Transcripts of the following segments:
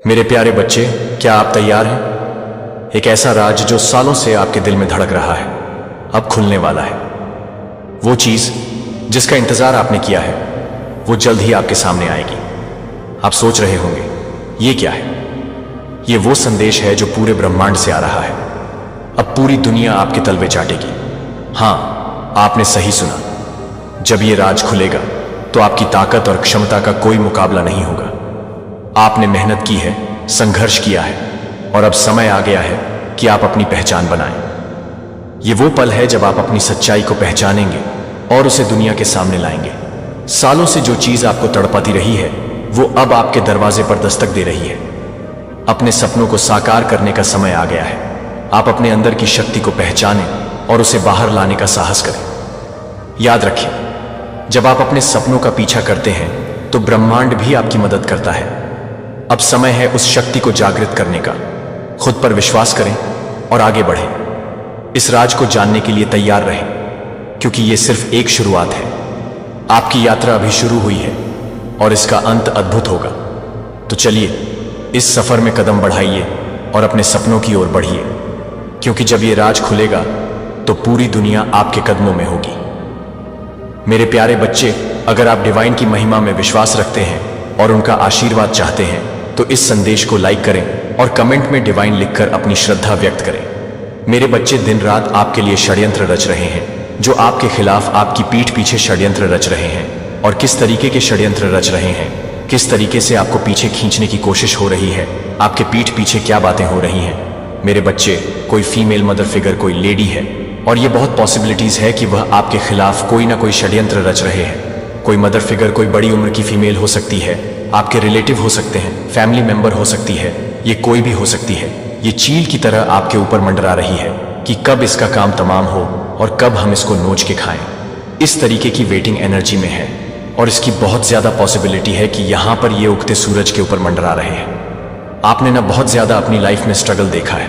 मेरे प्यारे बच्चे, क्या आप तैयार हैं? एक ऐसा राज जो सालों से आपके दिल में धड़क रहा है, अब खुलने वाला है। वो चीज जिसका इंतजार आपने किया है, वो जल्द ही आपके सामने आएगी। आप सोच रहे होंगे, ये क्या है? ये वो संदेश है जो पूरे ब्रह्मांड से आ रहा है। अब पूरी दुनिया आपके तलवे चाटेगी। हां, आपने सही सुना। जब ये राज खुलेगा तो आपकी ताकत और क्षमता का कोई मुकाबला नहीं होगा। आपने मेहनत की है, संघर्ष किया है, और अब समय आ गया है कि आप अपनी पहचान बनाएं। ये वो पल है जब आप अपनी सच्चाई को पहचानेंगे और उसे दुनिया के सामने लाएंगे। सालों से जो चीज आपको तड़पाती रही है, वो अब आपके दरवाजे पर दस्तक दे रही है। अपने सपनों को साकार करने का समय आ गया है। आप अपने अंदर की शक्ति को पहचानें और उसे बाहर लाने का साहस करें। याद रखें, जब आप अपने सपनों का पीछा करते हैं तो ब्रह्मांड भी आपकी मदद करता है। अब समय है उस शक्ति को जागृत करने का। खुद पर विश्वास करें और आगे बढ़ें। इस राज को जानने के लिए तैयार रहें, क्योंकि यह सिर्फ एक शुरुआत है। आपकी यात्रा अभी शुरू हुई है और इसका अंत अद्भुत होगा। तो चलिए, इस सफर में कदम बढ़ाइए और अपने सपनों की ओर बढ़िए, क्योंकि जब यह राज खुलेगा तो पूरी दुनिया आपके कदमों में होगी। मेरे प्यारे बच्चे, अगर आप डिवाइन की महिमा में विश्वास रखते हैं और उनका आशीर्वाद चाहते हैं तो इस संदेश को लाइक करें और कमेंट में डिवाइन लिखकर अपनी श्रद्धा व्यक्त करें। मेरे बच्चे दिन रात आपके लिए षड्यंत्र रच रहे हैं, जो आपके खिलाफ आपकी पीठ पीछे षड्यंत्र रच रहे हैं। और किस तरीके के षड्यंत्र रच रहे हैं, किस तरीके से आपको पीछे खींचने की कोशिश हो रही है, आपके पीठ पीछे क्या बातें हो रही हैं। मेरे बच्चे, कोई फीमेल मदर फिगर, कोई लेडी है, और ये बहुत पॉसिबिलिटीज है कि वह आपके खिलाफ कोई ना कोई षड्यंत्र रच रहे हैं। कोई मदर फिगर कोई बड़ी उम्र की फीमेल हो सकती है, आपके रिलेटिव हो सकते हैं, फैमिली मेंबर हो सकती है, ये कोई भी हो सकती है। ये चील की तरह आपके ऊपर मंडरा रही है कि कब इसका काम तमाम हो और कब हम इसको नोच के खाएं। इस तरीके की वेटिंग एनर्जी में है, और इसकी बहुत ज्यादा पॉसिबिलिटी है कि यहां पर ये उगते सूरज के ऊपर मंडरा रहे हैं। आपने ना बहुत ज्यादा अपनी लाइफ में स्ट्रगल देखा है,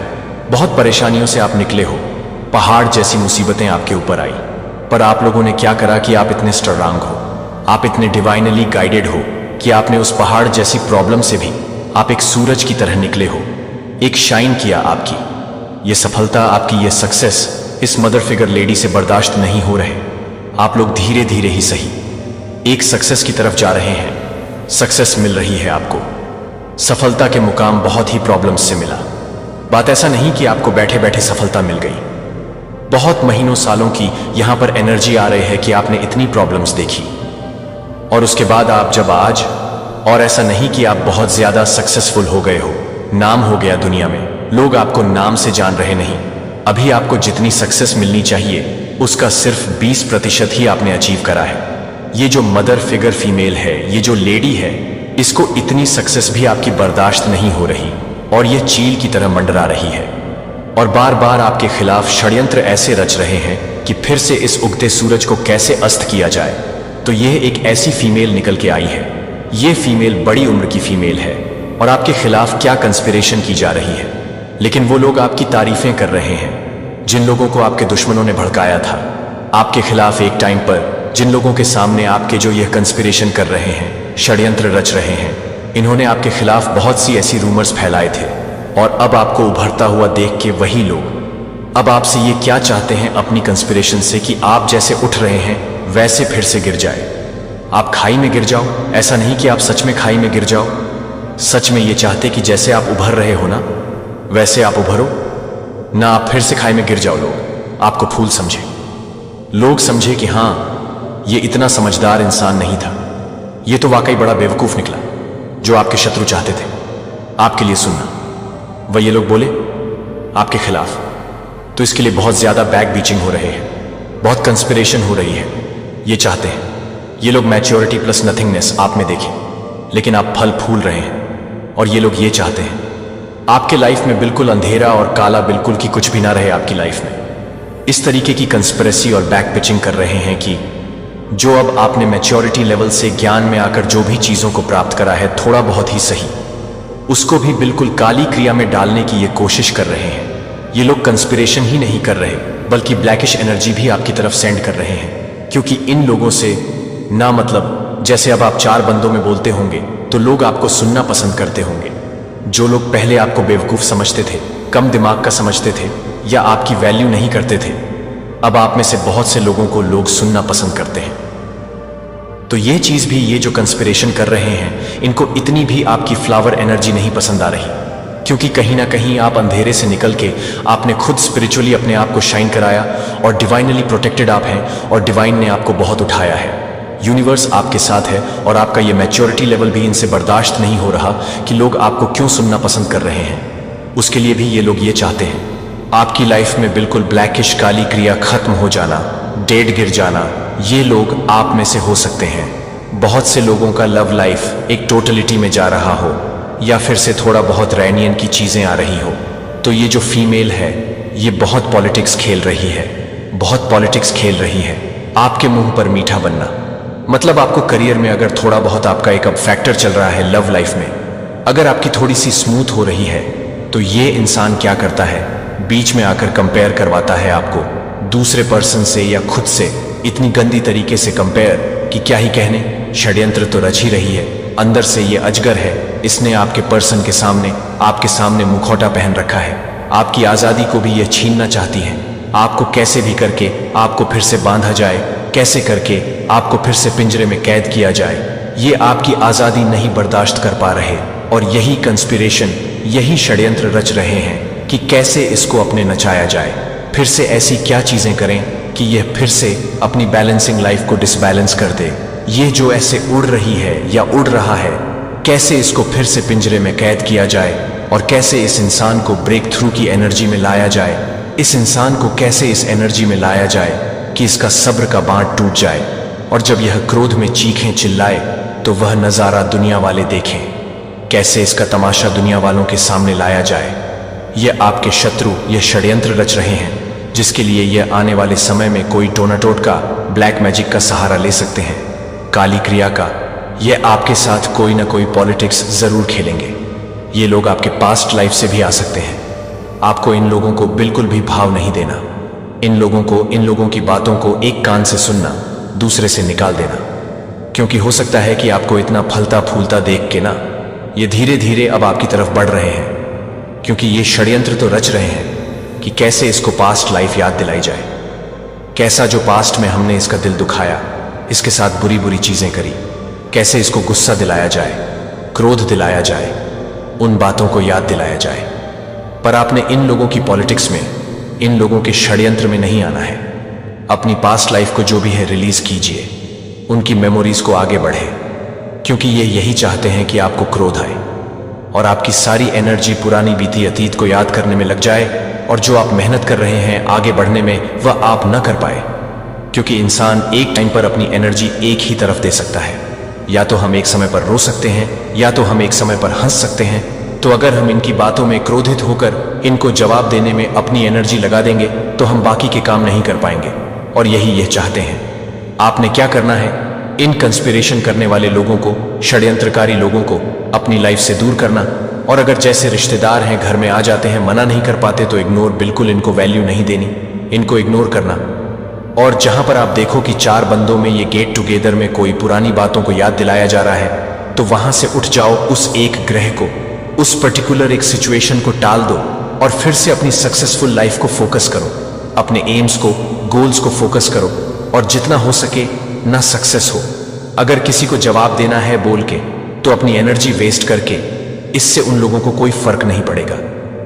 बहुत परेशानियों से आप निकले हो, पहाड़ जैसी मुसीबतें आपके ऊपर आई, पर आप लोगों ने क्या करा कि आप इतने स्ट्रांग हो, आप इतने डिवाइनली गाइडेड हो कि आपने उस पहाड़ जैसी प्रॉब्लम से भी आप एक सूरज की तरह निकले हो। एक शाइन किया आपकी ये सफलता, आपकी ये सक्सेस इस मदर फिगर लेडी से बर्दाश्त नहीं हो रहे। आप लोग धीरे धीरे ही सही एक सक्सेस की तरफ जा रहे हैं। सक्सेस मिल रही है आपको। सफलता के मुकाम बहुत ही प्रॉब्लम्स से मिला। बात ऐसा नहीं कि आपको बैठे बैठे सफलता मिल गई। बहुत महीनों सालों की यहां पर एनर्जी आ रही है कि आपने इतनी प्रॉब्लम्स देखी, और उसके बाद आप जब आज, और ऐसा नहीं कि आप बहुत ज्यादा सक्सेसफुल हो गए हो, नाम हो गया दुनिया में, लोग आपको नाम से जान रहे नहीं। अभी आपको जितनी सक्सेस मिलनी चाहिए उसका सिर्फ 20% ही आपने अचीव करा है। ये जो मदर फिगर फीमेल है, ये जो लेडी है, इसको इतनी सक्सेस भी आपकी बर्दाश्त नहीं हो रही, और ये चील की तरह मंडरा रही है, और बार बार आपके खिलाफ षड्यंत्र ऐसे रच रहे हैं कि फिर से इस उगते सूरज को कैसे अस्त किया जाए। तो यह एक ऐसी फीमेल निकल के आई है। ये फीमेल बड़ी उम्र की फीमेल है, और आपके खिलाफ क्या कंस्पिरेशन की जा रही है। लेकिन वो लोग आपकी तारीफें कर रहे हैं, जिन लोगों को आपके दुश्मनों ने भड़काया था आपके खिलाफ एक टाइम पर, जिन लोगों के सामने आपके जो यह कंस्पिरेशन कर रहे हैं, षड्यंत्र रच रहे हैं, इन्होंने आपके खिलाफ बहुत सी ऐसी रूमर्स फैलाए थे। और अब आपको उभरता हुआ देख के वही लोग अब आपसे ये क्या चाहते हैं अपनी कंस्पिरेशन से, कि आप जैसे उठ रहे हैं वैसे फिर से गिर जाए, आप खाई में गिर जाओ। ऐसा नहीं कि आप सच में खाई में गिर जाओ, सच में ये चाहते कि जैसे आप उभर रहे हो ना, वैसे आप उभरो ना, आप फिर से खाई में गिर जाओ। लोग आपको फूल समझे, लोग समझे कि हां, ये इतना समझदार इंसान नहीं था, ये तो वाकई बड़ा बेवकूफ निकला। जो आपके शत्रु चाहते थे आपके लिए सुनना, वह ये लोग बोले आपके खिलाफ। तो इसके लिए बहुत ज्यादा बैक बीचिंग हो रहे हैं, बहुत कंस्पिरेशन हो रही है। ये चाहते हैं ये लोग मैच्योरिटी प्लस नथिंगनेस आप में देखें, लेकिन आप फल फूल रहे हैं। और ये लोग ये चाहते हैं आपके लाइफ में बिल्कुल अंधेरा और काला, बिल्कुल कि कुछ भी ना रहे आपकी लाइफ में। इस तरीके की कंस्पिरेसी और बैक पिचिंग कर रहे हैं कि जो अब आपने मैच्योरिटी लेवल से ज्ञान में आकर जो भी चीजों को प्राप्त करा है, थोड़ा बहुत ही सही, उसको भी बिल्कुल काली क्रिया में डालने की ये कोशिश कर रहे हैं। ये लोग कंस्पिरेशन ही नहीं कर रहे, बल्कि ब्लैकिश एनर्जी भी आपकी तरफ सेंड कर रहे हैं, क्योंकि इन लोगों से ना मतलब, जैसे अब आप 4 बंदों में बोलते होंगे तो लोग आपको सुनना पसंद करते होंगे, जो लोग पहले आपको बेवकूफ़ समझते थे, कम दिमाग का समझते थे या आपकी वैल्यू नहीं करते थे, अब आप में से बहुत से लोगों को लोग सुनना पसंद करते हैं। तो ये चीज़ भी, ये जो कंस्पिरेशन कर रहे हैं, इनको इतनी भी आपकी फ्लावर एनर्जी नहीं पसंद आ रही, क्योंकि कहीं ना कहीं आप अंधेरे से निकल के आपने खुद स्पिरिचुअली अपने आप को शाइन कराया और डिवाइनली प्रोटेक्टेड आप हैं और डिवाइन ने आपको बहुत उठाया है। यूनिवर्स आपके साथ है और आपका ये मैच्योरिटी लेवल भी इनसे बर्दाश्त नहीं हो रहा कि लोग आपको क्यों सुनना पसंद कर रहे हैं। उसके लिए भी ये लोग ये चाहते हैं आपकी लाइफ में बिल्कुल ब्लैकिश काली क्रिया खत्म हो जाना, डेड गिर जाना। ये लोग आप में से हो सकते हैं। बहुत से लोगों का लव लाइफ एक टोटलिटी में जा रहा हो या फिर से थोड़ा बहुत रैनियन की चीज़ें आ रही हो। तो ये जो फीमेल है ये बहुत पॉलिटिक्स खेल रही है, बहुत पॉलिटिक्स खेल रही है। आपके मुंह पर मीठा बनना मतलब आपको करियर में अगर थोड़ा बहुत आपका एक अब फैक्टर चल रहा है लव लाइफ में, अगर आपकी थोड़ी सी स्मूथ हो रही है, तो ये इंसान क्या करता है, बीच में आकर कंपेयर करवाता है आपको दूसरे पर्सन से या खुद से, इतनी गंदी तरीके से कंपेयर कि क्या ही कहने। षड्यंत्र तो रच ही रही है। अंदर से ये अजगर है, इसने आपके पर्सन के सामने, आपके सामने मुखौटा पहन रखा है। आपकी आज़ादी को भी ये छीनना चाहती है। आपको कैसे भी करके आपको फिर से बांधा जाए, कैसे करके आपको फिर से पिंजरे में कैद किया जाए। ये आपकी आज़ादी नहीं बर्दाश्त कर पा रहे और यही कंस्पिरेशन, यही षड्यंत्र रच रहे हैं कि कैसे इसको अपने नचाया जाए। फिर से ऐसी क्या चीज़ें करें कि यह फिर से अपनी बैलेंसिंग लाइफ को डिसबैलेंस कर दे। ये जो ऐसे उड़ रही है या उड़ रहा है, कैसे इसको फिर से पिंजरे में कैद किया जाए और कैसे इस इंसान को ब्रेक थ्रू की एनर्जी में लाया जाए। इस इंसान को कैसे इस एनर्जी में लाया जाए कि इसका सब्र का बांध टूट जाए और जब यह क्रोध में चीखें चिल्लाए तो वह नज़ारा दुनिया वाले देखें। कैसे इसका तमाशा दुनिया वालों के सामने लाया जाए। ये आपके शत्रु ये षड्यंत्र रच रहे हैं जिसके लिए ये आने वाले समय में कोई टोनाटोट का, ब्लैक मैजिक का सहारा ले सकते हैं, काली क्रिया का। ये आपके साथ कोई ना कोई पॉलिटिक्स जरूर खेलेंगे। ये लोग आपके पास्ट लाइफ से भी आ सकते हैं। आपको इन लोगों को बिल्कुल भी भाव नहीं देना। इन लोगों की बातों को एक कान से सुनना, दूसरे से निकाल देना, क्योंकि हो सकता है कि आपको इतना फलता फूलता देख के ना ये धीरे धीरे अब आपकी तरफ बढ़ रहे हैं, क्योंकि ये षड्यंत्र तो रच रहे हैं कि कैसे इसको पास्ट लाइफ याद दिलाई जाए। कैसा जो पास्ट में हमने इसका दिल दुखाया, इसके साथ बुरी बुरी चीजें करी, कैसे इसको गुस्सा दिलाया जाए, क्रोध दिलाया जाए, उन बातों को याद दिलाया जाए। पर आपने इन लोगों की पॉलिटिक्स में, इन लोगों के षड्यंत्र में नहीं आना है। अपनी पास्ट लाइफ को जो भी है रिलीज कीजिए, उनकी मेमोरीज को आगे बढ़े, क्योंकि ये यही चाहते हैं कि आपको क्रोध आए और आपकी सारी एनर्जी पुरानी बीती अतीत को याद करने में लग जाए और जो आप मेहनत कर रहे हैं आगे बढ़ने में वह आप न कर पाए। क्योंकि इंसान एक टाइम पर अपनी एनर्जी एक ही तरफ दे सकता है। या तो हम एक समय पर रो सकते हैं या तो हम एक समय पर हंस सकते हैं। तो अगर हम इनकी बातों में क्रोधित होकर इनको जवाब देने में अपनी एनर्जी लगा देंगे तो हम बाकी के काम नहीं कर पाएंगे, और यही ये चाहते हैं। आपने क्या करना है, इन कंस्पिरेशन करने वाले लोगों को, षड्यंत्रकारी लोगों को अपनी लाइफ से दूर करना। और अगर जैसे रिश्तेदार हैं घर में आ जाते हैं, मना नहीं कर पाते तो इग्नोर, बिल्कुल इनको वैल्यू नहीं देनी, इनको इग्नोर करना। और जहां पर आप देखो कि 4 बंदों में ये गेट टुगेदर में कोई पुरानी बातों को याद दिलाया जा रहा है, तो वहां से उठ जाओ, उस एक ग्रह को, उस पर्टिकुलर एक सिचुएशन को टाल दो और फिर से अपनी सक्सेसफुल लाइफ को फोकस करो, अपने एम्स को, गोल्स को फोकस करो और जितना हो सके ना सक्सेस हो। अगर किसी को जवाब देना है बोल के तो अपनी एनर्जी वेस्ट करके, इससे उन लोगों को कोई फर्क नहीं पड़ेगा।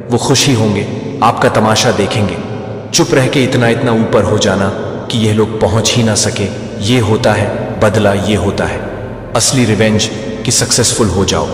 वो खुश ही होंगे, आपका तमाशा देखेंगे। चुप रह के इतना इतना ऊपर हो जाना कि यह लोग पहुंच ही ना सके, ये होता है बदला, ये होता है असली रिवेंज कि सक्सेसफुल हो जाओ।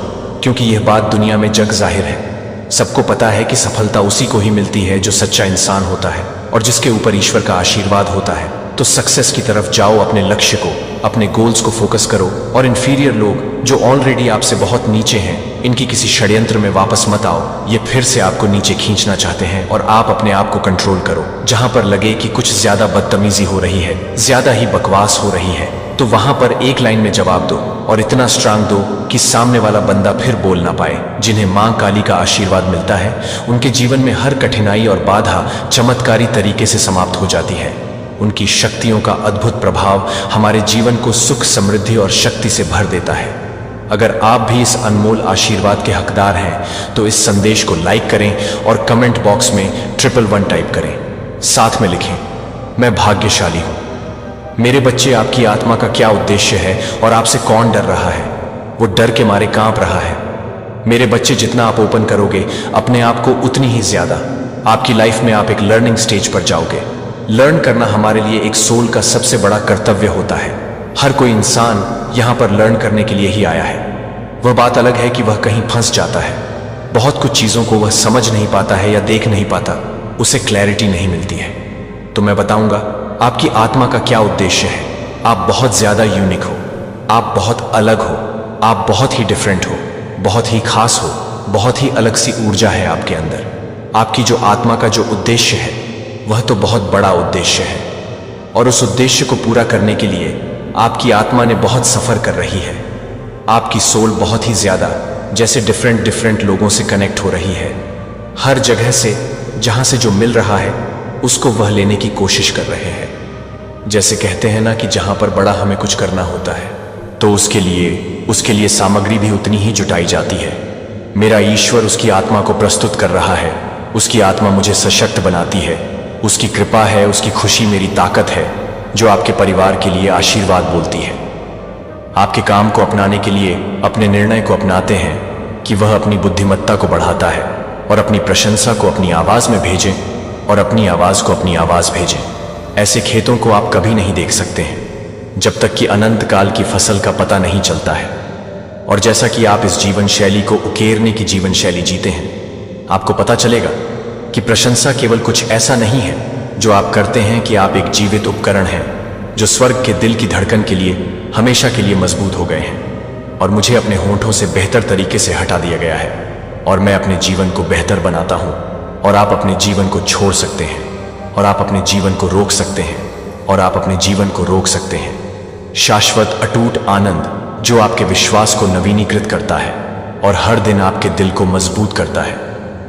क्योंकि यह बात दुनिया में जग जाहिर है, सबको पता है कि सफलता उसी को ही मिलती है जो सच्चा इंसान होता है और जिसके ऊपर ईश्वर का आशीर्वाद होता है। तो सक्सेस की तरफ जाओ, अपने लक्ष्य को, अपने गोल्स को फोकस करो। और इन्फीरियर लोग जो ऑलरेडी आपसे बहुत नीचे हैं, इनकी किसी षड्यंत्र में वापस मत आओ। ये फिर से आपको नीचे खींचना चाहते हैं और आप अपने आप को कंट्रोल करो। जहां पर लगे कि कुछ ज्यादा बदतमीजी हो रही है, ज्यादा ही बकवास हो रही है, तो वहां पर एक लाइन में जवाब दो और इतना स्ट्रांग दो कि सामने वाला बंदा फिर बोल ना पाए। जिन्हें मां काली का आशीर्वाद मिलता है, उनके जीवन में हर कठिनाई और बाधा चमत्कारी तरीके से समाप्त हो जाती है। उनकी शक्तियों का अद्भुत प्रभाव हमारे जीवन को सुख, समृद्धि और शक्ति से भर देता है। अगर आप भी इस अनमोल आशीर्वाद के हकदार हैं तो इस संदेश को लाइक करें और कमेंट बॉक्स में 111 टाइप करें। साथ में लिखें, मैं भाग्यशाली हूं। मेरे बच्चे, आपकी आत्मा का क्या उद्देश्य है और आपसे कौन डर रहा है? वो डर के मारे कांप रहा है। मेरे बच्चे, जितना आप ओपन करोगे अपने आप को, उतनी ही ज्यादा आपकी लाइफ में आप एक लर्निंग स्टेज पर जाओगे। लर्न करना हमारे लिए एक सोल का सबसे बड़ा कर्तव्य होता है। हर कोई इंसान यहां पर लर्न करने के लिए ही आया है। वह बात अलग है कि वह कहीं फंस जाता है। बहुत कुछ चीजों को वह समझ नहीं पाता है या देख नहीं पाता, उसे क्लैरिटी नहीं मिलती है। तो मैं बताऊंगा आपकी आत्मा का क्या उद्देश्य है। आप बहुत ज्यादा यूनिक हो, आप बहुत अलग हो, आप बहुत ही डिफरेंट हो, बहुत ही खास हो, बहुत ही अलग सी ऊर्जा है आपके अंदर। आपकी जो आत्मा का जो उद्देश्य है वह तो बहुत बड़ा उद्देश्य है, और उस उद्देश्य को पूरा करने के लिए आपकी आत्मा ने बहुत सफर कर रही है। आपकी सोल बहुत ही ज्यादा जैसे डिफरेंट लोगों से कनेक्ट हो रही है। हर जगह से जहां से जो मिल रहा है उसको वह लेने की कोशिश कर रहे हैं। जैसे कहते हैं ना कि जहां पर बड़ा हमें कुछ करना होता है तो उसके लिए सामग्री भी उतनी ही जुटाई जाती है। मेरा ईश्वर उसकी आत्मा को प्रस्तुत कर रहा है। उसकी आत्मा मुझे सशक्त बनाती है। उसकी कृपा है, उसकी खुशी मेरी ताकत है, जो आपके परिवार के लिए आशीर्वाद बोलती है। आपके काम को अपनाने के लिए अपने निर्णय को अपनाते हैं कि वह अपनी बुद्धिमत्ता को बढ़ाता है, और अपनी प्रशंसा को अपनी आवाज में भेजें और अपनी आवाज को अपनी आवाज भेजें। ऐसे खेतों को आप कभी नहीं देख सकते हैं जब तक कि अनंत काल की फसल का पता नहीं चलता है। और जैसा कि आप इस जीवन शैली को उकेरने की जीवन शैली जीते हैं, आपको पता चलेगा कि प्रशंसा केवल कुछ ऐसा नहीं है जो आप करते हैं कि आप एक जीवित उपकरण हैं जो स्वर्ग के दिल की धड़कन के लिए हमेशा के लिए मजबूत हो गए हैं। और मुझे अपने होंठों से बेहतर तरीके से हटा दिया गया है, और मैं अपने जीवन को बेहतर बनाता हूं। और आप अपने जीवन को छोड़ सकते हैं, और आप अपने जीवन को रोक सकते हैं, और आप अपने जीवन को रोक सकते हैं। शाश्वत अटूट आनंद जो आपके विश्वास को नवीनीकृत करता है और हर दिन आपके दिल को मजबूत करता है।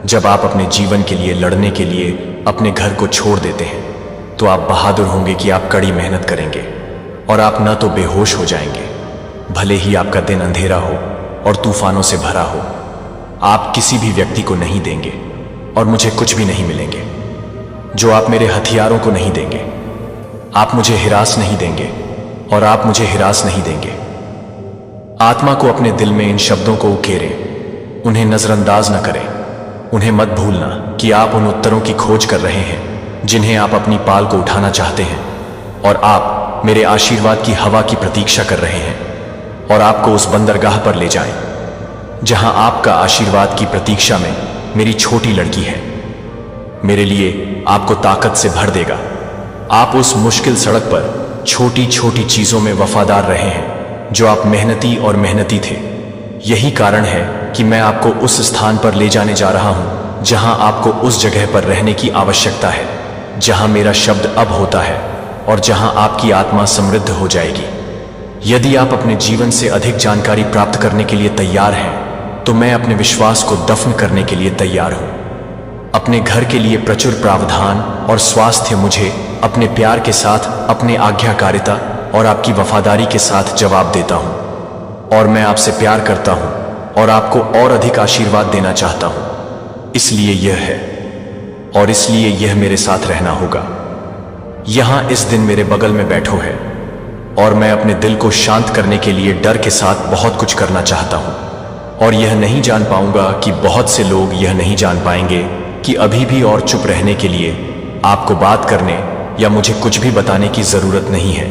जब आप अपने जीवन के लिए लड़ने के लिए अपने घर को छोड़ देते हैं तो आप बहादुर होंगे कि आप कड़ी मेहनत करेंगे, और आप न तो बेहोश हो जाएंगे, भले ही आपका दिन अंधेरा हो और तूफानों से भरा हो। आप किसी भी व्यक्ति को नहीं देंगे और मुझे कुछ भी नहीं मिलेंगे जो आप मेरे हथियारों को नहीं देंगे। आप मुझे हिरास नहीं देंगे और आप मुझे हिरास नहीं देंगे। आत्मा को अपने दिल में इन शब्दों को उकेरें, उन्हें नजरअंदाज न करें। उन्हें मत भूलना कि आप उन उत्तरों की खोज कर रहे हैं जिन्हें आप अपनी पाल को उठाना चाहते हैं, और आप मेरे आशीर्वाद की हवा की प्रतीक्षा कर रहे हैं। और आपको उस बंदरगाह पर ले जाएं जहां आपका आशीर्वाद की प्रतीक्षा में मेरी छोटी लड़की है। मेरे लिए आपको ताकत से भर देगा। आप उस मुश्किल सड़क पर छोटी छोटी चीजों में वफादार रहे हैं जो आप मेहनती और मेहनती थे। यही कारण है कि मैं आपको उस स्थान पर ले जाने जा रहा हूं जहां आपको उस जगह पर रहने की आवश्यकता है, जहां मेरा शब्द अब होता है और जहां आपकी आत्मा समृद्ध हो जाएगी। यदि आप अपने जीवन से अधिक जानकारी प्राप्त करने के लिए तैयार हैं तो मैं अपने विश्वास को दफन करने के लिए तैयार हूं। अपने घर के लिए प्रचुर प्रावधान और स्वास्थ्य मुझे अपने प्यार के साथ, अपने आज्ञाकारिता और आपकी वफादारी के साथ जवाब देता हूं। और मैं आपसे प्यार करता हूं और आपको और अधिक आशीर्वाद देना चाहता हूं। इसलिए यह है, और इसलिए यह मेरे साथ रहना होगा। यहां इस दिन मेरे बगल में बैठो है, और मैं अपने दिल को शांत करने के लिए डर के साथ बहुत कुछ करना चाहता हूं। और यह नहीं जान पाऊंगा कि बहुत से लोग यह नहीं जान पाएंगे कि अभी भी और चुप रहने के लिए आपको बात करने या मुझे कुछ भी बताने की जरूरत नहीं है,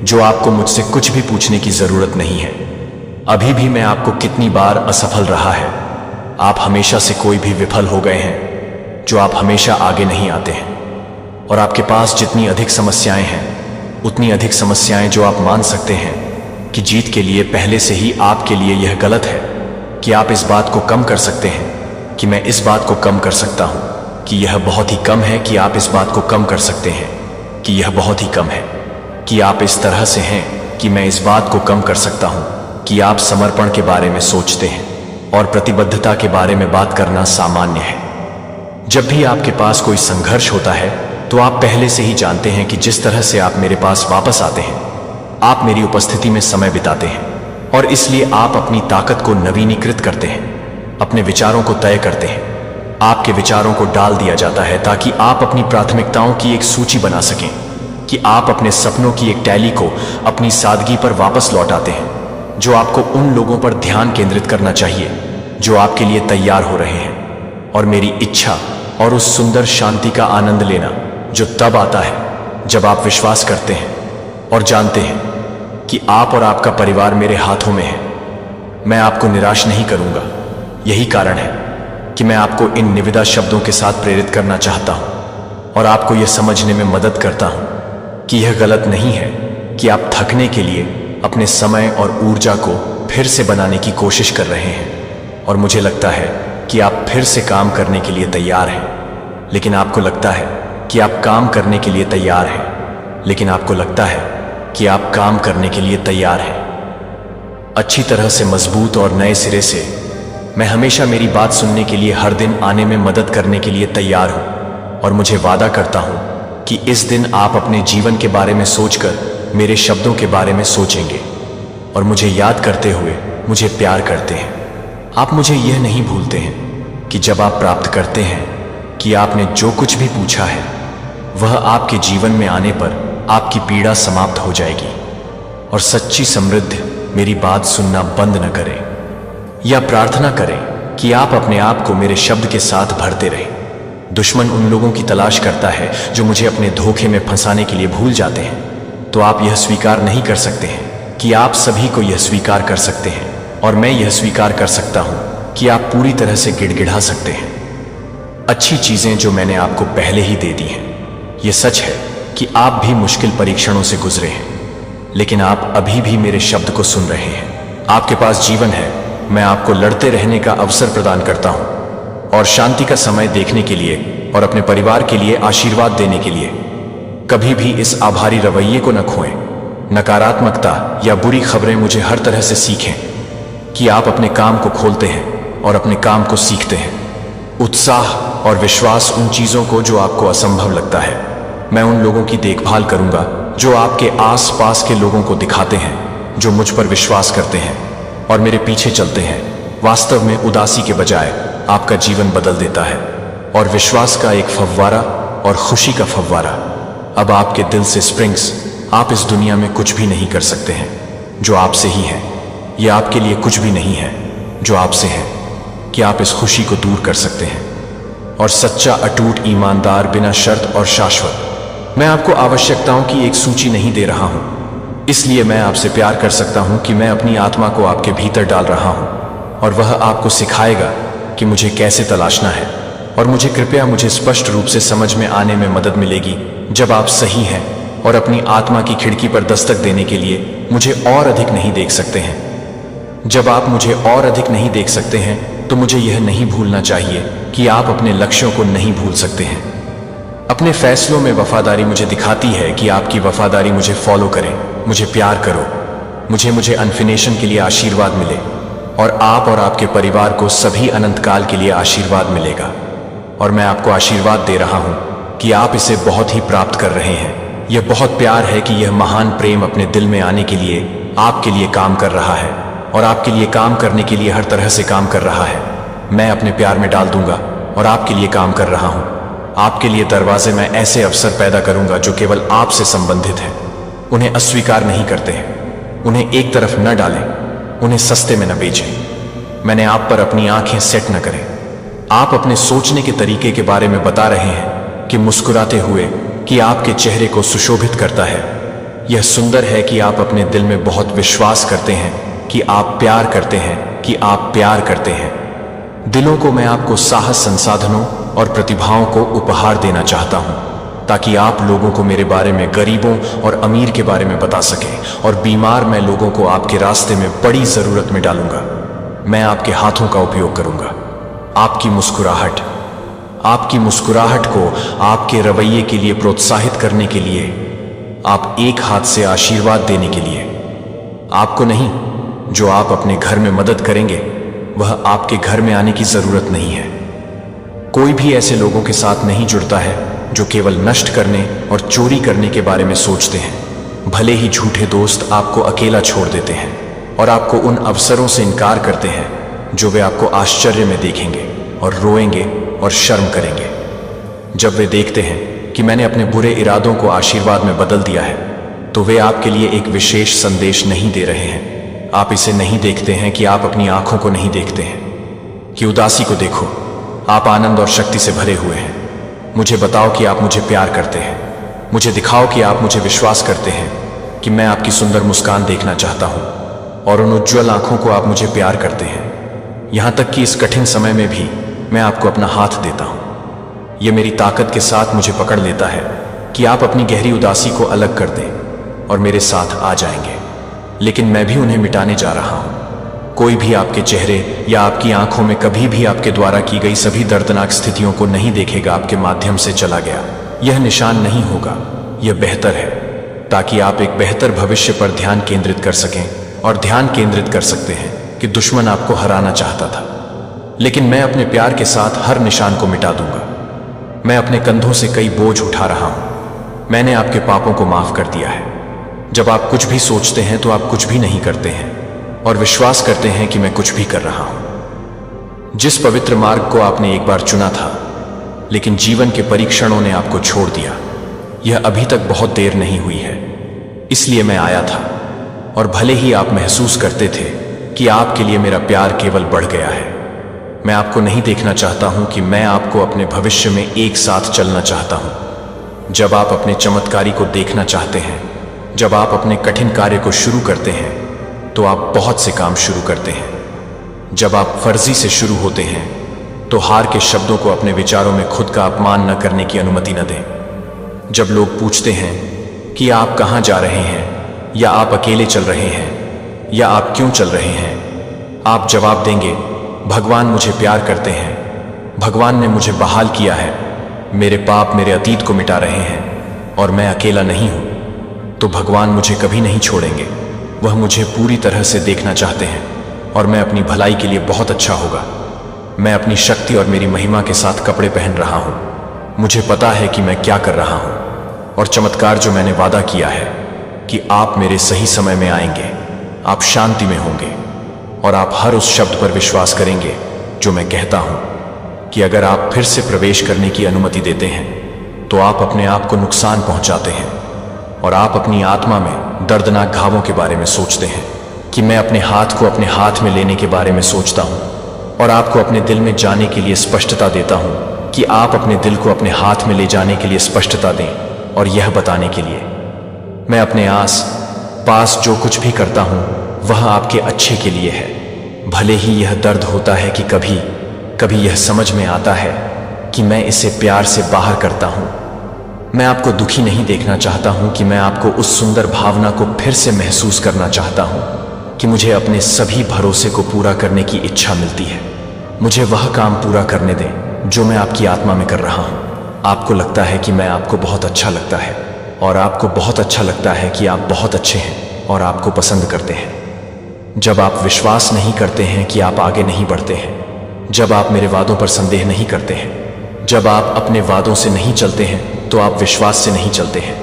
जो आपको मुझसे कुछ भी पूछने की जरूरत नहीं है। अभी भी मैं आपको कितनी बार असफल रहा है। आप हमेशा से कोई भी विफल हो गए हैं, जो आप हमेशा आगे नहीं आते हैं। और आपके पास जितनी अधिक समस्याएं हैं, उतनी अधिक समस्याएं जो आप मान सकते हैं कि जीत के लिए पहले से ही आपके लिए यह गलत है कि आप इस बात को कम कर सकते हैं कि मैं इस बात को कम कर सकता हूं, कि यह बहुत ही कम है कि आप इस बात को कम कर सकते हैं, कि यह बहुत ही कम है कि आप इस तरह से हैं कि मैं इस बात को कम कर सकता हूं कि आप समर्पण के बारे में सोचते हैं और प्रतिबद्धता के बारे में बात करना सामान्य है। जब भी आपके पास कोई संघर्ष होता है तो आप पहले से ही जानते हैं कि जिस तरह से आप मेरे पास वापस आते हैं, आप मेरी उपस्थिति में समय बिताते हैं और इसलिए आप अपनी ताकत को नवीनीकृत करते हैं, अपने विचारों को तय करते हैं। आपके विचारों को डाल दिया जाता है ताकि आप अपनी प्राथमिकताओं की एक सूची बना सकें, कि आप अपने सपनों की एक टैली को अपनी सादगी पर वापस लौटाते हैं, जो आपको उन लोगों पर ध्यान केंद्रित करना चाहिए जो आपके लिए तैयार हो रहे हैं। और मेरी इच्छा और उस सुंदर शांति का आनंद लेना जो तब आता है जब आप विश्वास करते हैं और जानते हैं कि आप और आपका परिवार मेरे हाथों में है। मैं आपको निराश नहीं करूंगा। यही कारण है कि मैं आपको इन निविदा शब्दों के साथ प्रेरित करना चाहता हूं और आपको यह समझने में मदद करता हूं कि यह गलत नहीं है कि आप थकने के लिए अपने समय और ऊर्जा को फिर से बनाने की कोशिश कर रहे हैं। और मुझे लगता है कि आप फिर से काम करने के लिए तैयार हैं, लेकिन आपको लगता है कि आप काम करने के लिए तैयार हैं, लेकिन आपको लगता है कि आप काम करने के लिए तैयार हैं। अच्छी तरह से मजबूत और नए सिरे से मैं हमेशा मेरी बात सुनने के लिए हर दिन आने में मदद करने के लिए तैयार हूं। और मुझे वादा करता हूं कि इस दिन आप अपने जीवन के बारे में सोचकर मेरे शब्दों के बारे में सोचेंगे और मुझे याद करते हुए मुझे प्यार करते हैं। आप मुझे यह नहीं भूलते हैं कि जब आप प्राप्त करते हैं कि आपने जो कुछ भी पूछा है वह आपके जीवन में आने पर आपकी पीड़ा समाप्त हो जाएगी। और सच्ची समृद्धि मेरी बात सुनना बंद न करें या प्रार्थना करें कि आप अपने आप को मेरे शब्द के साथ भरते रहें। दुश्मन उन लोगों की तलाश करता है जो मुझे अपने धोखे में फंसाने के लिए भूल जाते हैं। तो आप यह स्वीकार नहीं कर सकते हैं कि आप सभी को यह स्वीकार कर सकते हैं, और मैं यह स्वीकार कर सकता हूं कि आप पूरी तरह से गिड़गिड़ा सकते हैं। अच्छी चीजें जो मैंने आपको पहले ही दे दी हैं। यह सच है कि आप भी मुश्किल परीक्षणों से गुजरे हैं, लेकिन आप अभी भी मेरे शब्द को सुन रहे हैं। आपके पास जीवन है। मैं आपको लड़ते रहने का अवसर प्रदान करता हूं और शांति का समय देखने के लिए और अपने परिवार के लिए आशीर्वाद देने के लिए। कभी भी इस आभारी रवैये को न खोएं। नकारात्मकता या बुरी खबरें मुझे हर तरह से सीखें कि आप अपने काम को खोलते हैं और अपने काम को सीखते हैं। उत्साह और विश्वास उन चीजों को जो आपको असंभव लगता है। मैं उन लोगों की देखभाल करूंगा जो आपके आसपास के लोगों को दिखाते हैं, जो मुझ पर विश्वास करते हैं और मेरे पीछे चलते हैं। वास्तव में उदासी के बजाय आपका जीवन बदल देता है और विश्वास का एक फव्वारा और खुशी का फव्वारा अब आपके दिल से स्प्रिंग्स। आप इस दुनिया में कुछ भी नहीं कर सकते हैं जो आपसे ही है। यह आपके लिए कुछ भी नहीं है जो आपसे है कि आप इस खुशी को दूर कर सकते हैं। और सच्चा, अटूट, ईमानदार, बिना शर्त और शाश्वत। मैं आपको आवश्यकताओं की एक सूची नहीं दे रहा हूं, इसलिए मैं आपसे प्यार कर सकता हूं कि मैं अपनी आत्मा को आपके भीतर डाल रहा हूं और वह आपको सिखाएगा कि मुझे कैसे तलाशना है। और मुझे स्पष्ट रूप से समझ में आने में मदद मिलेगी जब आप सही हैं और अपनी आत्मा की खिड़की पर दस्तक देने के लिए मुझे और अधिक नहीं देख सकते हैं। जब आप मुझे और अधिक नहीं देख सकते हैं तो मुझे यह नहीं भूलना चाहिए कि आप अपने लक्ष्यों को नहीं भूल सकते हैं। अपने फैसलों में वफादारी मुझे दिखाती है कि आपकी वफादारी मुझे फॉलो करे। मुझे प्यार करो। मुझे अनफिनेशन के लिए आशीर्वाद मिले और आप और आपके परिवार को सभी अनंत काल के लिए आशीर्वाद मिलेगा। और मैं आपको आशीर्वाद दे रहा हूं कि आप इसे बहुत ही प्राप्त कर रहे हैं। यह बहुत प्यार है कि यह महान प्रेम अपने दिल में आने के लिए आपके लिए काम कर रहा है और आपके लिए काम करने के लिए हर तरह से काम कर रहा है। मैं अपने प्यार में डाल दूंगा और आपके लिए काम कर रहा हूं। आपके लिए दरवाजे में ऐसे अवसर पैदा करूंगा जो केवल आपसे संबंधित हैं। उन्हें अस्वीकार नहीं करते हैं। उन्हें एक तरफ न डालें। उन्हें सस्ते में न बेचें। मैंने आप पर अपनी आंखें सेट न करें। आप अपने सोचने के तरीके के बारे में बता रहे हैं कि मुस्कुराते हुए कि आपके चेहरे को सुशोभित करता है। यह सुंदर है कि आप अपने दिल में बहुत विश्वास करते हैं कि आप प्यार करते हैं, कि आप प्यार करते हैं। दिलों को मैं आपको साहस, संसाधनों और प्रतिभाओं को उपहार देना चाहता हूं ताकि आप लोगों को मेरे बारे में, गरीबों और अमीर के बारे में बता सकें। और बीमार मैं लोगों को आपके रास्ते में बड़ी जरूरत में डालूंगा। मैं आपके हाथों का उपयोग करूंगा। आपकी मुस्कुराहट को आपके रवैये के लिए प्रोत्साहित करने के लिए, आप एक हाथ से आशीर्वाद देने के लिए। आपको नहीं, जो आप अपने घर में मदद करेंगे वह आपके घर में आने की जरूरत नहीं है। कोई भी ऐसे लोगों के साथ नहीं जुड़ता है जो केवल नष्ट करने और चोरी करने के बारे में सोचते हैं। भले ही झूठे दोस्त आपको अकेला छोड़ देते हैं, और आपको उन अवसरों से इनकार करते हैं जो वे आपको आश्चर्य में देखेंगे और रोएंगे और शर्म करेंगे। जब वे देखते हैं कि मैंने अपने बुरे इरादों को आशीर्वाद में बदल दिया है, तो वे आपके लिए एक विशेष संदेश नहीं दे रहे हैं। आप इसे नहीं देखते हैं कि आप अपनी आंखों को नहीं देखते हैं कि उदासी को देखो, आप आनंद और शक्ति से भरे हुए हैं। मुझे बताओ कि आप मुझे प्यार करते हैं। मुझे दिखाओ कि आप मुझे विश्वास करते हैं कि मैं आपकी सुंदर मुस्कान देखना चाहता हूं, और उन उज्ज्वल आंखों को आप मुझे प्यार करते हैं। यहां तक कि इस कठिन समय में भी मैं आपको अपना हाथ देता हूं। यह मेरी ताकत के साथ मुझे पकड़ लेता है कि आप अपनी गहरी उदासी को अलग कर दें और मेरे साथ आ जाएंगे, लेकिन मैं भी उन्हें मिटाने जा रहा हूं। कोई भी आपके चेहरे या आपकी आंखों में कभी भी आपके द्वारा की गई सभी दर्दनाक स्थितियों को नहीं देखेगा। आपके माध्यम से चला गया यह निशान नहीं होगा। यह बेहतर है, ताकि आप एक बेहतर भविष्य पर ध्यान केंद्रित कर सकें, और ध्यान केंद्रित कर सकते हैं कि दुश्मन आपको हराना चाहता था, लेकिन मैं अपने प्यार के साथ हर निशान को मिटा दूंगा। मैं अपने कंधों से कई बोझ उठा रहा हूं। मैंने आपके पापों को माफ कर दिया है। जब आप कुछ भी सोचते हैं तो आप कुछ भी नहीं करते हैं, और विश्वास करते हैं कि मैं कुछ भी कर रहा हूं। जिस पवित्र मार्ग को आपने एक बार चुना था, लेकिन जीवन के परीक्षणों ने आपको छोड़ दिया, यह अभी तक बहुत देर नहीं हुई है। इसलिए मैं आया था, और भले ही आप महसूस करते थे कि आपके लिए मेरा प्यार केवल बढ़ गया है, मैं आपको नहीं देखना चाहता हूं कि मैं आपको अपने भविष्य में एक साथ चलना चाहता हूं। जब आप अपने चमत्कारी को देखना चाहते हैं, जब आप अपने कठिन कार्य को शुरू करते हैं, तो आप बहुत से काम शुरू करते हैं। जब आप फर्जी से शुरू होते हैं, तो हार के शब्दों को अपने विचारों में खुद का अपमान न करने की अनुमति न दें। जब लोग पूछते हैं कि आप कहां जा रहे हैं, या आप अकेले चल रहे हैं, या आप क्यों चल रहे हैं, आप जवाब देंगे, भगवान मुझे प्यार करते हैं, भगवान ने मुझे बहाल किया है, मेरे पाप मेरे अतीत को मिटा रहे हैं, और मैं अकेला नहीं हूं। तो भगवान मुझे कभी नहीं छोड़ेंगे। वह मुझे पूरी तरह से देखना चाहते हैं, और मैं अपनी भलाई के लिए बहुत अच्छा होगा। मैं अपनी शक्ति और मेरी महिमा के साथ कपड़े पहन रहा हूं। मुझे पता है कि मैं क्या कर रहा हूं, और चमत्कार जो मैंने वादा किया है कि आप मेरे सही समय में आएंगे, आप शांति में होंगे, और आप हर उस शब्द पर विश्वास करेंगे जो मैं कहता हूं कि अगर आप फिर से प्रवेश करने की अनुमति देते हैं, तो आप अपने आप को नुकसान पहुंचाते हैं, और आप अपनी आत्मा में दर्दनाक घावों के बारे में सोचते हैं कि मैं अपने हाथ को अपने हाथ में लेने के बारे में सोचता हूं, और आपको अपने दिल में जाने के लिए स्पष्टता देता हूं कि आप अपने दिल को अपने हाथ में ले जाने के लिए स्पष्टता दें, और यह बताने के लिए मैं अपने आस पास जो कुछ भी करता हूं वह आपके अच्छे के लिए है। भले ही यह दर्द होता है कि कभी कभी यह समझ में आता है कि मैं इसे प्यार से बाहर करता हूं। मैं आपको दुखी नहीं देखना चाहता हूं कि मैं आपको उस सुंदर भावना को फिर से महसूस करना चाहता हूं कि मुझे अपने सभी भरोसे को पूरा करने की इच्छा मिलती है। मुझे वह काम पूरा करने दें जो मैं आपकी आत्मा में कर रहा हूं। आपको लगता है कि मैं आपको बहुत अच्छा लगता है, और आपको बहुत अच्छा लगता है कि आप बहुत अच्छे हैं और आपको पसंद करते हैं। जब आप विश्वास नहीं करते हैं कि आप आगे नहीं बढ़ते हैं, जब आप मेरे वादों पर संदेह नहीं करते हैं, जब आप अपने वादों से नहीं चलते हैं, तो आप विश्वास से नहीं चलते हैं।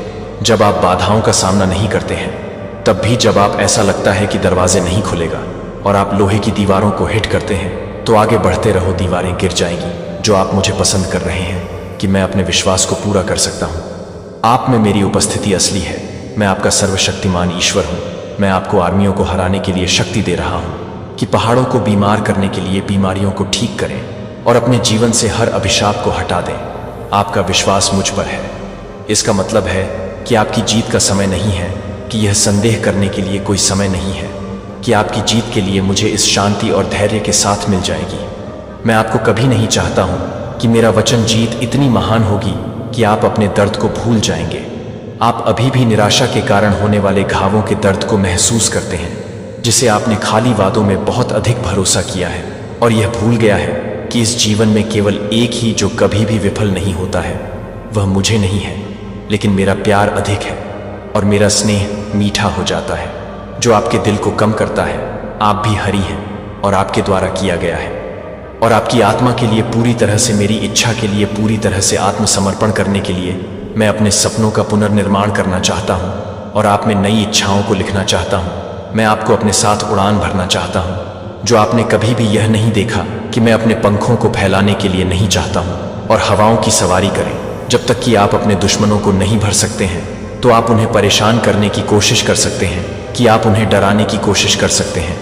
जब आप बाधाओं का सामना नहीं करते हैं, तब भी जब आप ऐसा लगता है कि दरवाजे नहीं खुलेगा और आप लोहे की दीवारों को हिट करते हैं, तो आगे बढ़ते रहो, दीवारें गिर जाएंगी। जो आप मुझे पसंद कर रहे हैं कि मैं अपने विश्वास को पूरा कर सकता हूं। आप में मेरी उपस्थिति असली है। मैं आपका सर्वशक्तिमान ईश्वर हूं। मैं आपको आर्मियों को हराने के लिए शक्ति दे रहा हूं कि पहाड़ों को बीमार करने के लिए बीमारियों को ठीक करें, और अपने जीवन से हर अभिशाप को हटा दें। आपका विश्वास मुझ पर है। इसका मतलब है कि आपकी जीत का समय नहीं है, कि यह संदेह करने के लिए कोई समय नहीं है कि आपकी जीत के लिए मुझे इस शांति और धैर्य के साथ मिल जाएगी। मैं आपको कभी नहीं चाहता हूं कि मेरा वचन जीत इतनी महान होगी कि आप अपने दर्द को भूल जाएंगे। आप अभी भी निराशा के कारण होने वाले घावों के दर्द को महसूस करते हैं, जिसे आपने खाली वादों में बहुत अधिक भरोसा किया है, और यह भूल गया है कि इस जीवन में केवल एक ही जो कभी भी विफल नहीं होता है, वह मुझे नहीं है, लेकिन मेरा प्यार अधिक है, और मेरा स्नेह मीठा हो जाता है, जो आपके दिल को कम करता है। आप भी हरी हैं, और आपके द्वारा किया गया है, और आपकी आत्मा के लिए पूरी तरह से, मेरी इच्छा के लिए पूरी तरह से आत्मसमर्पण करने के लिए मैं अपने सपनों का पुनर्निर्माण करना चाहता हूं, और आप में नई इच्छाओं को लिखना चाहता हूं, मैं आपको अपने साथ उड़ान भरना चाहता हूँ, जो आपने कभी भी यह नहीं देखा कि मैं अपने पंखों को फैलाने के लिए नहीं चाहता हूँ और हवाओं की सवारी करें। जब तक कि आप अपने दुश्मनों को नहीं भर सकते हैं, तो आप उन्हें परेशान करने की कोशिश कर सकते हैं, कि आप उन्हें डराने की कोशिश कर सकते हैं।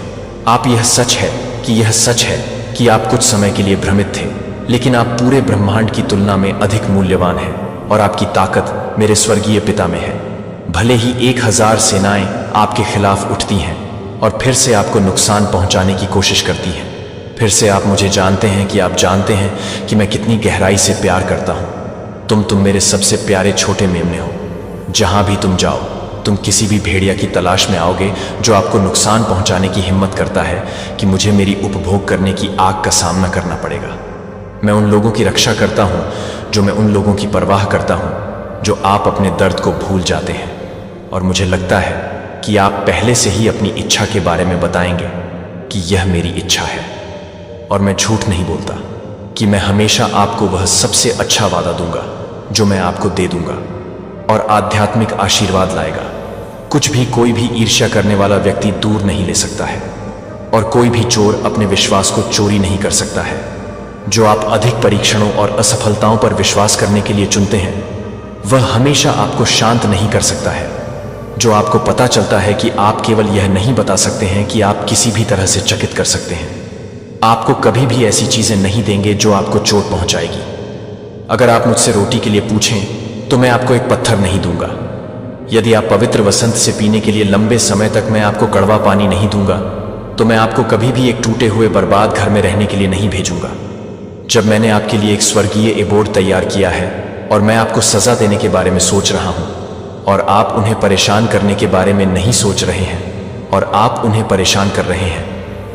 यह सच है कि आप कुछ समय के लिए भ्रमित थे, लेकिन आप पूरे ब्रह्मांड की तुलना में अधिक मूल्यवान हैं और आपकी ताकत मेरे स्वर्गीय पिता में है। भले ही 1000 सेनाएं आपके खिलाफ उठती हैं और फिर से आपको नुकसान पहुंचाने की कोशिश करती हैं, फिर से आप मुझे जानते हैं कि आप जानते हैं कि मैं कितनी गहराई से प्यार करता हूं। तुम मेरे सबसे प्यारे छोटे मेमने हो। जहां भी तुम जाओ, तुम किसी भी भेड़िया की तलाश में आओगे जो आपको नुकसान पहुंचाने की हिम्मत करता है कि मुझे मेरी उपभोग करने की आग का सामना करना पड़ेगा। मैं उन लोगों की रक्षा करता हूं जो मैं उन लोगों की परवाह करता हूं जो आप अपने दर्द को भूल जाते हैं। और मुझे लगता है कि आप पहले से ही अपनी इच्छा के बारे में बताएंगे कि यह मेरी इच्छा है। और मैं झूठ नहीं बोलता कि मैं हमेशा आपको वह सबसे अच्छा वादा दूंगा जो मैं आपको दे दूंगा और आध्यात्मिक आशीर्वाद लाएगा। कुछ भी कोई भी ईर्ष्या करने वाला व्यक्ति दूर नहीं ले सकता है, और कोई भी चोर अपने विश्वास को चोरी नहीं कर सकता है। जो आप अधिक परीक्षणों और असफलताओं पर विश्वास करने के लिए चुनते हैं, वह हमेशा आपको शांत नहीं कर सकता है। जो आपको पता चलता है कि आप केवल यह नहीं बता सकते हैं कि आप किसी भी तरह से चकित कर सकते हैं, आपको कभी भी ऐसी चीजें नहीं देंगे जो आपको चोट पहुंचाएगी। अगर आप मुझसे रोटी के लिए पूछें तो मैं आपको एक पत्थर नहीं दूंगा। यदि आप पवित्र वसंत से पीने के लिए लंबे समय तक मैं आपको कड़वा पानी नहीं दूंगा, तो मैं आपको कभी भी एक टूटे हुए बर्बाद घर में रहने के लिए नहीं भेजूंगा। जब मैंने आपके लिए एक स्वर्गीय एबोर्ड तैयार किया है और मैं आपको सजा देने के बारे में सोच रहा हूं, और आप उन्हें परेशान करने के बारे में नहीं सोच रहे हैं, और आप उन्हें परेशान कर रहे हैं,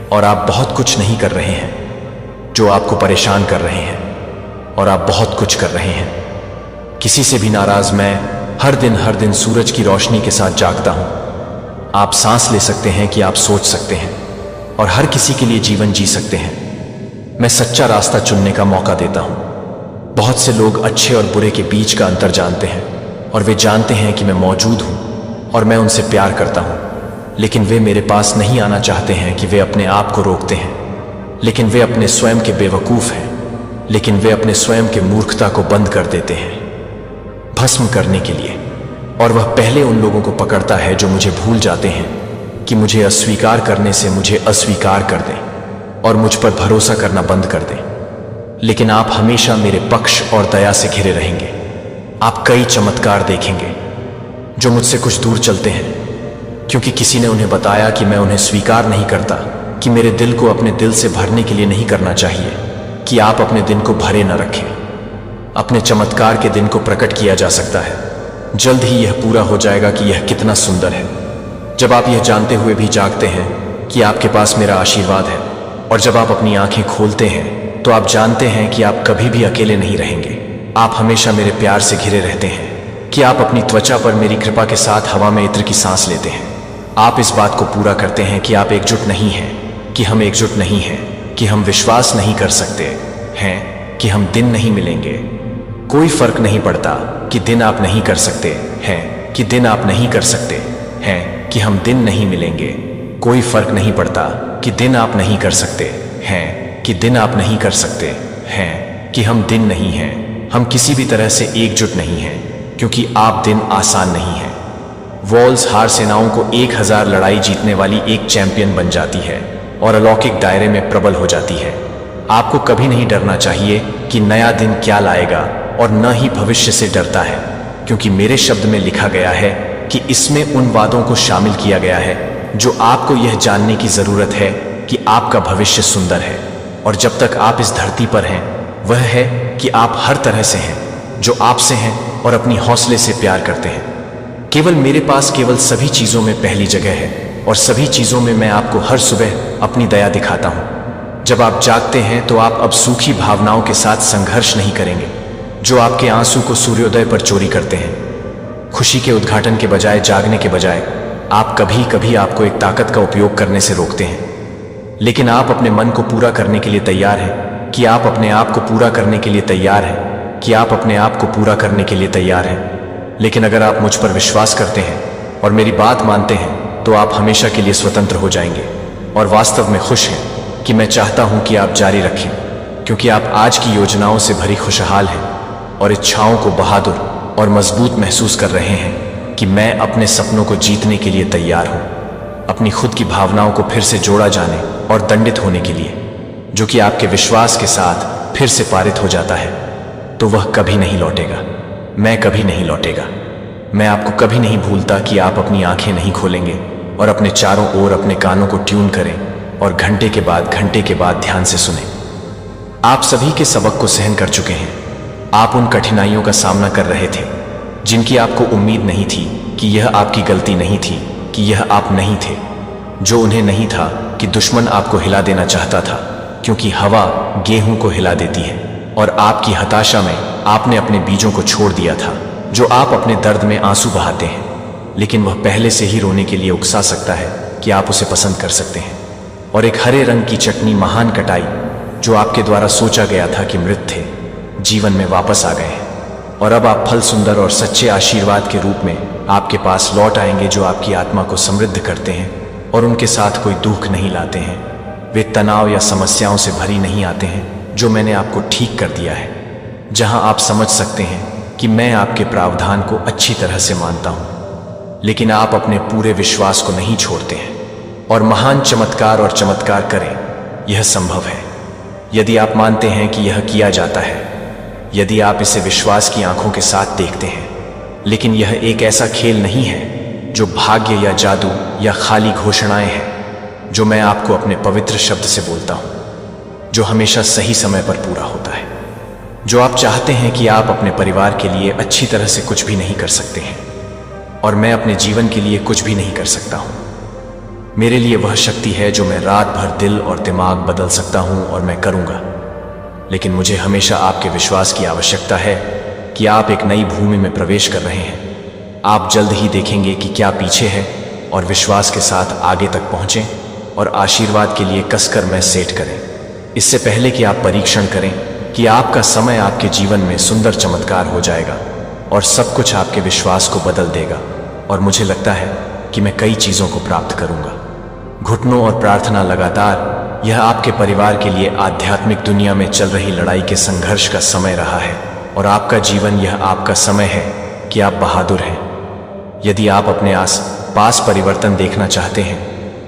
और आप बहुत कुछ नहीं कर रहे हैं जो आपको परेशान कर रहे हैं, और आप बहुत कुछ कर रहे हैं। किसी से भी नाराज मैं हर दिन सूरज की रोशनी के साथ जागता हूं। आप सांस ले सकते हैं कि आप सोच सकते हैं, और हर किसी के लिए जीवन जी सकते हैं। मैं सच्चा रास्ता चुनने का मौका देता हूं। बहुत से लोग अच्छे और बुरे के बीच का अंतर जानते हैं, और वे जानते हैं कि मैं मौजूद हूं और मैं उनसे प्यार करता हूं, लेकिन वे मेरे पास नहीं आना चाहते हैं कि वे अपने आप को रोकते हैं, लेकिन वे अपने स्वयं के बेवकूफ हैं, लेकिन वे अपने स्वयं के मूर्खता को बंद कर देते हैं भस्म करने के लिए। और वह पहले उन लोगों को पकड़ता है जो मुझे भूल जाते हैं कि मुझे अस्वीकार करने से मुझे अस्वीकार कर दें और मुझ पर भरोसा करना बंद कर दें। लेकिन आप हमेशा मेरे पक्ष और दया से घिरे रहेंगे। आप कई चमत्कार देखेंगे जो मुझसे कुछ दूर चलते हैं, क्योंकि किसी ने उन्हें बताया कि मैं उन्हें स्वीकार नहीं करता, कि मेरे दिल को अपने दिल से भरने के लिए नहीं करना चाहिए, कि आप अपने दिन को भरे न रखें। अपने चमत्कार के दिन को प्रकट किया जा सकता है। जल्द ही यह पूरा हो जाएगा कि यह कितना सुंदर है। जब आप यह जानते हुए भी जागते हैं कि आपके पास मेरा आशीर्वाद है, और जब आप अपनी आंखें खोलते हैं तो आप जानते हैं कि आप कभी भी अकेले नहीं रहेंगे। आप हमेशा मेरे प्यार से घिरे रहते हैं, कि आप अपनी त्वचा पर मेरी कृपा के साथ हवा में इत्र की सांस लेते हैं। आप इस बात को पूरा करते हैं कि आप एकजुट नहीं हैं, कि हम एकजुट नहीं हैं, कि हम विश्वास नहीं कर सकते हैं कि हम दिन नहीं मिलेंगे। कोई फर्क नहीं पड़ता कि दिन आप नहीं कर सकते हैं, कि दिन आप नहीं कर सकते हैं, कि हम दिन नहीं मिलेंगे। कोई फर्क नहीं पड़ता कि दिन आप नहीं कर सकते हैं, कि दिन आप नहीं कर सकते हैं, कि हम दिन नहीं हैं। हम किसी भी तरह से एकजुट नहीं हैं, क्योंकि आप दिन आसान नहीं है। वॉल्स हार सेनाओं को 1000 लड़ाई जीतने वाली एक चैंपियन बन जाती है और अलौकिक दायरे में प्रबल हो जाती है। आपको कभी नहीं डरना चाहिए कि नया दिन क्या लाएगा, और न ही भविष्य से डरता है, क्योंकि मेरे शब्द में लिखा गया है कि इसमें उन वादों को शामिल किया गया है जो आपको यह जानने की जरूरत है कि आपका भविष्य सुंदर है। और जब तक आप इस धरती पर हैं, वह है कि आप हर तरह से हैं, जो आपसे हैं और अपनी हौसले से प्यार करते हैं। केवल मेरे पास केवल सभी चीजों में पहली जगह है, और सभी चीजों में मैं आपको हर सुबह अपनी दया दिखाता हूं। जब आप जागते हैं तो आप अब सूखी भावनाओं के साथ संघर्ष नहीं करेंगे, जो आपके आंसू को सूर्योदय पर चोरी करते हैं। खुशी के उद्घाटन के बजाय, जागने के बजाय, आप कभी कभी आपको एक ताकत का उपयोग करने से रोकते हैं। लेकिन आप अपने मन को पूरा करने के लिए तैयार हैं, कि आप अपने आप को पूरा करने के लिए तैयार हैं, कि आप अपने आप को पूरा करने के लिए तैयार हैं। लेकिन अगर आप मुझ पर विश्वास करते हैं और मेरी बात मानते हैं, तो आप हमेशा के लिए स्वतंत्र हो जाएंगे और वास्तव में खुश हैं कि मैं चाहता हूं कि आप जारी रखें, क्योंकि आप आज की योजनाओं से भरी खुशहाल हैं और इच्छाओं को बहादुर और मजबूत महसूस कर रहे हैं कि मैं अपने सपनों को जीतने के लिए तैयार हूं, अपनी खुद की भावनाओं को फिर से जोड़ा जाने और दंडित होने के लिए, जो कि आपके विश्वास के साथ फिर से पारित हो जाता है, तो वह कभी नहीं लौटेगा। मैं कभी नहीं लौटेगा। मैं आपको कभी नहीं भूलता कि आप अपनी आंखें नहीं खोलेंगे और अपने चारों ओर अपने कानों को ट्यून करें और घंटे के बाद ध्यान से सुनें। आप सभी के सबक को सहन कर चुके हैं। आप उन कठिनाइयों का सामना कर रहे थे जिनकी आपको उम्मीद नहीं थी कि यह आपकी गलती नहीं थी, कि यह आप नहीं थे। जो उन्हें नहीं था कि दुश्मन आपको हिला देना चाहता था, क्योंकि हवा गेहूं को हिला देती है। और आपकी हताशा में आपने अपने बीजों को छोड़ दिया था, जो आप अपने दर्द में आंसू बहाते हैं, लेकिन वह पहले से ही रोने के लिए उकसा सकता है कि आप उसे पसंद कर सकते हैं। और एक हरे रंग की चटनी महान कटाई, जो आपके द्वारा सोचा गया था कि मृत थे, जीवन में वापस आ गए हैं। और अब आप फल सुंदर और सच्चे आशीर्वाद के रूप में आपके पास लौट आएंगे, जो आपकी आत्मा को समृद्ध करते हैं और उनके साथ कोई दुख नहीं लाते हैं। वे तनाव या समस्याओं से भरी नहीं आते हैं, जो मैंने आपको ठीक कर दिया है, जहां आप समझ सकते हैं कि मैं आपके प्रावधान को अच्छी तरह से मानता हूं, लेकिन आप अपने पूरे विश्वास को नहीं छोड़ते हैं और महान चमत्कार और चमत्कार करें। यह संभव है यदि आप मानते हैं कि यह किया जाता है, यदि आप इसे विश्वास की आंखों के साथ देखते हैं। लेकिन यह एक ऐसा खेल नहीं है जो भाग्य या जादू या खाली घोषणाएं हैं, जो मैं आपको अपने पवित्र शब्द से बोलता हूं, जो हमेशा सही समय पर पूरा होता है। जो आप चाहते हैं कि आप अपने परिवार के लिए अच्छी तरह से कुछ भी नहीं कर सकते हैं, और मैं अपने जीवन के लिए कुछ भी नहीं कर सकता हूं। मेरे लिए वह शक्ति है जो मैं रात भर दिल और दिमाग बदल सकता हूं, और मैं करूंगा। लेकिन मुझे हमेशा आपके विश्वास की आवश्यकता है कि आप एक नई भूमि में प्रवेश कर रहे हैं। आप जल्द ही देखेंगे कि क्या पीछे है, और विश्वास के साथ आगे तक पहुंचें और आशीर्वाद के लिए कसकर मैं सेट करें। इससे पहले कि आप परीक्षण करें कि आपका समय आपके जीवन में सुंदर चमत्कार हो जाएगा और सब कुछ आपके विश्वास को बदल देगा। और मुझे लगता है कि मैं कई चीज़ों को प्राप्त करूंगा। घुटनों और प्रार्थना लगातार, यह आपके परिवार के लिए आध्यात्मिक दुनिया में चल रही लड़ाई के संघर्ष का समय रहा है, और आपका जीवन यह आपका समय है कि आप बहादुर हैं। यदि आप अपने आस पास परिवर्तन देखना चाहते हैं,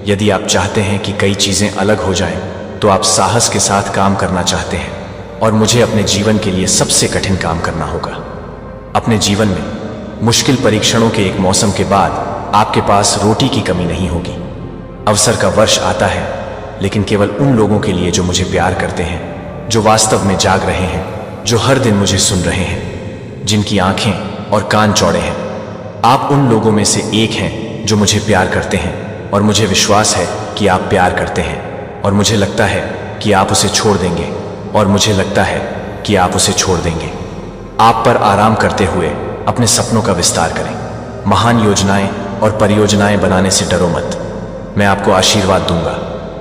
यदि आप चाहते हैं कि कई चीज़ें अलग हो जाएं, तो आप साहस के साथ काम करना चाहते हैं, और मुझे अपने जीवन के लिए सबसे कठिन काम करना होगा। अपने जीवन में मुश्किल परीक्षणों के एक मौसम के बाद आपके पास रोटी की कमी नहीं होगी। अवसर का वर्ष आता है, लेकिन केवल उन लोगों के लिए जो मुझे प्यार करते हैं, जो वास्तव में जाग रहे हैं, जो हर दिन मुझे सुन रहे हैं, जिनकी आंखें और कान चौड़े हैं। आप उन लोगों में से एक हैं जो मुझे प्यार करते हैं, और मुझे विश्वास है कि आप प्यार करते हैं, और मुझे लगता है कि आप उसे छोड़ देंगे, और मुझे लगता है कि आप उसे छोड़ देंगे। आप पर आराम करते हुए अपने सपनों का विस्तार करें। महान योजनाएं और परियोजनाएं बनाने से डरो मत। मैं आपको आशीर्वाद दूंगा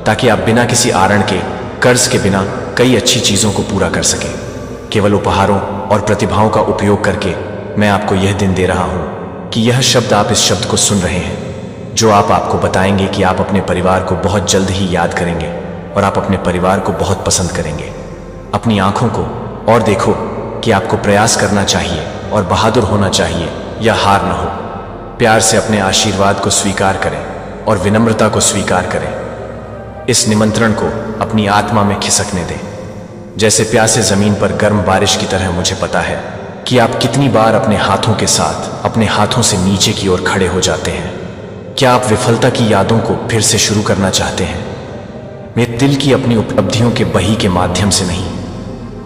ताकि आप बिना किसी आड़न के, कर्ज के बिना कई अच्छी चीजों को पूरा कर सकें। केवल उपहारों और प्रतिभाओं का उपयोग करके मैं आपको यह दिन दे रहा हूं कि यह शब्द, आप इस शब्द को सुन रहे हैं, जो आपको बताएंगे कि आप अपने परिवार को बहुत जल्द ही याद करेंगे और आप अपने परिवार को बहुत पसंद करेंगे। अपनी आंखों को और देखो कि आपको प्रयास करना चाहिए और बहादुर होना चाहिए या हार न हो। प्यार से अपने आशीर्वाद को स्वीकार करें और विनम्रता को स्वीकार करें। इस निमंत्रण को अपनी आत्मा में खिसकने दें, जैसे प्यासे जमीन पर गर्म बारिश की तरह। मुझे पता है कि आप कितनी बार अपने हाथों के साथ अपने हाथों से नीचे की ओर खड़े हो जाते हैं। क्या आप विफलता की यादों को फिर से शुरू करना चाहते हैं? मेरे दिल की अपनी उपलब्धियों के बही के माध्यम से नहीं।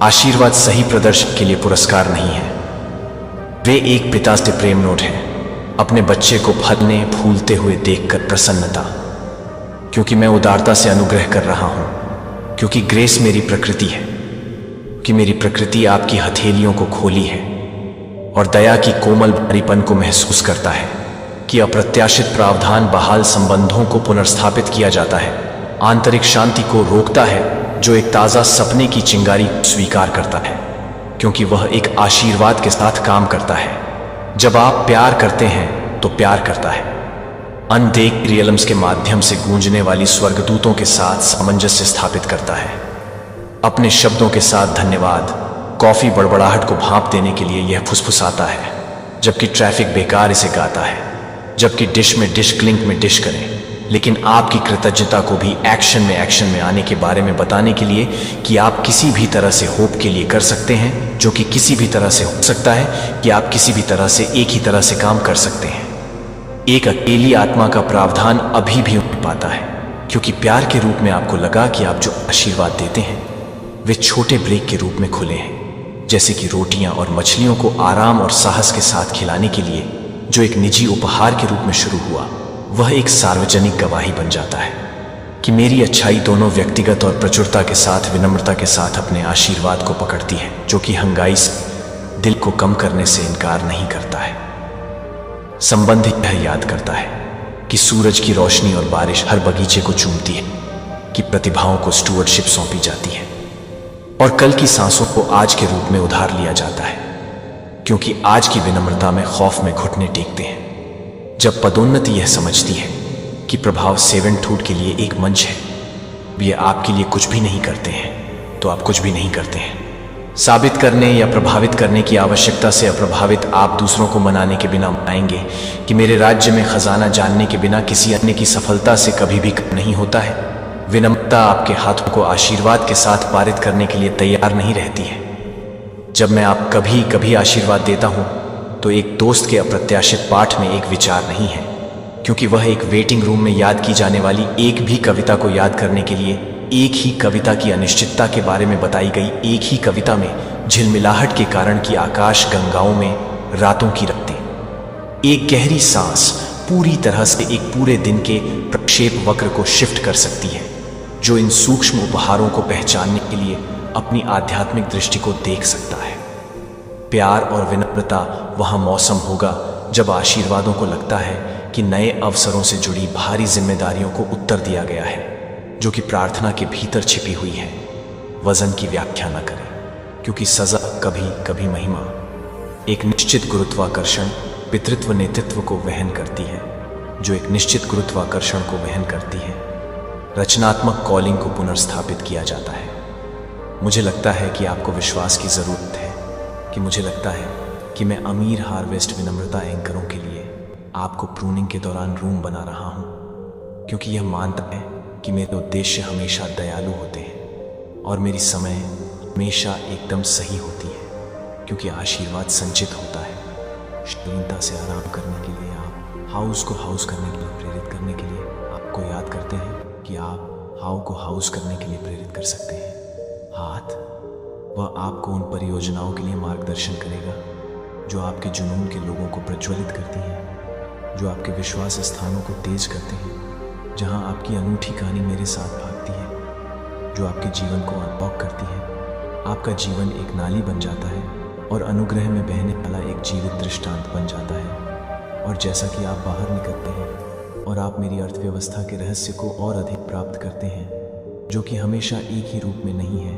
आशीर्वाद सही प्रदर्शन के लिए पुरस्कार नहीं है, वे एक पिता से प्रेम नोट है। अपने बच्चे को फलने फूलते हुए देखकर प्रसन्नता, क्योंकि मैं उदारता से अनुग्रह कर रहा हूं, क्योंकि ग्रेस मेरी प्रकृति है, कि मेरी प्रकृति आपकी हथेलियों को खोली है और दया की कोमल भारीपन को महसूस करता है, कि अप्रत्याशित प्रावधान बहाल संबंधों को पुनर्स्थापित किया जाता है, आंतरिक शांति को रोकता है, जो एक ताज़ा सपने की चिंगारी स्वीकार करता है, क्योंकि वह एक आशीर्वाद के साथ काम करता है। जब आप प्यार करते हैं तो प्यार करता है। अनदेख रियलम्स के माध्यम से गूंजने वाली स्वर्गदूतों के साथ सामंजस्य स्थापित करता है। अपने शब्दों के साथ धन्यवाद कॉफी बड़बड़ाहट को भाप देने के लिए यह फुसफुसाता है, जबकि ट्रैफिक बेकार इसे गाता है। जबकि डिश में डिश क्लिंक में डिश करें, लेकिन आपकी कृतज्ञता को भी एक्शन में आने के बारे में बताने के लिए कि आप किसी भी तरह से होप के लिए कर सकते हैं, जो कि किसी भी तरह से हो सकता है कि आप किसी भी तरह से एक ही तरह से काम कर सकते हैं। एक अकेली आत्मा का प्रावधान अभी भी उठ पाता है, क्योंकि प्यार के रूप में आपको लगा कि आप जो आशीर्वाद देते हैं वे छोटे ब्रेक के रूप में खुले हैं, जैसे कि रोटियां और मछलियों को आराम और साहस के साथ खिलाने के लिए जो एक निजी उपहार के रूप में शुरू हुआ, वह एक सार्वजनिक गवाही बन जाता है कि मेरी अच्छाई दोनों व्यक्तिगत और प्रचुरता के साथ विनम्रता के साथ अपने आशीर्वाद को पकड़ती है, जो कि हंगाई दिल को कम करने से इनकार नहीं करता है। संबंध यह याद करता है कि सूरज की रोशनी और बारिश हर बगीचे को चूमती है, कि प्रतिभाओं को स्टुअर्डशिप सौंपी जाती है और कल की सांसों को आज के रूप में उधार लिया जाता है, क्योंकि आज की विनम्रता में खौफ में घुटने टेकते हैं। जब पदोन्नति यह समझती है कि प्रभाव सेवेंटहुड के लिए एक मंच है, ये आपके लिए कुछ भी नहीं करते हैं तो आप कुछ भी नहीं करते हैं। साबित करने या प्रभावित करने की आवश्यकता से अप्रभावित आप दूसरों को मनाने के बिना मनाएंगे कि मेरे राज्य में खजाना जानने के बिना किसी अन्य की सफलता से कभी भी कम नहीं होता है। विनम्रता आपके हाथों को आशीर्वाद के साथ पारित करने के लिए तैयार नहीं रहती है। जब मैं आप कभी कभी आशीर्वाद देता हूं तो एक दोस्त के अप्रत्याशित पाठ में एक विचार नहीं है, क्योंकि वह एक वेटिंग रूम में याद की जाने वाली एक भी कविता को याद करने के लिए एक ही कविता की अनिश्चितता के बारे में बताई गई एक ही कविता में झिलमिलाहट के कारण की आकाश गंगाओं में रातों की रखते। एक गहरी सांस पूरी तरह से एक पूरे दिन के प्रक्षेप वक्र को शिफ्ट कर सकती है, जो इन सूक्ष्म उपहारों को पहचानने के लिए अपनी आध्यात्मिक दृष्टि को देख सकता है। प्यार और विनम्रता वहां मौसम होगा जब आशीर्वादों को लगता है कि नए अवसरों से जुड़ी भारी जिम्मेदारियों को उत्तर दिया गया है, जो कि प्रार्थना के भीतर छिपी हुई है। वजन की व्याख्या न करें, क्योंकि सजा कभी कभी महिमा एक निश्चित गुरुत्वाकर्षण पितृत्व नेतृत्व को वहन करती है, जो एक निश्चित गुरुत्वाकर्षण को वहन करती है। रचनात्मक कॉलिंग को पुनर्स्थापित किया जाता है। मुझे लगता है कि आपको विश्वास की जरूरत है कि मुझे लगता है कि मैं अमीर हार्वेस्ट विनम्रता एंकरों के लिए आपको प्रूनिंग के दौरान रूम बना रहा हूं, क्योंकि यह मानता है कि मेरे उद्देश्य हमेशा दयालु होते हैं और मेरी समय हमेशा एकदम सही होती है, क्योंकि आशीर्वाद संचित होता है। शीलता से आराम करने के लिए आप हाउस को हाउस करने के लिए प्रेरित करने के लिए आपको याद करते हैं कि आप हाउ को हाउस करने के लिए प्रेरित कर सकते हैं। हाथ वह आपको उन परियोजनाओं के लिए मार्गदर्शन करेगा जो आपके जुनून के लोगों को प्रज्वलित करती हैं, जो आपके विश्वास स्थानों को तेज करते हैं, जहां आपकी अनूठी कहानी मेरे साथ भागती है, जो आपके जीवन को अनलॉक करती है। आपका जीवन एक नाली बन जाता है और अनुग्रह में बहने वाला एक जीवित दृष्टांत बन जाता है। और जैसा कि आप बाहर निकलते हैं और आप मेरी अर्थव्यवस्था के रहस्य को और अधिक प्राप्त करते हैं, जो कि हमेशा एक ही रूप में नहीं है,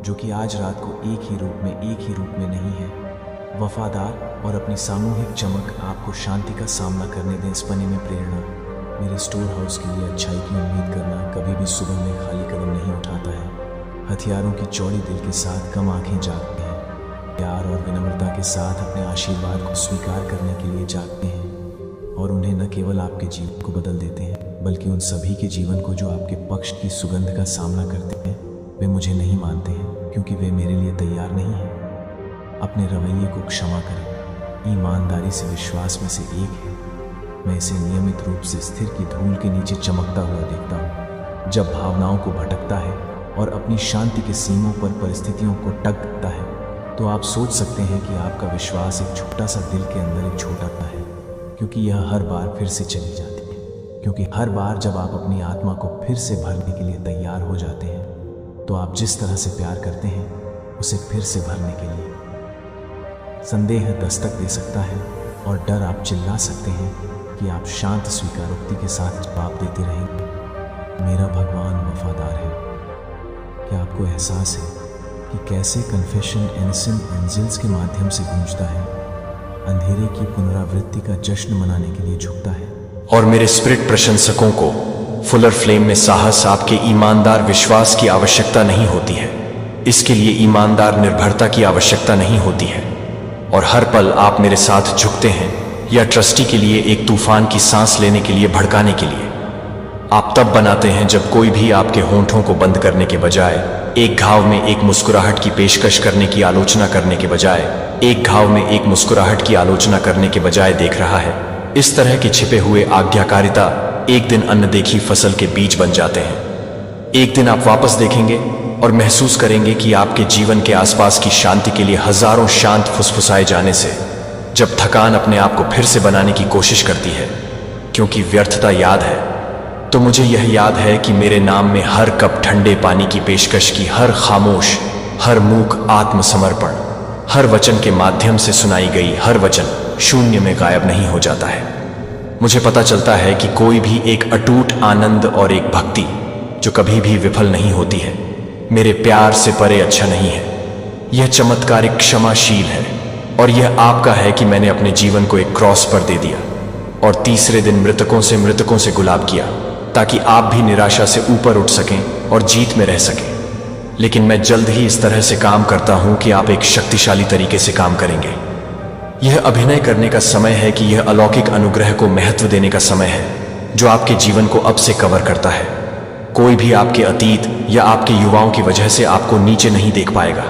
जो कि आज रात को एक ही रूप में नहीं है, वफादार और अपनी सामूहिक चमक आपको शांति का सामना करने दें। इस बने में प्रेरणा मेरे स्टोर हाउस के लिए अच्छाई की उम्मीद करना कभी भी सुबह में खाली कदम नहीं उठाता है। हथियारों की चौड़ी दिल के साथ कम आंखें जागते हैं, प्यार और विनम्रता के साथ अपने आशीर्वाद को स्वीकार करने के लिए जागते हैं, और उन्हें न केवल आपके जीवन को बदल देते हैं, बल्कि उन सभी के जीवन को जो आपके पक्ष की सुगंध का सामना करते हैं। वे मुझे नहीं मानते हैं क्योंकि वे मेरे लिए तैयार नहीं हैं। अपने रवैये को क्षमा करें। ईमानदारी से विश्वास में से एक है। मैं इसे नियमित रूप से स्थिर की धूल के नीचे चमकता हुआ देखता हूँ। जब भावनाओं को भटकता है और अपनी शांति के सीमों पर परिस्थितियों को टकता है, तो आप सोच सकते हैं कि आपका विश्वास एक छोटा सा दिल के अंदर एक छोटा सा है, क्योंकि यह हर बार फिर से चली जाती है। क्योंकि हर बार जब आप अपनी आत्मा को फिर से भरने के लिए तैयार हो जाते हैं, तो आप जिस तरह से प्यार करते हैं उसे फिर से भरने के लिए संदेह दस्तक दे सकता है, और डर आप चिल्ला सकते हैं कि आप शांत स्वीकारोक्ति के साथ जवाब देते रहेंगे, मेरा भगवान वफादार है। क्या आपको एहसास है कि कैसे कन्फेशन एनिसन एंजल्स के माध्यम से गूंजता है, अंधेरे की पुनरावृत्ति का जश्न मनाने के लिए झुकता है, और मेरे स्पिरिट प्रशंसकों को फुलर फ्लेम में साहस आपके ईमानदार विश्वास की आवश्यकता नहीं होती है। इसके लिए ईमानदार निर्भरता की आवश्यकता नहीं होती है। और हर पल आप मेरे साथ झुकते हैं या ट्रस्टी के लिए एक तूफान की सांस लेने के लिए भड़काने के लिए। आप तब बनाते हैं जब कोई भी आपके होंठों को बंद करने के बजाय एक घाव में एक मुस्कुराहट की पेशकश करने की आलोचना करने के बजाय एक घाव में एक मुस्कुराहट की आलोचना करने के बजाय देख रहा है। इस तरह के छिपे हुए आज्ञाकारिता एक दिन अनदेखी फसल के बीज बन जाते हैं। एक दिन आप वापस देखेंगे और महसूस करेंगे कि आपके जीवन के आसपास की शांति के लिए हजारों शांत फुसफुसाए जाने से जब थकान अपने आप को फिर से बनाने की कोशिश करती है, क्योंकि व्यर्थता याद है, तो मुझे यह याद है कि मेरे नाम में हर कप ठंडे पानी की पेशकश की हर खामोश, हर मूक आत्मसमर्पण, हर वचन के माध्यम से सुनाई गई हर वचन शून्य में गायब नहीं हो जाता है। मुझे पता चलता है कि कोई भी एक अटूट आनंद और एक भक्ति जो कभी भी विफल नहीं होती है, मेरे प्यार से परे अच्छा नहीं है। यह चमत्कारिक क्षमाशील है और यह आपका है कि मैंने अपने जीवन को एक क्रॉस पर दे दिया और तीसरे दिन मृतकों से गुलाब किया, ताकि आप भी निराशा से ऊपर उठ सकें और जीत में रह सकें। लेकिन मैं जल्द ही इस तरह से काम करता हूं कि आप एक शक्तिशाली तरीके से काम करेंगे। यह अभिनय करने का समय है कि यह अलौकिक अनुग्रह को महत्व देने का समय है जो आपके जीवन को अब से कवर करता है। कोई भी आपके अतीत या आपके युवाओं की वजह से आपको नीचे नहीं देख पाएगा,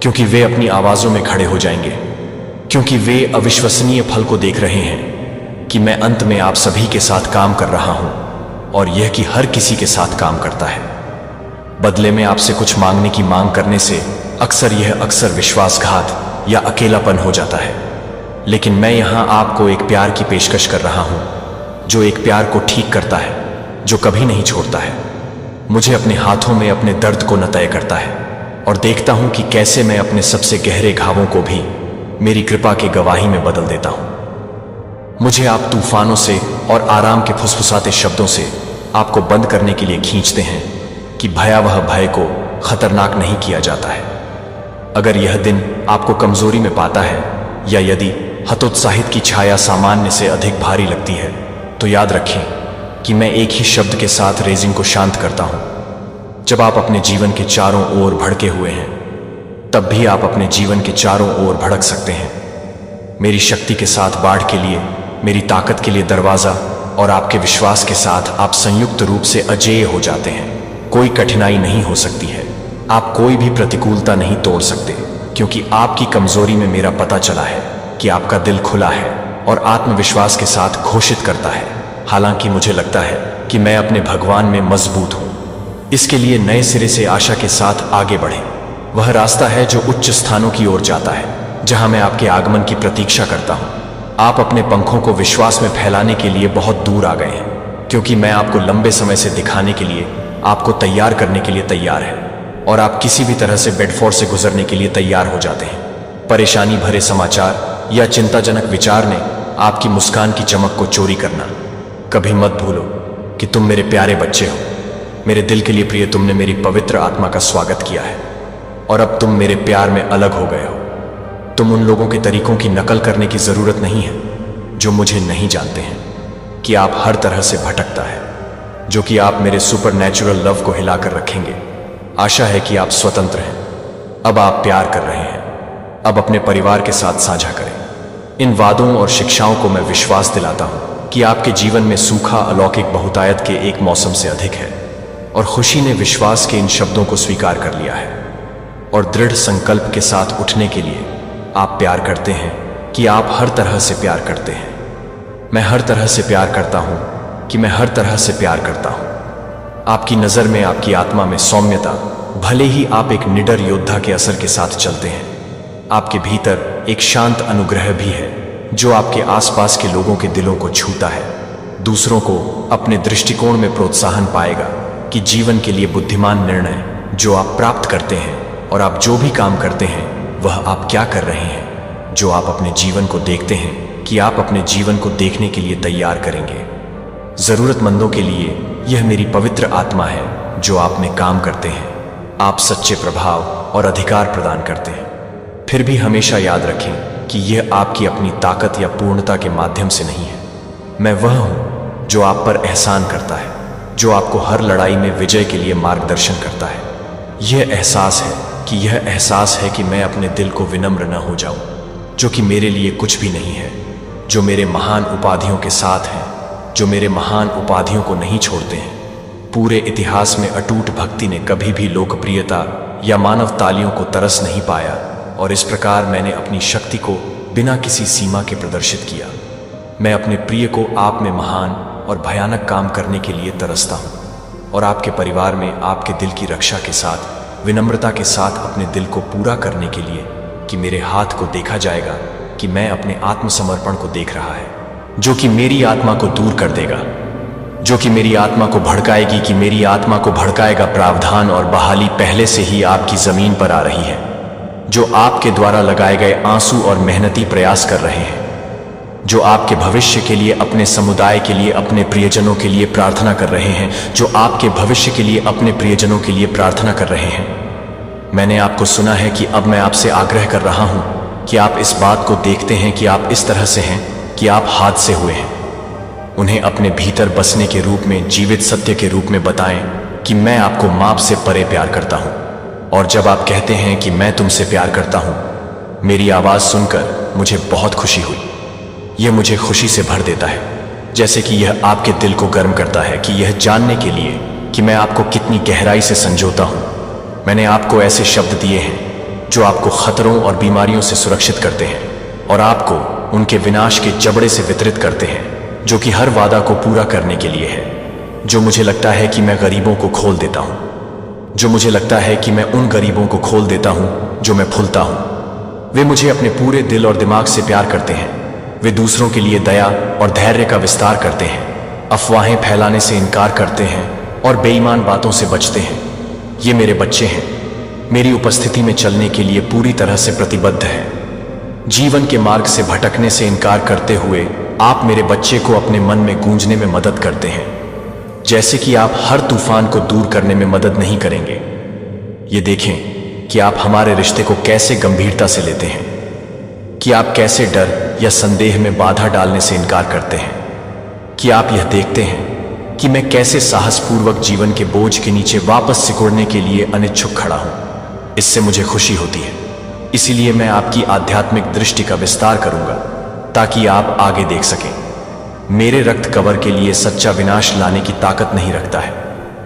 क्योंकि वे अपनी आवाजों में खड़े हो जाएंगे, क्योंकि वे अविश्वसनीय फल को देख रहे हैं कि मैं अंत में आप सभी के साथ काम कर रहा हूं और यह कि हर किसी के साथ काम करता है। बदले में आपसे कुछ मांगने की मांग करने से अक्सर विश्वासघात या अकेलापन हो जाता है। लेकिन मैं यहां आपको एक प्यार की पेशकश कर रहा हूं जो एक प्यार को ठीक करता है, जो कभी नहीं छोड़ता है। मुझे अपने हाथों में अपने दर्द को न तय करता है और देखता हूं कि कैसे मैं अपने सबसे गहरे घावों को भी मेरी कृपा की गवाही में बदल देता हूं। मुझे आप तूफानों से और आराम के फुसफुसाते शब्दों से आपको बंद करने के लिए खींचते हैं कि भयावह भय को खतरनाक नहीं किया जाता है। अगर यह दिन आपको कमजोरी में पाता है या यदि हतोत्साहित की छाया सामान्य से अधिक भारी लगती है, तो याद रखें कि मैं एक ही शब्द के साथ रेजिंग को शांत करता हूं। जब आप अपने जीवन के चारों ओर भड़के हुए हैं, तब भी आप अपने जीवन के चारों ओर भड़क सकते हैं। मेरी शक्ति के साथ बाढ़ के लिए, मेरी ताकत के लिए दरवाजा और आपके विश्वास के साथ आप संयुक्त रूप से अजेय हो जाते हैं। कोई कठिनाई नहीं हो सकती है, आप कोई भी प्रतिकूलता नहीं तोड़ सकते, क्योंकि आपकी कमजोरी में मेरा पता चला है कि आपका दिल खुला है और आत्मविश्वास के साथ घोषित करता है, हालांकि मुझे लगता है कि मैं अपने भगवान में मजबूत हूं। इसके लिए नए सिरे से आशा के साथ आगे बढ़ें। वह रास्ता है जो उच्च स्थानों की ओर जाता है, जहां मैं आपके आगमन की प्रतीक्षा करता हूं। आप अपने पंखों को विश्वास में फैलाने के लिए बहुत दूर आ गए हैं, क्योंकि मैं आपको लंबे समय से दिखाने के लिए, आपको तैयार करने के लिए तैयार है, और आप किसी भी तरह से बेडफोर्ड से गुजरने के लिए तैयार हो जाते हैं। परेशानी भरे समाचार या चिंताजनक विचार ने आपकी मुस्कान की चमक को चोरी करना। कभी मत भूलो कि तुम मेरे प्यारे बच्चे हो, मेरे दिल के लिए प्रिय। तुमने मेरी पवित्र आत्मा का स्वागत किया है और अब तुम मेरे प्यार में अलग हो गए हो। तुम उन लोगों के तरीकों की नकल करने की जरूरत नहीं है जो मुझे नहीं जानते हैं कि आप हर तरह से भटकता है, जो कि आप मेरे सुपर नेचुरल लव को हिलाकर रखेंगे। आशा है कि आप स्वतंत्र हैं। अब आप प्यार कर रहे हैं। अब अपने परिवार के साथ साझा करें। इन वादों और शिक्षाओं को मैं विश्वास दिलाता हूं कि आपके जीवन में सूखा अलौकिक बहुतायत के एक मौसम से अधिक है, और खुशी ने विश्वास के इन शब्दों को स्वीकार कर लिया है और दृढ़ संकल्प के साथ उठने के लिए आप प्यार करते हैं कि आप हर तरह से प्यार करते हैं। मैं हर तरह से प्यार करता हूं कि मैं हर तरह से प्यार करता हूं। आपकी नजर में, आपकी आत्मा में सौम्यता, भले ही आप एक निडर योद्धा के असर के साथ चलते हैं, आपके भीतर एक शांत अनुग्रह भी है जो आपके आसपास के लोगों के दिलों को छूता है, दूसरों को अपने दृष्टिकोण में प्रोत्साहन पाएगा कि जीवन के लिए बुद्धिमान निर्णय जो आप प्राप्त करते हैं और आप जो भी काम करते हैं वह आप क्या कर रहे हैं, जो आप अपने जीवन को देखते हैं कि आप अपने जीवन को देखने के लिए तैयार करेंगे। जरूरतमंदों के लिए यह मेरी पवित्र आत्मा है जो आप में काम करते हैं। आप सच्चे प्रभाव और अधिकार प्रदान करते हैं। फिर भी हमेशा याद रखें कि यह आपकी अपनी ताकत या पूर्णता के माध्यम से नहीं है। मैं वह हूं जो आप पर एहसान करता है, जो आपको हर लड़ाई में विजय के लिए मार्गदर्शन करता है। यह एहसास है कि मैं अपने दिल को विनम्र न हो जाऊं, जो कि मेरे लिए कुछ भी नहीं है, जो मेरे महान उपाधियों के साथ हैं, जो मेरे महान उपाधियों को नहीं छोड़ते हैं। पूरे इतिहास में अटूट भक्ति ने कभी भी लोकप्रियता या मानव तालियों को तरस नहीं पाया, और इस प्रकार मैंने अपनी शक्ति को बिना किसी सीमा के प्रदर्शित किया। मैं अपने प्रिय को आप में महान और भयानक काम करने के लिए तरसता हूँ, और आपके परिवार में आपके दिल की रक्षा के साथ, विनम्रता के साथ अपने दिल को पूरा करने के लिए कि मेरे हाथ को देखा जाएगा कि मैं अपने आत्मसमर्पण को देख रहा है, जो कि मेरी आत्मा को दूर कर देगा, जो कि मेरी आत्मा को भड़काएगी, कि मेरी आत्मा को भड़काएगा। प्रावधान और बहाली पहले से ही आपकी जमीन पर आ रही है, जो आपके द्वारा लगाए गए आंसू और मेहनती प्रयास कर रहे हैं, जो आपके भविष्य के लिए, अपने समुदाय के लिए, अपने प्रियजनों के लिए प्रार्थना कर रहे हैं, जो आपके भविष्य के लिए, अपने प्रियजनों के लिए प्रार्थना कर रहे हैं। मैंने आपको सुना है कि अब मैं आपसे आग्रह कर रहा हूं कि आप इस बात को देखते हैं कि आप इस तरह से हैं कि आप हाथ से हुए हैं। उन्हें अपने भीतर बसने के रूप में, जीवित सत्य के रूप में बताएं कि मैं आपको माप से परे प्यार करता हूं। और जब आप कहते हैं कि मैं तुमसे प्यार करता हूं, मेरी आवाज सुनकर मुझे बहुत खुशी हुई। यह मुझे खुशी से भर देता है, जैसे कि यह आपके दिल को गर्म करता है, कि यह जानने के लिए कि मैं आपको कितनी गहराई से संजोता हूं। मैंने आपको ऐसे शब्द दिए हैं जो आपको खतरों और बीमारियों से सुरक्षित करते हैं, और आपको उनके विनाश के जबड़े से वितरित करते हैं, जो कि हर वादा को पूरा करने के लिए है। जो मुझे लगता है कि मैं गरीबों को खोल देता हूं, जो मुझे लगता है कि मैं उन गरीबों को खोल देता हूं जो मैं भूलता हूं। वे मुझे अपने पूरे दिल और दिमाग से प्यार करते हैं। वे दूसरों के लिए दया और धैर्य का विस्तार करते हैं, अफवाहें फैलाने से इनकार करते हैं और बेईमान बातों से बचते हैं। ये मेरे बच्चे हैं, मेरी उपस्थिति में चलने के लिए पूरी तरह से प्रतिबद्ध हैं। जीवन के मार्ग से भटकने से इनकार करते हुए आप मेरे बच्चे को अपने मन में गूंजने में मदद करते हैं, जैसे कि आप हर तूफान को दूर करने में मदद नहीं करेंगे। ये देखें कि आप हमारे रिश्ते को कैसे गंभीरता से लेते हैं, कि आप कैसे डर या संदेह में बाधा डालने से इनकार करते हैं, कि आप यह देखते हैं कि मैं कैसे साहसपूर्वक जीवन के बोझ के नीचे वापस सिकुड़ने के लिए अनिच्छुक खड़ा हूं। इससे मुझे खुशी होती है। इसीलिए मैं आपकी आध्यात्मिक दृष्टि का विस्तार करूंगा ताकि आप आगे देख सकें। मेरे रक्त कवर के लिए सच्चा विनाश लाने की ताकत नहीं रखता है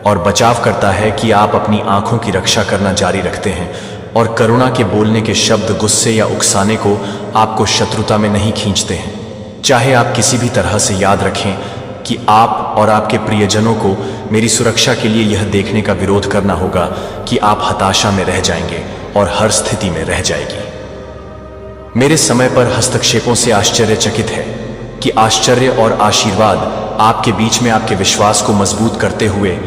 और बचाव करता है कि आप अपनी आंखों की रक्षा करना जारी रखते हैं, और करुणा के बोलने के शब्द गुस्से या उकसाने को आपको शत्रुता में नहीं खींचते हैं। चाहे आप किसी भी तरह से याद रखें कि आप और आपके प्रियजनों को मेरी सुरक्षा के लिए यह देखने का विरोध करना होगा कि आप हताशा में रह जाएंगे और हर स्थिति में रह जाएगी। मेरे समय पर हस्तक्षेपों से आश्चर्यचकित है कि आश्चर्य और आशीर्वाद आपके बीच में आपके विश्वास को मजबूत करते हुए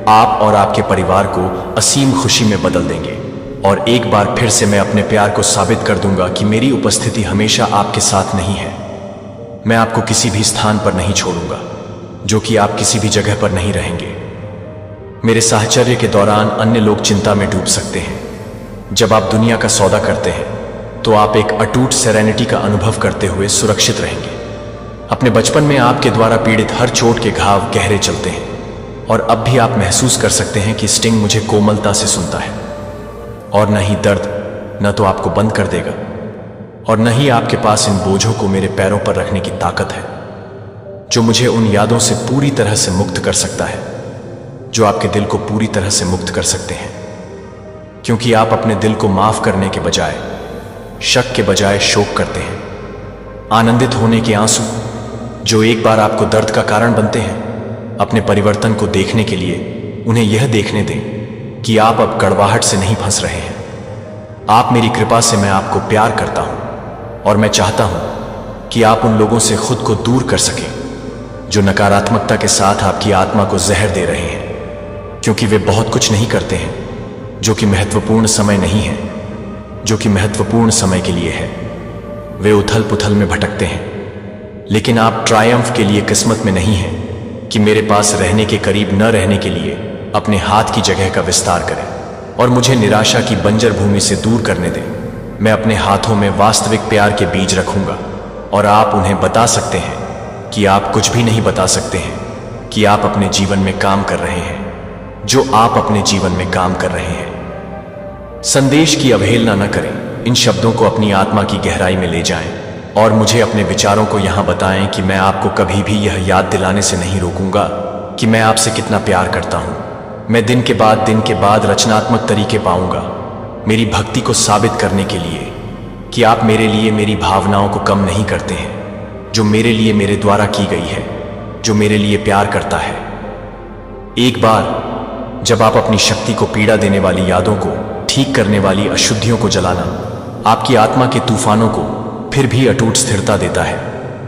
आप और आपके परिवार को असीम खुशी में बदल देंगे। और एक बार फिर से मैं अपने प्यार को साबित कर दूंगा कि मेरी उपस्थिति हमेशा आपके साथ नहीं है। मैं आपको किसी भी स्थान पर नहीं छोड़ूंगा, जो कि आप किसी भी जगह पर नहीं रहेंगे। मेरे साहचर्य के दौरान अन्य लोग चिंता में डूब सकते हैं। जब आप दुनिया का सौदा करते हैं तो आप एक अटूट सेरेनिटी का अनुभव करते हुए सुरक्षित रहेंगे। अपने बचपन में आपके द्वारा पीड़ित हर चोट के घाव गहरे चलते हैं, और अब भी आप महसूस कर सकते हैं कि स्टिंग मुझे कोमलता से सुनता है, और न ही दर्द न तो आपको बंद कर देगा, और न ही आपके पास इन बोझों को मेरे पैरों पर रखने की ताकत है, जो मुझे उन यादों से पूरी तरह से मुक्त कर सकता है, जो आपके दिल को पूरी तरह से मुक्त कर सकते हैं। क्योंकि आप अपने दिल को माफ करने के बजाय, शक के बजाय शोक करते हैं। आनंदित होने के आंसू जो एक बार आपको दर्द का कारण बनते हैं, अपने परिवर्तन को देखने के लिए उन्हें यह देखने दें कि आप अब कड़वाहट से नहीं फंस रहे हैं। आप मेरी कृपा से, मैं आपको प्यार करता हूं, और मैं चाहता हूं कि आप उन लोगों से खुद को दूर कर सकें जो नकारात्मकता के साथ आपकी आत्मा को जहर दे रहे हैं, क्योंकि वे बहुत कुछ नहीं करते हैं जो कि महत्वपूर्ण समय नहीं है, जो कि महत्वपूर्ण समय के लिए है। वे उथल पुथल में भटकते हैं, लेकिन आप ट्रायम्फ के लिए किस्मत में नहीं हैं कि मेरे पास रहने के करीब न रहने के लिए अपने हाथ की जगह का विस्तार करें और मुझे निराशा की बंजर भूमि से दूर करने दें। मैं अपने हाथों में वास्तविक प्यार के बीज रखूंगा, और आप उन्हें बता सकते हैं कि आप कुछ भी नहीं बता सकते हैं कि आप अपने जीवन में काम कर रहे हैं, जो आप अपने जीवन में काम कर रहे हैं। संदेश की अवहेलना न करें, इन शब्दों को अपनी आत्मा की गहराई में ले जाएं और मुझे अपने विचारों को यहां बताएं कि मैं आपको कभी भी यह याद दिलाने से नहीं रोकूंगा कि मैं आपसे कितना प्यार करता हूं। मैं दिन के बाद रचनात्मक तरीके पाऊंगा मेरी भक्ति को साबित करने के लिए कि आप मेरे लिए मेरी भावनाओं को कम नहीं करते हैं, जो मेरे लिए मेरे द्वारा की गई है, जो मेरे लिए प्यार करता है। एक बार जब आप अपनी शक्ति को पीड़ा देने वाली यादों को, ठीक करने वाली अशुद्धियों को जलाना आपकी आत्मा के तूफानों को फिर भी अटूट स्थिरता देता है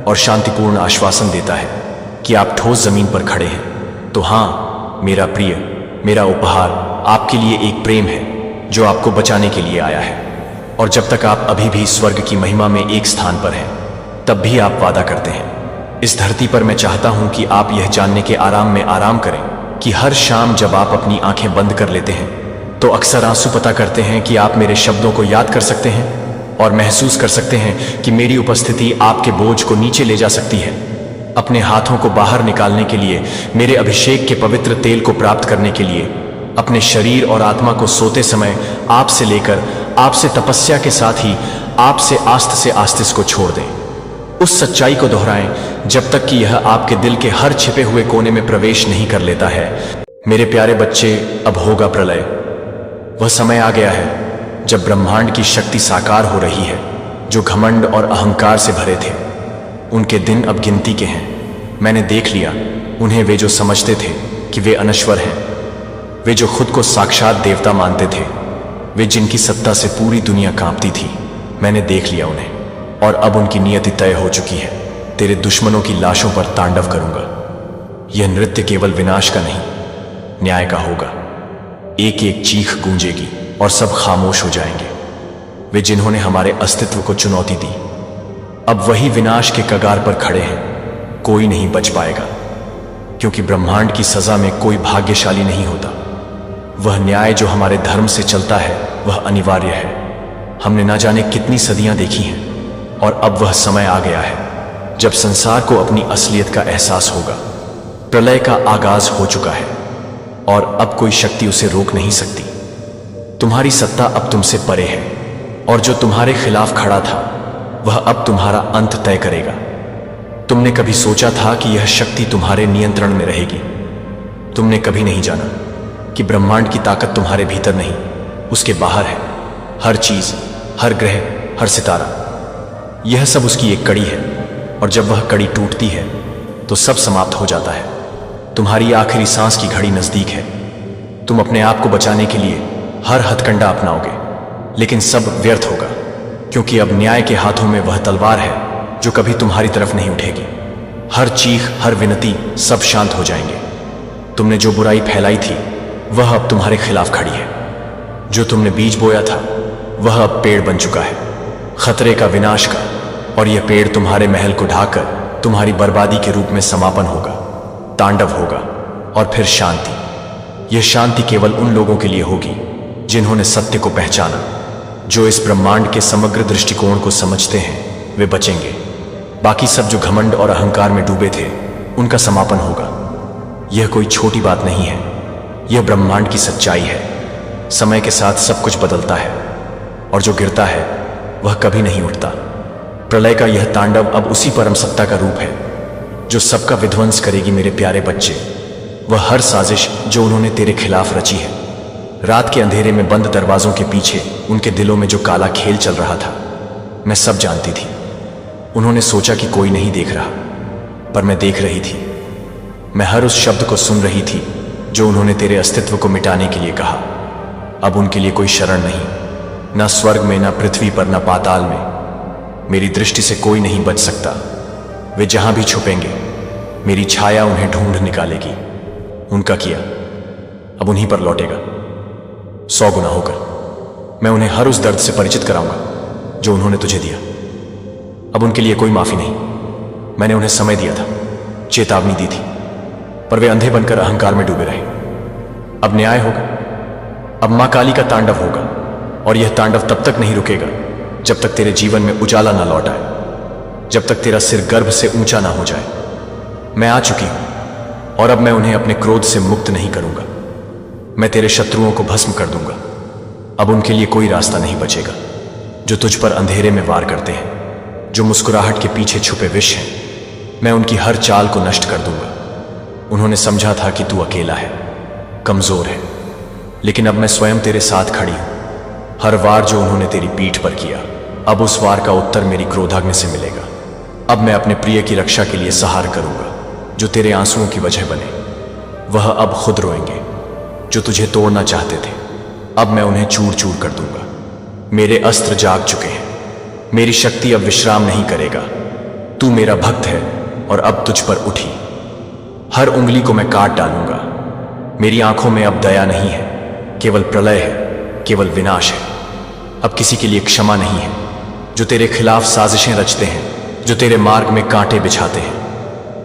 और शांतिपूर्ण आश्वासन देता है कि आप ठोस जमीन पर खड़े हैं, तो हां, मेरा प्रिय, मेरा उपहार आपके लिए एक प्रेम है जो आपको बचाने के लिए आया है। और जब तक आप अभी भी स्वर्ग की महिमा में एक स्थान पर हैं, तब भी आप वादा करते हैं। इस धरती पर मैं चाहता हूं कि आप यह जानने के आराम में आराम करें कि हर शाम जब आप अपनी आंखें बंद कर लेते हैं तो अक्सर आंसू पता करते हैं कि आप मेरे शब्दों को याद कर सकते हैं और महसूस कर सकते हैं कि मेरी उपस्थिति आपके बोझ को नीचे ले जा सकती है। अपने हाथों को बाहर निकालने के लिए, मेरे अभिषेक के पवित्र तेल को प्राप्त करने के लिए, अपने शरीर और आत्मा को सोते समय आपसे लेकर, आपसे तपस्या के साथ ही आपसे आस्त से आस्तिस को छोड़ दें। उस सच्चाई को दोहराएं जब तक कि यह आपके दिल के हर छिपे हुए कोने में प्रवेश नहीं कर लेता है। मेरे प्यारे बच्चे, अब होगा प्रलय। वह समय आ गया है जब ब्रह्मांड की शक्ति साकार हो रही है। जो घमंड और अहंकार से भरे थे, उनके दिन अब गिनती के हैं। मैंने देख लिया उन्हें, वे जो समझते थे कि वे अनश्वर हैं, वे जो खुद को साक्षात देवता मानते थे, वे जिनकी सत्ता से पूरी दुनिया कांपती थी। मैंने देख लिया उन्हें और अब उनकी नियति तय हो चुकी है। तेरे दुश्मनों की लाशों पर तांडव करूंगा। यह नृत्य केवल विनाश का नहीं, न्याय का होगा। एक एक चीख गूंजेगी और सब खामोश हो जाएंगे। वे जिन्होंने हमारे अस्तित्व को चुनौती दी, अब वही विनाश के कगार पर खड़े हैं। कोई नहीं बच पाएगा, क्योंकि ब्रह्मांड की सजा में कोई भाग्यशाली नहीं होता। वह न्याय जो हमारे धर्म से चलता है, वह अनिवार्य है। हमने ना जाने कितनी सदियां देखी हैं और अब वह समय आ गया है जब संसार को अपनी असलियत का एहसास होगा। प्रलय का आगाज हो चुका है और अब कोई शक्ति उसे रोक नहीं सकती। तुम्हारी सत्ता अब तुमसे परे है और जो तुम्हारे खिलाफ खड़ा था, वह अब तुम्हारा अंत तय करेगा। तुमने कभी सोचा था कि यह शक्ति तुम्हारे नियंत्रण में रहेगी? तुमने कभी नहीं जाना कि ब्रह्मांड की ताकत तुम्हारे भीतर नहीं, उसके बाहर है। हर चीज, हर ग्रह, हर सितारा, यह सब उसकी एक कड़ी है और जब वह कड़ी टूटती है तो सब समाप्त हो जाता है। तुम्हारी आखिरी सांस की घड़ी नजदीक है। तुम अपने आप को बचाने के लिए हर हथकंडा अपनाओगे, लेकिन सब व्यर्थ होगा, क्योंकि अब न्याय के हाथों में वह तलवार है जो कभी तुम्हारी तरफ नहीं उठेगी। हर चीख, हर विनती, सब शांत हो जाएंगे। तुमने जो बुराई फैलाई थी, वह अब तुम्हारे खिलाफ खड़ी है। जो तुमने बीज बोया था, वह अब पेड़ बन चुका है, खतरे का, विनाश का। और यह पेड़ तुम्हारे महल को ढाकर तुम्हारी बर्बादी के रूप में समापन होगा, तांडव होगा और फिर शांति। यह शांति केवल उन लोगों के लिए होगी जिन्होंने सत्य को पहचाना। जो इस ब्रह्मांड के समग्र दृष्टिकोण को समझते हैं, वे बचेंगे। बाकी सब जो घमंड और अहंकार में डूबे थे, उनका समापन होगा। यह कोई छोटी बात नहीं है, यह ब्रह्मांड की सच्चाई है। समय के साथ सब कुछ बदलता है और जो गिरता है वह कभी नहीं उठता। प्रलय का यह तांडव अब उसी परम सत्ता का रूप है जो सबका विध्वंस करेगी। मेरे प्यारे बच्चे, वह हर साजिश जो उन्होंने तेरे खिलाफ रची है, रात के अंधेरे में बंद दरवाजों के पीछे उनके दिलों में जो काला खेल चल रहा था, मैं सब जानती थी। उन्होंने सोचा कि कोई नहीं देख रहा, पर मैं देख रही थी। मैं हर उस शब्द को सुन रही थी जो उन्होंने तेरे अस्तित्व को मिटाने के लिए कहा। अब उनके लिए कोई शरण नहीं, ना स्वर्ग में, ना पृथ्वी पर, ना पाताल में। मेरी दृष्टि से कोई नहीं बच सकता। वे जहां भी छुपेंगे, मेरी छाया उन्हें ढूंढ निकालेगी। उनका किया अब उन्हीं पर लौटेगा, 100 गुना होकर। मैं उन्हें हर उस दर्द से परिचित कराऊंगा जो उन्होंने तुझे दिया। अब उनके लिए कोई माफी नहीं। मैंने उन्हें समय दिया था, चेतावनी दी थी, पर वे अंधे बनकर अहंकार में डूबे रहे। अब न्याय होगा। अब मां काली का तांडव होगा और यह तांडव तब तक नहीं रुकेगा जब तक तेरे जीवन में उजाला ना लौट आए, जब तक तेरा सिर गर्भ से ऊंचा ना हो जाए। मैं आ चुकी हूं, और अब मैं उन्हें अपने क्रोध से मुक्त नहीं करूंगा। मैं तेरे शत्रुओं को भस्म कर दूंगा। अब उनके लिए कोई रास्ता नहीं बचेगा जो तुझ पर अंधेरे में वार करते हैं, जो मुस्कुराहट के पीछे छुपे विष हैं। मैं उनकी हर चाल को नष्ट कर दूंगा। उन्होंने समझा था कि तू अकेला है, कमजोर है, लेकिन अब मैं स्वयं तेरे साथ खड़ी हूं। हर वार जो उन्होंने तेरी पीठ पर किया, अब उस वार का उत्तर मेरी क्रोधाग्नि से मिलेगा। अब मैं अपने प्रिय की रक्षा के लिए सहार करूंगा जो तेरे आंसुओं की वजह बने। वह अब खुद रोएंगे जो तुझे तोड़ना चाहते थे। अब मैं उन्हें चूर चूर कर दूंगा। मेरे अस्त्र जाग चुके हैं। मेरी शक्ति अब विश्राम नहीं करेगा। तू मेरा भक्त है और अब तुझ पर उठी। हर उंगली को मैं काट डालूंगा। मेरी आंखों में अब दया नहीं है, केवल प्रलय है, केवल विनाश है। अब किसी के लिए क्षमा नहीं है। जो तेरे खिलाफ साजिशें रचते हैं, जो तेरे मार्ग में कांटे बिछाते हैं,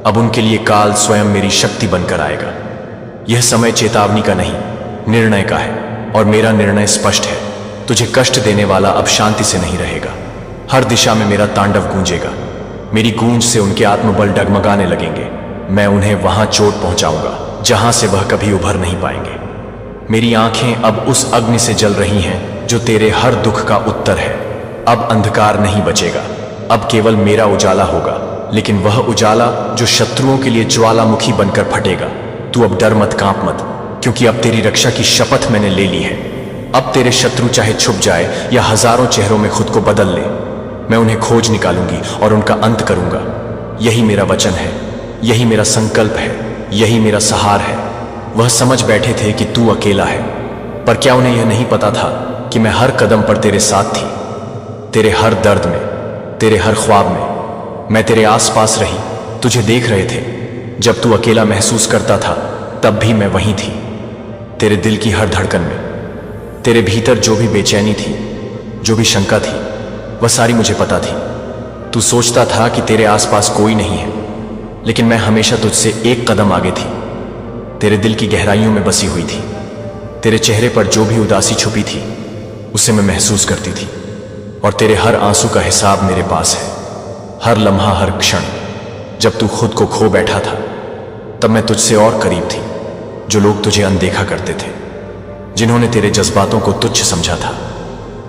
अब उनके लिए काल स्वयं मेरी शक्ति बनकर आएगा। यह समय चेतावनी का नहीं, निर्णय का है, और मेरा निर्णय स्पष्ट है। तुझे कष्ट देने वाला अब शांति से नहीं रहेगा। हर दिशा में मेरा तांडव गूंजेगा। मेरी गूंज से उनके आत्मबल डगमगाने लगेंगे। मैं उन्हें वहां चोट पहुंचाऊंगा जहां से वह कभी उभर नहीं पाएंगे। मेरी आंखें अब उस अग्नि से जल रही हैं जो तेरे हर दुख का उत्तर है। अब अंधकार नहीं बचेगा, अब केवल मेरा उजाला होगा, लेकिन वह उजाला जो शत्रुओं के लिए ज्वालामुखी बनकर फटेगा। तू अब डर मत, कांप मत, क्योंकि अब तेरी रक्षा की शपथ मैंने ले ली है। अब तेरे शत्रु चाहे छुप जाए या हजारों चेहरों में खुद को बदल ले, मैं उन्हें खोज निकालूंगी और उनका अंत करूंगा। यही मेरा वचन है, यही मेरा संकल्प है, यही मेरा सहार है। वह समझ बैठे थे कि तू अकेला है, पर क्या उन्हें यह नहीं पता था कि मैं हर कदम पर तेरे साथ थी। तेरे हर दर्द में, तेरे हर ख्वाब में मैं तेरे आसपास रही, तुझे देख रहे थे। जब तू अकेला महसूस करता था, तब भी मैं वहीं थी। तेरे दिल की हर धड़कन में, तेरे भीतर जो भी बेचैनी थी, जो भी शंका थी, वह सारी मुझे पता थी। तू सोचता था कि तेरे आसपास कोई नहीं है, लेकिन मैं हमेशा तुझसे एक कदम आगे थी। तेरे दिल की गहराइयों में बसी हुई थी। तेरे चेहरे पर जो भी उदासी छुपी थी, उसे मैं महसूस करती थी, और तेरे हर आंसू का हिसाब मेरे पास है। हर लम्हा, हर क्षण। जब तू खुद को खो बैठा था, तब मैं तुझसे और करीब थी। जो लोग तुझे अनदेखा करते थे, जिन्होंने तेरे जज्बातों को तुच्छ समझा था,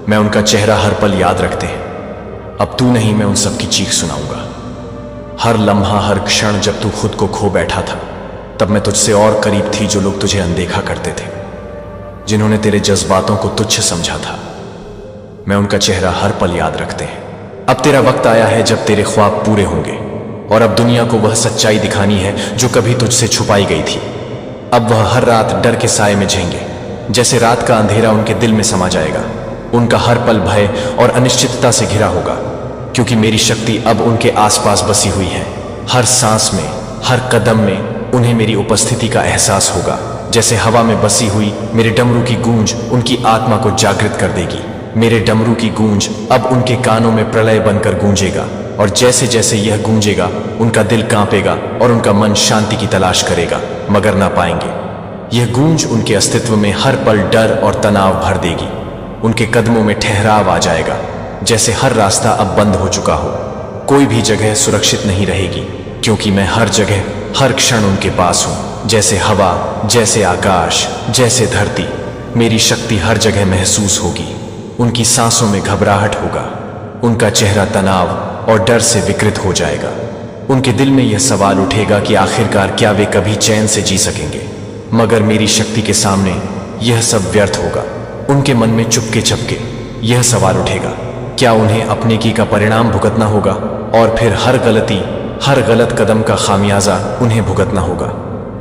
मैं उनका चेहरा हर पल याद रखते हैं। अब तू नहीं, मैं उन सब की चीख सुनाऊंगा। हर लम्हा, हर क्षण जब तू खुद को खो बैठा था, तब मैं तुझसे और करीब थी। जो लोग तुझे अनदेखा करते थे, जिन्होंने तेरे जज्बातों को तुच्छ समझा था, मैं उनका चेहरा हर पल याद रखते हैं। अब तेरा वक्त आया है जब तेरे ख्वाब पूरे होंगे, और अब दुनिया को वह सच्चाई दिखानी है जो कभी तुझसे छुपाई गई थी। अब वह हर रात डर के साए में झेंगे, जैसे रात का अंधेरा उनके दिल में समा जाएगा। उनका हर पल भय और अनिश्चितता से घिरा होगा, क्योंकि मेरी शक्ति अब उनके आसपास बसी हुई है। हर सांस में, हर कदम में उन्हें मेरी उपस्थिति का एहसास होगा। जैसे हवा में बसी हुई मेरे डमरू की गूंज उनकी आत्मा को जागृत कर देगी। मेरे डमरू की गूंज अब उनके कानों में प्रलय बनकर गूंजेगा, और जैसे जैसे यह गूंजेगा, उनका दिल कांपेगा और उनका मन शांति की तलाश करेगा, मगर ना पाएंगे। यह गूंज उनके अस्तित्व में हर पल डर और तनाव भर देगी। उनके कदमों में ठहराव आ जाएगा, जैसे हर रास्ता अब बंद हो चुका हो। कोई भी जगह सुरक्षित नहीं रहेगी, क्योंकि मैं हर जगह, हर क्षण उनके पास हूं। जैसे हवा, जैसे आकाश, जैसे धरती, मेरी शक्ति हर जगह महसूस होगी। उनकी सांसों में घबराहट होगा। उनका चेहरा तनाव और डर से विकृत हो जाएगा। उनके दिल में यह सवाल उठेगा कि आखिरकार क्या वे कभी चैन से जी सकेंगे। मगर मेरी शक्ति के सामने यह सब व्यर्थ होगा। उनके मन में चुपके चपके यह सवाल उठेगा, क्या उन्हें अपने की का परिणाम भुगतना होगा, और फिर हर गलती, हर गलत कदम का खामियाजा उन्हें भुगतना होगा।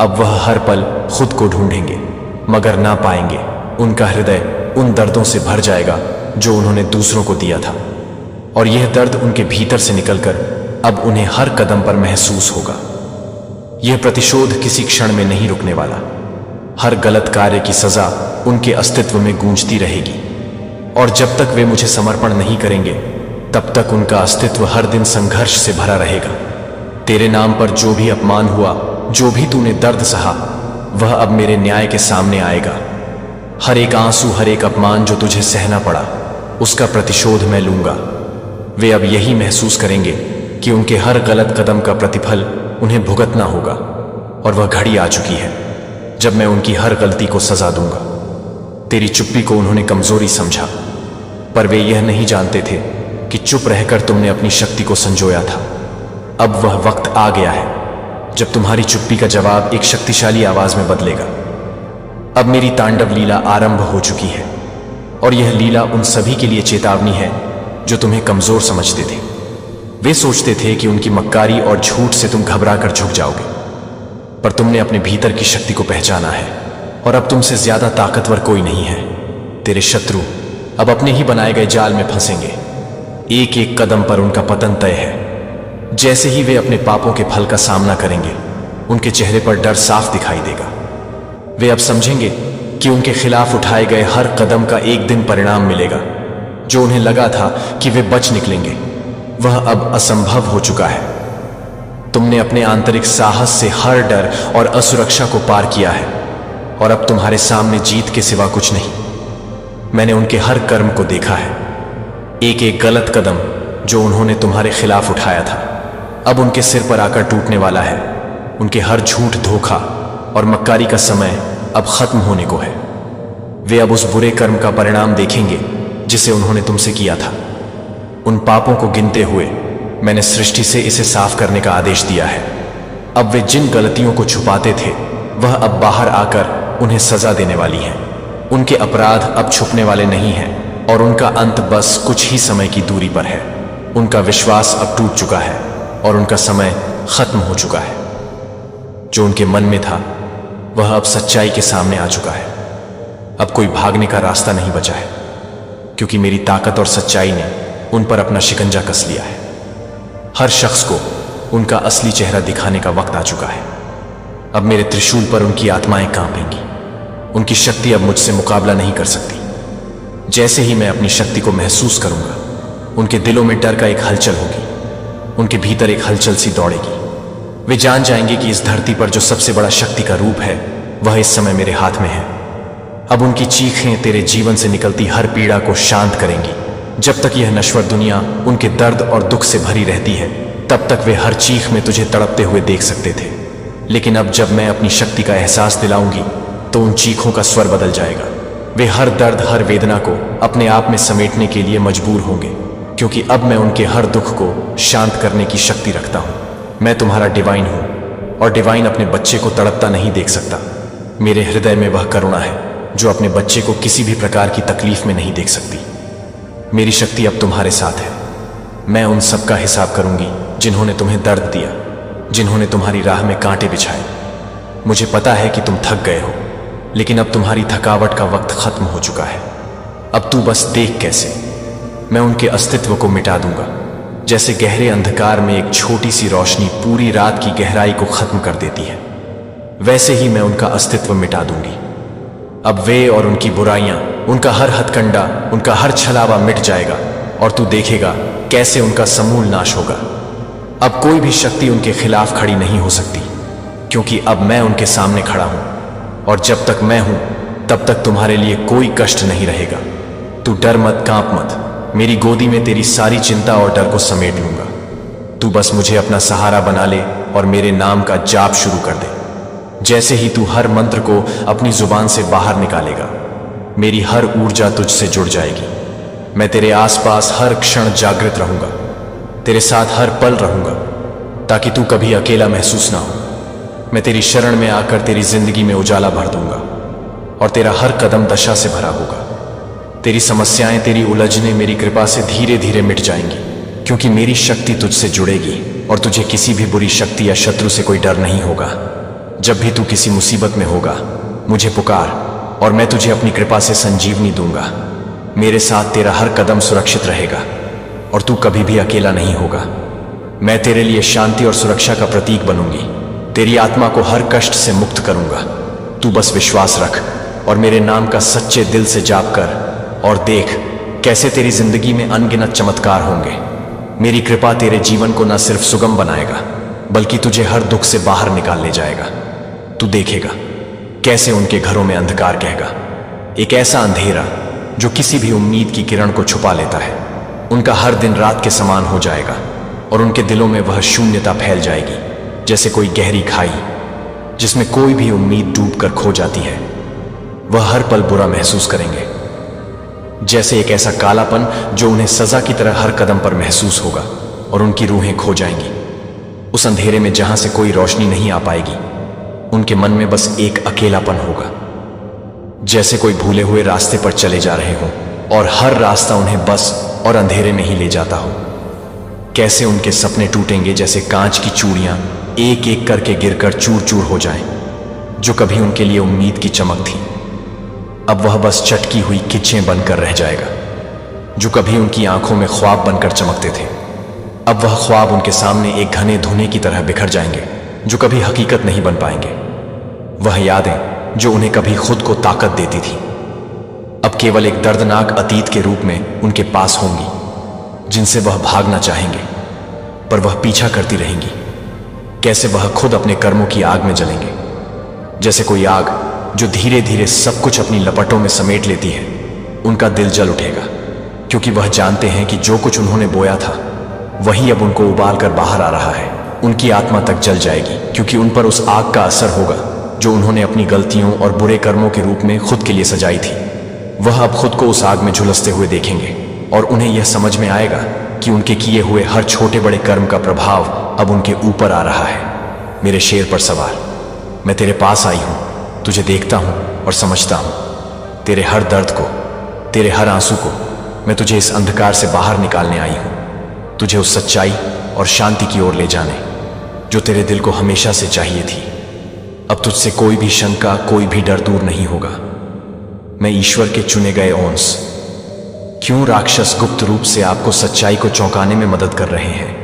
अब वह हर पल खुद को ढूंढेंगे, मगर ना पाएंगे। उनका हृदय उन दर्दों से भर जाएगा जो उन्होंने दूसरों को दिया था, और यह दर्द उनके भीतर से निकलकर अब उन्हें हर कदम पर महसूस होगा। यह प्रतिशोध किसी क्षण में नहीं रुकने वाला। हर गलत कार्य की सजा उनके अस्तित्व में गूंजती रहेगी, और जब तक वे मुझे समर्पण नहीं करेंगे, तब तक उनका अस्तित्व हर दिन संघर्ष से भरा रहेगा। तेरे नाम पर जो भी अपमान हुआ, जो भी तूने दर्द सहा, वह अब मेरे न्याय के सामने आएगा। हर एक आंसू, हर एक अपमान जो तुझे सहना पड़ा, उसका प्रतिशोध मैं लूंगा। वे अब यही महसूस करेंगे कि उनके हर गलत कदम का प्रतिफल उन्हें भुगतना होगा। और वह घड़ी आ चुकी है जब मैं उनकी हर गलती को सजा दूंगा। तेरी चुप्पी को उन्होंने कमजोरी समझा, पर वे यह नहीं जानते थे कि चुप रहकर तुमने अपनी शक्ति को संजोया था। अब वह वक्त आ गया है जब तुम्हारी चुप्पी का जवाब एक शक्तिशाली आवाज में बदलेगा। अब मेरी तांडव लीला आरंभ हो चुकी है, और यह लीला उन सभी के लिए चेतावनी है जो तुम्हें कमजोर समझते थे। वे सोचते थे कि उनकी मक्कारी और झूठ से तुम घबरा कर झुक जाओगे, पर तुमने अपने भीतर की शक्ति को पहचाना है, और अब तुमसे ज्यादा ताकतवर कोई नहीं है। तेरे शत्रु अब अपने ही बनाए गए जाल में फंसेंगे। एक एक कदम पर उनका पतन तय है। जैसे ही वे अपने पापों के फल का सामना करेंगे, उनके चेहरे पर डर साफ दिखाई देगा। वे अब समझेंगे कि उनके खिलाफ उठाए गए हर कदम का एक दिन परिणाम मिलेगा। जो उन्हें लगा था कि वे बच निकलेंगे, वह अब असंभव हो चुका है। तुमने अपने आंतरिक साहस से हर डर और असुरक्षा को पार किया है, और अब तुम्हारे सामने जीत के सिवा कुछ नहीं। मैंने उनके हर कर्म को देखा है। एक एक गलत कदम जो उन्होंने तुम्हारे खिलाफ उठाया था, अब उनके सिर पर आकर टूटने वाला है। उनके हर झूठ, धोखा और मक्कारी का समय अब खत्म होने को है। वे अब उस बुरे कर्म का परिणाम देखेंगे जिसे उन्होंने तुमसे किया था। उन पापों को गिनते हुए मैंने सृष्टि से इसे साफ करने का आदेश दिया है। अब वे जिन गलतियों को छुपाते थे, वह अब बाहर आकर उन्हें सजा देने वाली है। उनके अपराध अब छुपने वाले नहीं हैं, और उनका अंत बस कुछ ही समय की दूरी पर है। उनका विश्वास अब टूट चुका है, और उनका समय खत्म हो चुका है। जो उनके मन में था, वह अब सच्चाई के सामने आ चुका है। अब कोई भागने का रास्ता नहीं बचा है, क्योंकि मेरी ताकत और सच्चाई ने उन पर अपना शिकंजा कस लिया है। हर शख्स को उनका असली चेहरा दिखाने का वक्त आ चुका है। अब मेरे त्रिशूल पर उनकी आत्माएं कांपेंगी। उनकी शक्ति अब मुझसे मुकाबला नहीं कर सकती। जैसे ही मैं अपनी शक्ति को महसूस करूंगा, उनके दिलों में डर का एक हलचल होगी। उनके भीतर एक हलचल सी दौड़ेगी। वे जान जाएंगे कि इस धरती पर जो सबसे बड़ा शक्ति का रूप है, वह इस समय मेरे हाथ में है। अब उनकी चीखें तेरे जीवन से निकलती हर पीड़ा को शांत करेंगी। जब तक यह नश्वर दुनिया उनके दर्द और दुख से भरी रहती है, तब तक वे हर चीख में तुझे तड़पते हुए देख सकते थे। लेकिन अब जब मैं अपनी शक्ति का एहसास दिलाऊंगी, तो उन चीखों का स्वर बदल जाएगा। वे हर दर्द, हर वेदना को अपने आप में समेटने के लिए मजबूर होंगे, क्योंकि अब मैं उनके हर दुख को शांत करने की शक्ति रखता हूं। मैं तुम्हारा डिवाइन हूं, और डिवाइन अपने बच्चे को तड़पता नहीं देख सकता। मेरे हृदय में वह करुणा है जो अपने बच्चे को किसी भी प्रकार की तकलीफ में नहीं देख सकती। मेरी शक्ति अब तुम्हारे साथ है। मैं उन सब का हिसाब करूंगी जिन्होंने तुम्हें दर्द दिया, जिन्होंने तुम्हारी राह में कांटे बिछाए। मुझे पता है कि तुम थक गए हो, लेकिन अब तुम्हारी थकावट का वक्त खत्म हो चुका है। अब तू बस देख कैसे मैं उनके अस्तित्व को मिटा दूंगा। जैसे गहरे अंधकार में एक छोटी सी रोशनी पूरी रात की गहराई को खत्म कर देती है, वैसे ही मैं उनका अस्तित्व मिटा दूंगी। अब वे और उनकी बुराइयां, उनका हर हथकंडा, उनका हर छलावा मिट जाएगा, और तू देखेगा कैसे उनका समूल नाश होगा। अब कोई भी शक्ति उनके खिलाफ खड़ी नहीं हो सकती, क्योंकि अब मैं उनके सामने खड़ा हूं, और जब तक मैं हूं, तब तक तुम्हारे लिए कोई कष्ट नहीं रहेगा। तू डर मत, कांप मत। मेरी गोदी में तेरी सारी चिंता और डर को समेट लूंगा। तू बस मुझे अपना सहारा बना ले और मेरे नाम का जाप शुरू कर दे। जैसे ही तू हर मंत्र को अपनी जुबान से बाहर निकालेगा, मेरी हर ऊर्जा तुझसे जुड़ जाएगी। मैं तेरे आसपास हर क्षण जागृत रहूंगा, तेरे साथ हर पल रहूंगा, ताकि तू कभी अकेला महसूस ना हो। मैं तेरी शरण में आकर तेरी जिंदगी में उजाला भर दूंगा, और तेरा हर कदम दशा से भरा होगा। तेरी समस्याएं, तेरी उलझनें मेरी कृपा से धीरे धीरे मिट जाएंगी, क्योंकि मेरी शक्ति तुझसे जुड़ेगी, और तुझे किसी भी बुरी शक्ति या शत्रु से कोई डर नहीं होगा। जब भी तू किसी मुसीबत में होगा, मुझे पुकार, और मैं तुझे अपनी कृपा से संजीवनी दूंगा। मेरे साथ तेरा हर कदम सुरक्षित रहेगा, और तू कभी भी अकेला नहीं होगा। मैं तेरे लिए शांति और सुरक्षा का प्रतीक बनूंगी। तेरी आत्मा को हर कष्ट से मुक्त करूंगा। तू बस विश्वास रख, और मेरे नाम का सच्चे दिल से जाप कर, और देख कैसे तेरी जिंदगी में अनगिनत चमत्कार होंगे। मेरी कृपा तेरे जीवन को न सिर्फ सुगम बनाएगा, बल्कि तुझे हर दुख से बाहर निकाल ले जाएगा। तू देखेगा कैसे उनके घरों में अंधकार कहेगा, एक ऐसा अंधेरा जो किसी भी उम्मीद की किरण को छुपा लेता है। उनका हर दिन रात के समान हो जाएगा, और उनके दिलों में वह शून्यता फैल जाएगी, जैसे कोई गहरी खाई। जिसमें कोई भी उम्मीद डूबकर खो जाती है, वह हर पल बुरा महसूस करेंगे, जैसे एक ऐसा कालापन जो उन्हें सजा की तरह हर कदम पर महसूस होगा और उनकी रूहें खो जाएंगी। उस अंधेरे में जहां से कोई रोशनी नहीं आ पाएगी, उनके मन में बस एक अकेलापन होगा, जैसे कोई भूले हुए रास्ते पर चले जा रहे हों और हर रास्ता उन्हें बस और अंधेरे में ही ले जाता हो। कैसे उनके सपने टूटेंगे जैसे कांच की चूड़ियां एक एक करके गिरकर चूर चूर हो जाएं। जो कभी उनके लिए उम्मीद की चमक थी, अब वह बस चटकी हुई किच्चें बनकर रह जाएगा। जो कभी उनकी आंखों में ख्वाब बनकर चमकते थे, अब वह ख्वाब उनके सामने एक घने धुएं की तरह बिखर जाएंगे, जो कभी हकीकत नहीं बन पाएंगे। वह यादें जो उन्हें कभी खुद को ताकत देती थी, अब केवल एक दर्दनाक अतीत के रूप में उनके पास होंगी, जिनसे वह भागना चाहेंगे पर वह पीछा करती रहेंगी। कैसे वह खुद अपने कर्मों की आग में जलेंगे, जैसे कोई आग जो धीरे धीरे सब कुछ अपनी लपटों में समेट लेती है। उनका दिल जल उठेगा, क्योंकि वह जानते हैं कि जो कुछ उन्होंने बोया था वही अब उनको उबाल कर बाहर आ रहा है। उनकी आत्मा तक जल जाएगी, क्योंकि उन पर उस आग का असर होगा जो उन्होंने अपनी गलतियों और बुरे कर्मों के रूप में खुद के लिए सजाई थी। वह अब खुद को उस आग में झुलसते हुए देखेंगे और उन्हें यह समझ में आएगा कि उनके किए हुए हर छोटे बड़े कर्म का प्रभाव अब उनके ऊपर आ रहा है। मेरे शेर पर सवार, मैं तेरे पास आई हूं, तुझे देखता हूं और समझता हूं। तेरे हर दर्द को, तेरे हर आंसू को मैं तुझे इस अंधकार से बाहर निकालने आई हूं, तुझे उस सच्चाई और शांति की ओर ले जाने जो तेरे दिल को हमेशा से चाहिए थी। अब तुझसे कोई भी शंका, कोई भी डर दूर नहीं होगा। मैं ईश्वर के चुने गए अंश। क्यों राक्षस गुप्त रूप से आपको सच्चाई को चौंकाने में मदद कर रहे हैं?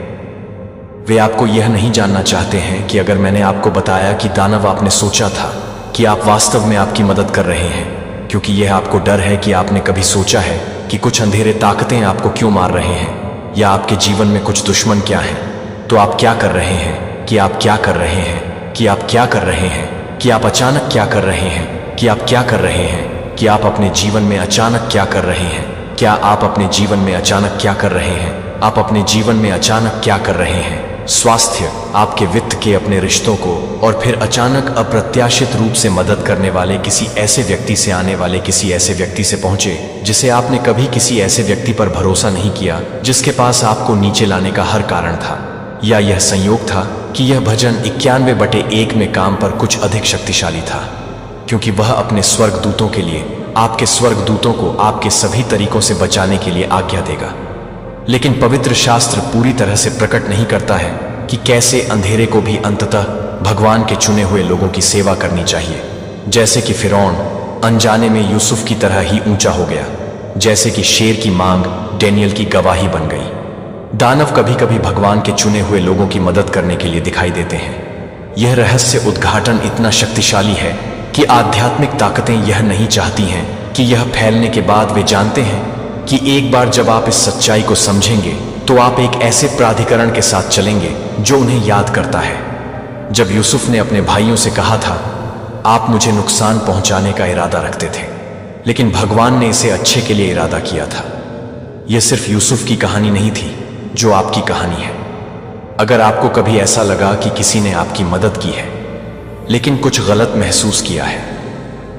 वे आपको यह नहीं जानना चाहते हैं कि अगर मैंने आपको बताया कि दानव आपने सोचा था कि आप वास्तव में आपकी मदद कर रहे हैं, क्योंकि यह आपको डर है कि आपने कभी सोचा है कि कुछ अंधेरे ताकतें आपको क्यों मार रहे हैं, या आपके जीवन में कुछ दुश्मन क्या हैं। तो आप क्या कर रहे हैं कि आप क्या कर रहे हैं कि आप क्या कर रहे हैं कि आप अचानक क्या कर रहे हैं कि आप क्या कर रहे हैं कि आप अपने जीवन में अचानक क्या कर रहे हैं? क्या आप अपने जीवन में अचानक क्या कर रहे हैं? आप अपने जीवन में अचानक क्या कर रहे हैं? स्वास्थ्य, आपके वित्त के अपने रिश्तों को, और फिर अचानक अप्रत्याशित रूप से मदद करने वाले किसी ऐसे व्यक्ति से, आने वाले किसी ऐसे व्यक्ति से पहुंचे जिसे आपने कभी किसी ऐसे व्यक्ति पर भरोसा नहीं किया, जिसके पास आपको नीचे लाने का हर कारण था। या यह संयोग था कि यह भजन 91/1 में काम पर कुछ अधिक शक्तिशाली था, क्योंकि वह अपने स्वर्गदूतों के लिए, आपके स्वर्गदूतों को आपके सभी तरीकों से बचाने के लिए आज्ञा देगा। लेकिन पवित्र शास्त्र पूरी तरह से प्रकट नहीं करता है कि कैसे अंधेरे को भी अंततः भगवान के चुने हुए लोगों की सेवा करनी चाहिए। जैसे कि फिरौन अनजाने में यूसुफ की तरह ही ऊंचा हो गया, जैसे कि शेर की मांग डेनियल की गवाही बन गई। दानव कभी कभी भगवान के चुने हुए लोगों की मदद करने के लिए दिखाई देते हैं। यह रहस्य उद्घाटन इतना शक्तिशाली है कि आध्यात्मिक ताकतें यह नहीं चाहती हैं कि यह फैलने के बाद वे जानते हैं कि एक बार जब आप इस सच्चाई को समझेंगे तो आप एक ऐसे प्राधिकरण के साथ चलेंगे जो उन्हें याद करता है। जब यूसुफ ने अपने भाइयों से कहा था, आप मुझे नुकसान पहुंचाने का इरादा रखते थे, लेकिन भगवान ने इसे अच्छे के लिए इरादा किया था। यह सिर्फ यूसुफ की कहानी नहीं थी जो आपकी कहानी है। अगर आपको कभी ऐसा लगा कि किसी ने आपकी मदद की है लेकिन कुछ गलत महसूस किया है,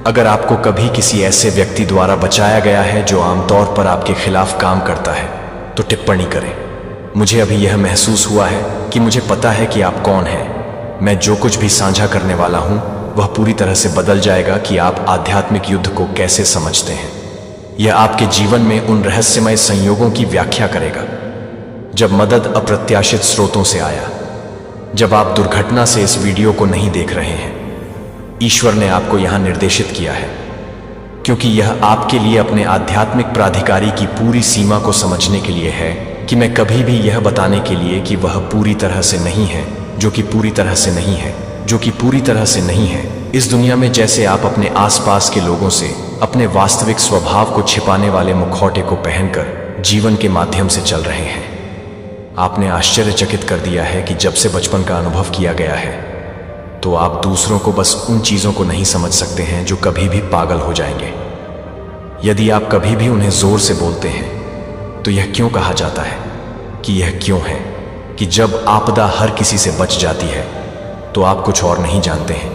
अगर आपको कभी किसी ऐसे व्यक्ति द्वारा बचाया गया है जो आमतौर पर आपके खिलाफ काम करता है, तो टिप्पणी करें। मुझे अभी यह महसूस हुआ है कि मुझे पता है कि आप कौन हैं। मैं जो कुछ भी साझा करने वाला हूं वह पूरी तरह से बदल जाएगा कि आप आध्यात्मिक युद्ध को कैसे समझते हैं। यह आपके जीवन में उन रहस्यमय संयोगों की व्याख्या करेगा जब मदद अप्रत्याशित स्रोतों से आया। जब आप दुर्घटना से इस वीडियो को नहीं देख रहे हैं, ईश्वर ने आपको यहां निर्देशित किया है, क्योंकि यह आपके लिए अपने आध्यात्मिक प्राधिकारी की पूरी सीमा को समझने के लिए है कि मैं कभी भी यह बताने के लिए कि वह पूरी तरह से नहीं है, जो कि पूरी तरह से नहीं है, जो कि पूरी तरह से नहीं है। इस दुनिया में जैसे आप अपने आसपास के लोगों से अपने वास्तविक स्वभाव को छिपाने वाले मुखौटे को पहनकर जीवन के माध्यम से चल रहे हैं। आपने आश्चर्यचकित कर दिया है कि जब से बचपन का अनुभव किया गया है तो आप दूसरों को बस उन चीजों को नहीं समझ सकते हैं जो कभी भी पागल हो जाएंगे। यदि आप कभी भी उन्हें जोर से बोलते हैं तो यह क्यों कहा जाता है कि यह क्यों है कि जब आपदा हर किसी से बच जाती है तो आप कुछ और नहीं जानते हैं।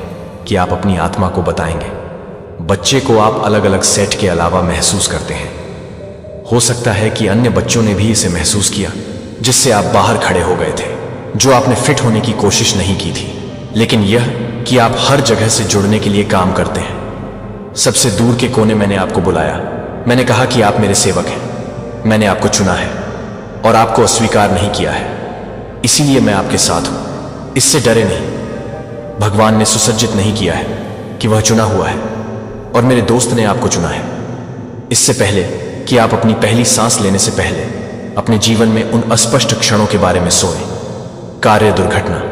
कि आप अपनी आत्मा को बताएंगे। बच्चे को आप अलग अलग सेट के अलावा महसूस करते हैं। हो सकता है कि अन्य बच्चों ने भी इसे महसूस किया, जिससे आप बाहर खड़े हो गए थे, जो आपने फिट होने की कोशिश नहीं की थी, लेकिन यह कि आप हर जगह से जुड़ने के लिए काम करते हैं। सबसे दूर के कोने मैंने आपको बुलाया। मैंने कहा कि आप मेरे सेवक हैं। मैंने आपको चुना है और आपको अस्वीकार नहीं किया है, इसीलिए मैं आपके साथ हूं। इससे डरे नहीं। भगवान ने सुसज्जित नहीं किया है कि वह चुना हुआ है, और मेरे दोस्त ने आपको चुना है। इससे पहले कि आप अपनी पहली सांस लेने से पहले अपने जीवन में उन अस्पष्ट क्षणों के बारे में सोएं। कार्य दुर्घटना।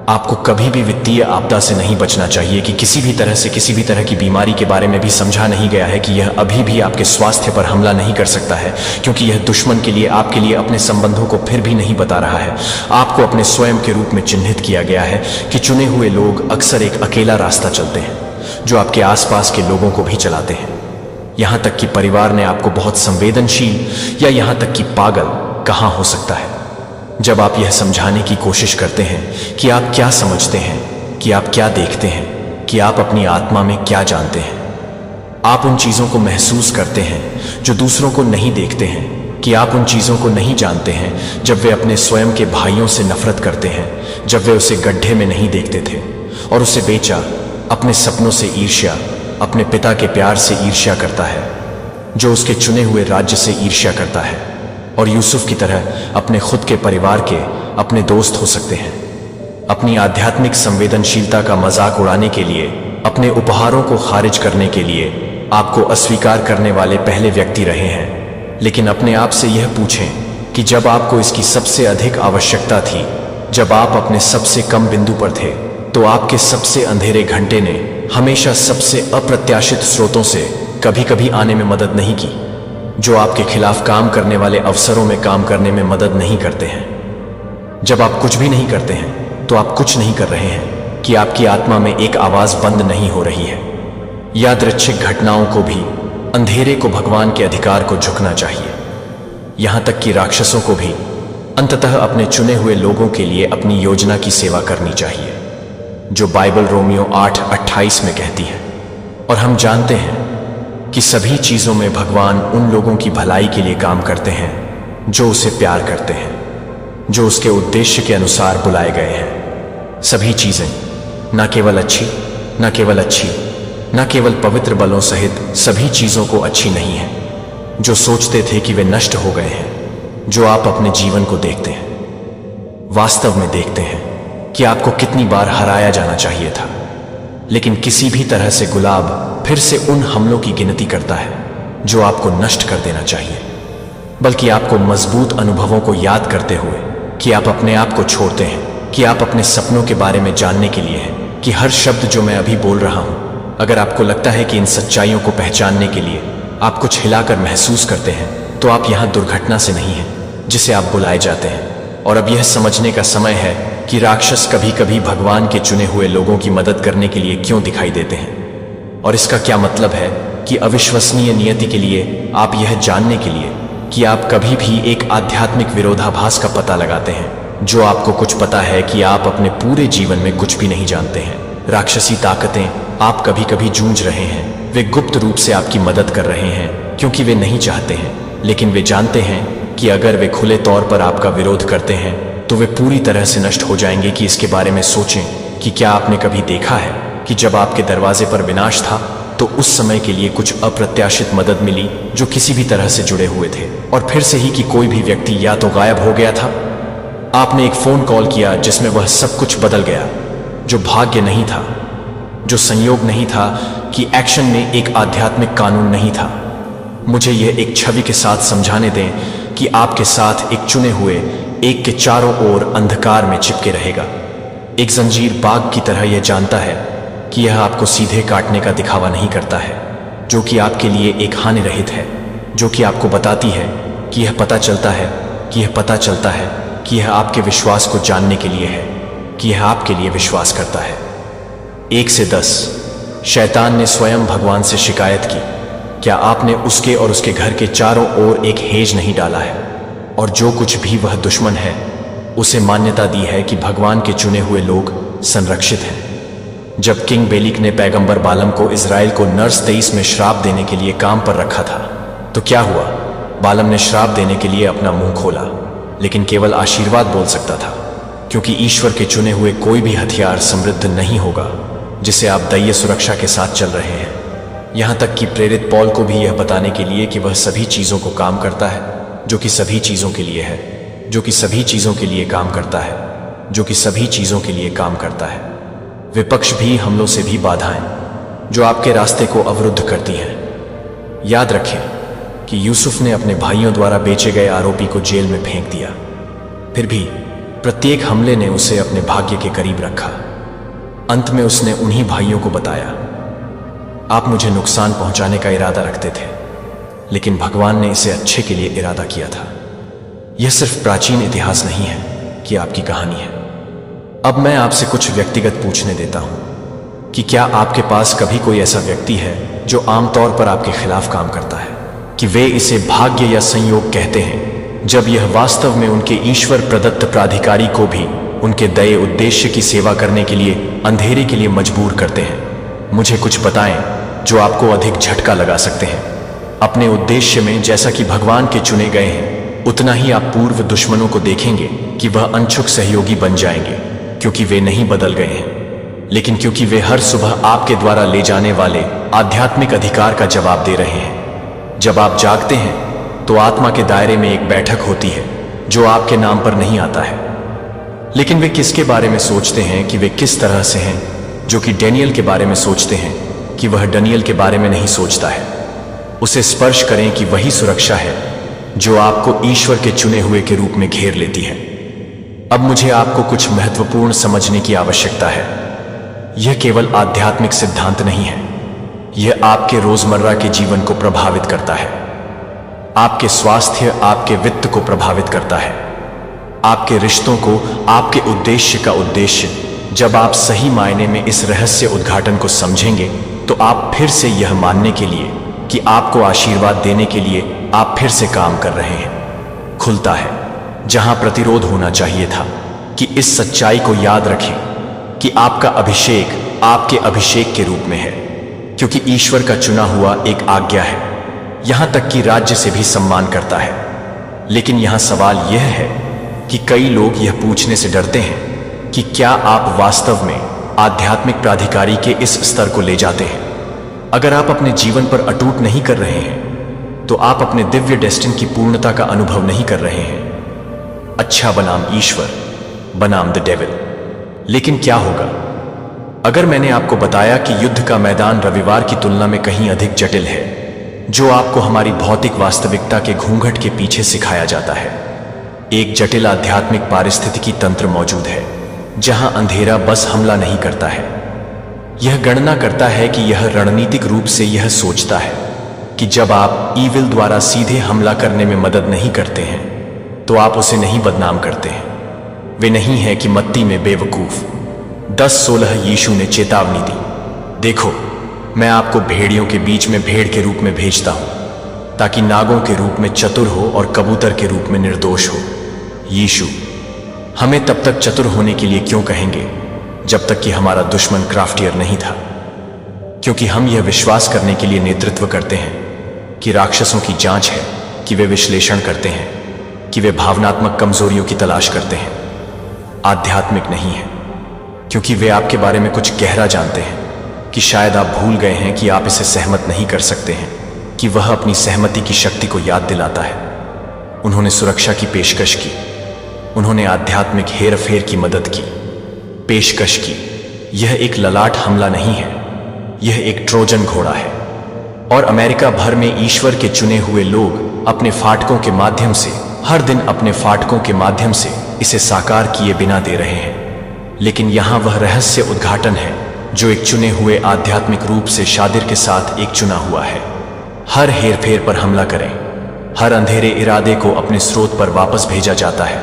आपको कभी भी वित्तीय आपदा से नहीं बचना चाहिए कि किसी भी तरह से किसी भी तरह की बीमारी के बारे में भी समझा नहीं गया है कि यह अभी भी आपके स्वास्थ्य पर हमला नहीं कर सकता है, क्योंकि यह दुश्मन के लिए आपके लिए अपने संबंधों को फिर भी नहीं बता रहा है। आपको अपने स्वयं के रूप में चिन्हित किया गया है कि चुने हुए लोग अक्सर एक अकेला रास्ता चलते हैं, जो आपके आसपास के लोगों को भी चलाते हैं। यहां तक कि परिवार ने आपको बहुत संवेदनशील या यहां तक कि पागल कहा हो सकता है। जब आप यह समझाने की कोशिश करते हैं कि आप क्या समझते हैं, कि आप क्या देखते हैं, कि आप अपनी आत्मा में क्या जानते हैं, आप उन चीजों को महसूस करते हैं जो दूसरों को नहीं देखते हैं, कि आप उन चीजों को नहीं जानते हैं जब वे अपने स्वयं के भाइयों से नफरत करते हैं, जब वे उसे गड्ढे में नहीं देखते थे और उसे बेचा, अपने सपनों से ईर्ष्या, अपने पिता के प्यार से ईर्ष्या करता है, जो उसके चुने हुए राज्य से ईर्ष्या करता है, और यूसुफ की तरह अपने खुद के परिवार के अपने दोस्त हो सकते हैं। अपनी आध्यात्मिक संवेदनशीलता का मजाक उड़ाने के लिए, अपने उपहारों को खारिज करने के लिए आपको अस्वीकार करने वाले पहले व्यक्ति रहे हैं। लेकिन अपने आप से यह पूछें कि जब आपको इसकी सबसे अधिक आवश्यकता थी, जब आप अपने सबसे कम बिंदु पर थे, तो आपके सबसे अंधेरे घंटे ने हमेशा सबसे अप्रत्याशित स्रोतों से कभी कभी आने में मदद नहीं की, जो आपके खिलाफ काम करने वाले अवसरों में काम करने में मदद नहीं करते हैं। जब आप कुछ भी नहीं करते हैं तो आप कुछ नहीं कर रहे हैं कि आपकी आत्मा में एक आवाज बंद नहीं हो रही है। यादृच्छिक घटनाओं को भी, अंधेरे को भगवान के अधिकार को झुकना चाहिए। यहां तक कि राक्षसों को भी अंततः अपने चुने हुए लोगों के लिए अपनी योजना की सेवा करनी चाहिए, जो बाइबल रोमियो 8:28 में कहती है। और हम जानते हैं कि सभी चीजों में भगवान उन लोगों की भलाई के लिए काम करते हैं जो उसे प्यार करते हैं, जो उसके उद्देश्य के अनुसार बुलाए गए हैं। सभी चीजें न केवल अच्छी, न केवल अच्छी, न केवल पवित्र बलों सहित सभी चीजों को अच्छी नहीं है, जो सोचते थे कि वे नष्ट हो गए हैं, जो आप अपने जीवन को देखते हैं, वास्तव में देखते हैं कि आपको कितनी बार हराया जाना चाहिए था, लेकिन किसी भी तरह से गुलाब फिर से उन हमलों की गिनती करता है जो आपको नष्ट कर देना चाहिए, बल्कि आपको मजबूत अनुभवों को याद करते हुए कि आप अपने आप को छोड़ते हैं, कि आप अपने सपनों के बारे में जानने के लिए हैं, कि हर शब्द जो मैं अभी बोल रहा हूं, अगर आपको लगता है कि इन सच्चाइयों को पहचानने के लिए आप कुछ हिलाकर महसूस करते हैं, तो आप यहां दुर्घटना से नहीं हैं जिसे आप बुलाए जाते हैं। और अब यह समझने का समय है कि राक्षस कभी कभी भगवान के चुने हुए लोगों की मदद करने के लिए क्यों दिखाई देते हैं। और इसका क्या मतलब है कि अविश्वसनीय नियति के लिए आप यह जानने के लिए कि आप कभी भी एक आध्यात्मिक विरोधाभास का पता लगाते हैं, जो आपको कुछ पता है कि आप अपने पूरे जीवन में कुछ भी नहीं जानते हैं। राक्षसी ताकतें आप कभी कभी जूझ रहे हैं, वे गुप्त रूप से आपकी मदद कर रहे हैं, क्योंकि वे नहीं चाहते हैं, लेकिन वे जानते हैं कि अगर वे खुले तौर पर आपका विरोध करते हैं तो वे पूरी तरह से नष्ट हो जाएंगे। कि इसके बारे में सोचें कि क्या आपने कभी देखा है कि जब आपके दरवाजे पर विनाश था तो उस समय के लिए कुछ अप्रत्याशित मदद मिली जो किसी भी तरह से जुड़े हुए थे, और फिर से ही कि कोई भी व्यक्ति या तो गायब हो गया था, आपने एक फोन कॉल किया जिसमें वह सब कुछ बदल गया, जो भाग्य नहीं था, जो संयोग नहीं था, कि एक्शन में एक आध्यात्मिक कानून नहीं था। मुझे यह एक छवि के साथ समझाने दें कि आपके साथ एक चुने हुए एक के चारों ओर अंधकार में चिपके रहेगा। एक जंजीर बाघ की तरह यह जानता है कि यह आपको सीधे काटने का दिखावा नहीं करता है, जो कि आपके लिए एक हानि रहित है, जो कि आपको बताती है कि यह पता चलता है कि यह पता चलता है कि यह आपके विश्वास को जानने के लिए है, कि यह आपके लिए विश्वास करता है। 1 से 10। शैतान ने स्वयं भगवान से शिकायत की, क्या आपने उसके और उसके घर के चारों ओर एक हेज नहीं डाला है, और जो कुछ भी वह दुश्मन है उसे मान्यता दी है कि भगवान के चुने हुए लोग संरक्षित हैं। जब किंग बेलिक ने पैगंबर बालम को इज़राइल को नर्स 23 में श्राप देने के लिए काम पर रखा था, तो क्या हुआ? बालम ने श्राप देने के लिए अपना मुंह खोला, लेकिन केवल आशीर्वाद बोल सकता था, क्योंकि ईश्वर के चुने हुए कोई भी हथियार समृद्ध नहीं होगा जिसे आप दैवीय सुरक्षा के साथ चल रहे हैं। यहां तक कि प्रेरित पौल को भी यह बताने के लिए कि वह सभी चीजों को काम करता है, जो कि सभी चीजों के लिए है, जो कि सभी चीजों के लिए काम करता है, जो कि सभी चीजों के लिए काम करता है। विपक्ष भी, हमलों से भी बाधाएं जो आपके रास्ते को अवरुद्ध करती हैं। याद रखें कि यूसुफ ने अपने भाइयों द्वारा बेचे गए आरोपी को जेल में फेंक दिया, फिर भी प्रत्येक हमले ने उसे अपने भाग्य के करीब रखा। अंत में उसने उन्हीं भाइयों को बताया, आप मुझे नुकसान पहुंचाने का इरादा रखते थे, लेकिन भगवान ने इसे अच्छे के लिए इरादा किया था। यह सिर्फ प्राचीन इतिहास नहीं है कि आपकी कहानी है। अब मैं आपसे कुछ व्यक्तिगत पूछने देता हूं कि क्या आपके पास कभी कोई ऐसा व्यक्ति है जो आमतौर पर आपके खिलाफ काम करता है, कि वे इसे भाग्य या संयोग कहते हैं, जब यह वास्तव में उनके ईश्वर प्रदत्त प्राधिकारी को भी उनके दये उद्देश्य की सेवा करने के लिए अंधेरे के लिए मजबूर करते हैं? मुझे कुछ बताएं जो आपको अधिक झटका लगा सकते हैं अपने उद्देश्य में। जैसा कि भगवान के चुने गए हैं, उतना ही आप पूर्व दुश्मनों को देखेंगे कि वह अनछुक सहयोगी बन जाएंगे, क्योंकि वे नहीं बदल गए हैं, लेकिन क्योंकि वे हर सुबह आपके द्वारा ले जाने वाले आध्यात्मिक अधिकार का जवाब दे रहे हैं। जब आप जागते हैं तो आत्मा के दायरे में एक बैठक होती है जो आपके नाम पर नहीं आता है, लेकिन वे किसके बारे में सोचते हैं कि वे किस तरह से हैं, जो कि डेनियल के बारे में सोचते हैं कि वह डनियल के बारे में नहीं सोचता है। उसे स्पर्श करें कि वही सुरक्षा है जो आपको ईश्वर के चुने हुए के रूप में घेर लेती है। अब मुझे आपको कुछ महत्वपूर्ण समझने की आवश्यकता है। यह केवल आध्यात्मिक सिद्धांत नहीं है, यह आपके रोजमर्रा के जीवन को प्रभावित करता है। आपके स्वास्थ्य, आपके वित्त को प्रभावित करता है, आपके रिश्तों को, आपके उद्देश्य का उद्देश्य। जब आप सही मायने में इस रहस्य उद्घाटन को समझेंगे तो आप फिर से यह मानने के लिए कि आपको आशीर्वाद देने के लिए आप फिर से काम कर रहे हैं खुलता है, जहां प्रतिरोध होना चाहिए था। कि इस सच्चाई को याद रखें कि आपका अभिषेक आपके अभिषेक के रूप में है, क्योंकि ईश्वर का चुना हुआ एक आज्ञा है, यहां तक कि राज्य से भी सम्मान करता है। लेकिन यहां सवाल यह है कि कई लोग यह पूछने से डरते हैं कि क्या आप वास्तव में आध्यात्मिक प्राधिकारी के इस स्तर को ले जाते हैं। अगर आप अपने जीवन पर अटूट नहीं कर रहे हैं तो आप अपने दिव्य डेस्टिन की पूर्णता का अनुभव नहीं कर रहे हैं। अच्छा बनाम ईश्वर बनाम द डेविल। लेकिन क्या होगा अगर मैंने आपको बताया कि युद्ध का मैदान रविवार की तुलना में कहीं अधिक जटिल है, जो आपको हमारी भौतिक वास्तविकता के घूंघट के पीछे सिखाया जाता है। एक जटिल आध्यात्मिक पारिस्थितिकी तंत्र मौजूद है जहां अंधेरा बस हमला नहीं करता है, यह गणना करता है कि यह रणनीतिक रूप से यह सोचता है कि जब आप ईविल द्वारा सीधे हमला करने में मदद नहीं करते हैं तो आप उसे नहीं बदनाम करते हैं। वे नहीं है कि मत्ती में बेवकूफ 10:16 यीशु ने चेतावनी दी, देखो मैं आपको भेड़ियों के बीच में भेड़ के रूप में भेजता हूं, ताकि नागों के रूप में चतुर हो और कबूतर के रूप में निर्दोष हो। यीशु हमें तब तक चतुर होने के लिए क्यों कहेंगे जब तक कि हमारा दुश्मन क्राफ्टियर नहीं था, क्योंकि हम यह विश्वास करने के लिए नेतृत्व करते हैं कि राक्षसों की जांच है कि वे विश्लेषण करते हैं, कि वे भावनात्मक कमजोरियों की तलाश करते हैं। आध्यात्मिक नहीं है, क्योंकि वे आपके बारे में कुछ गहरा जानते हैं कि शायद आप भूल गए हैं कि आप इसे सहमत नहीं कर सकते हैं, कि वह अपनी सहमति की शक्ति को याद दिलाता है। उन्होंने सुरक्षा की पेशकश की, उन्होंने आध्यात्मिक हेरफेर की मदद की, पेशकश की। यह एक ललाट हमला नहीं है, यह एक ट्रोजन घोड़ा है। और अमेरिका भर में ईश्वर के चुने हुए लोग अपने फाटकों के माध्यम से, हर दिन अपने फाटकों के माध्यम से इसे साकार किए बिना दे रहे हैं। लेकिन यहां वह रहस्य उद्घाटन है जो एक चुने हुए आध्यात्मिक रूप से शादिर के साथ एक चुना हुआ है। हर हेरफेर पर हमला करें, हर अंधेरे इरादे को अपने स्रोत पर वापस भेजा जाता है,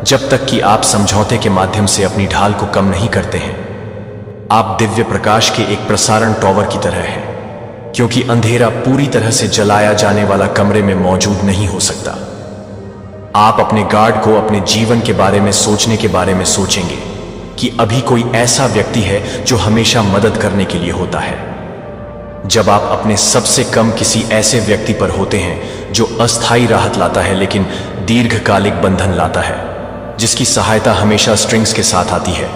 जब तक कि आप समझौते के माध्यम से अपनी ढाल को कम नहीं करते हैं। आप दिव्य प्रकाश के एक प्रसारण टॉवर की तरह हैं, क्योंकि अंधेरा पूरी तरह से जलाया जाने वाला कमरे में मौजूद नहीं हो सकता। आप अपने गार्ड को अपने जीवन के बारे में सोचने के बारे में सोचेंगे, कि अभी कोई ऐसा व्यक्ति है जो हमेशा मदद करने के लिए होता है। जब आप अपने सबसे कम किसी ऐसे व्यक्ति पर होते हैं जो अस्थायी राहत लाता है लेकिन दीर्घकालिक बंधन लाता है, जिसकी सहायता हमेशा स्ट्रिंग्स के साथ आती है,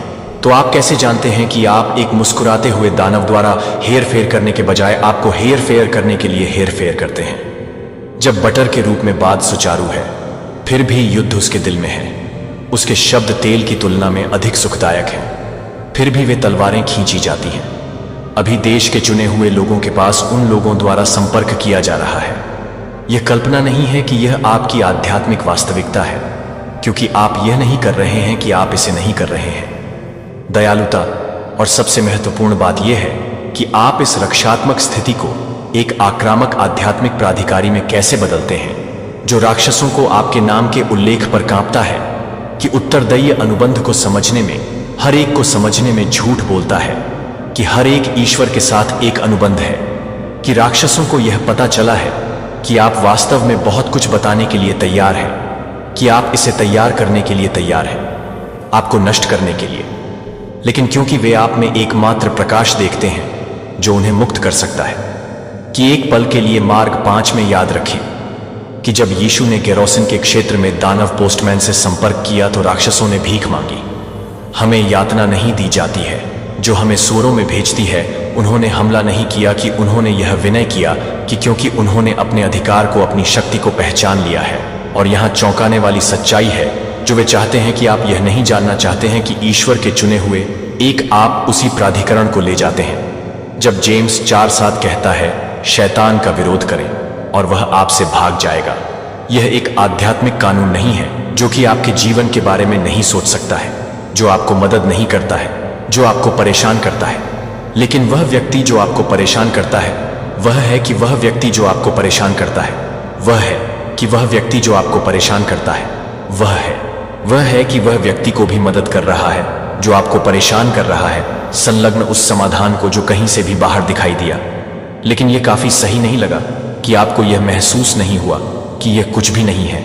तो आप कैसे जानते हैं कि आप एक मुस्कुराते हुए दानव द्वारा हेर फेर करने के बजाय आपको हेर फेर करने के लिए हेर फेर करते हैं? जब बटर के रूप में बात सुचारू है, फिर भी युद्ध उसके दिल में है। उसके शब्द तेल की तुलना में अधिक सुखदायक हैं, फिर भी वे तलवारें खींची जाती हैं। अभी देश के चुने हुए लोगों के पास उन लोगों द्वारा संपर्क किया जा रहा है। यह कल्पना नहीं है कि यह आपकी आध्यात्मिक वास्तविकता है, क्योंकि आप यह नहीं कर रहे हैं कि आप इसे नहीं कर रहे हैं। दयालुता और सबसे महत्वपूर्ण बात यह है कि आप इस रक्षात्मक स्थिति को एक आक्रामक आध्यात्मिक प्राधिकारी में कैसे बदलते हैं, जो राक्षसों को आपके नाम के उल्लेख पर कांपता है, कि उत्तरदायी अनुबंध को समझने में, हर एक को समझने में झूठ बोलता है, कि हर एक ईश्वर के साथ एक अनुबंध है, कि राक्षसों को यह पता चला है कि आप वास्तव में बहुत कुछ बताने के लिए तैयार हैं, कि आप इसे तैयार करने के लिए तैयार हैं, आपको नष्ट करने के लिए। लेकिन क्योंकि वे आप में एकमात्र प्रकाश देखते हैं जो उन्हें मुक्त कर सकता है, कि एक पल के लिए मार्ग 5 में याद रखें कि जब यीशु ने गेरोसिन के क्षेत्र में दानव पोस्टमैन से संपर्क किया तो राक्षसों ने भीख मांगी। हमें यातना नहीं दी जाती है जो हमें सूरों में भेजती है। उन्होंने हमला नहीं किया कि उन्होंने यह विनय किया कि क्योंकि उन्होंने अपने अधिकार को, अपनी शक्ति को पहचान लिया है। और यहाँ चौंकाने वाली सच्चाई है जो वे चाहते हैं कि आप यह नहीं जानना चाहते हैं कि ईश्वर के चुने हुए एक आप उसी प्राधिकरण को ले जाते हैं। जब जेम्स 4:7 कहता है, शैतान का विरोध करें और वह आपसे भाग जाएगा। यह एक आध्यात्मिक कानून नहीं है जो कि आपके जीवन के बारे में नहीं सोच सकता है, जो आपको मदद नहीं करता है, जो आपको परेशान करता है। लेकिन वह व्यक्ति जो आपको परेशान करता है, वह है कि वह व्यक्ति जो आपको परेशान करता है, वह है कि वह व्यक्ति जो आपको परेशान करता है, वह है कि वह व्यक्ति को भी मदद कर रहा है जो आपको परेशान कर रहा है, संलग्न उस समाधान को जो कहीं से भी बाहर दिखाई दिया। लेकिन यह काफी सही नहीं लगा कि आपको यह महसूस नहीं हुआ कि यह कुछ भी नहीं है,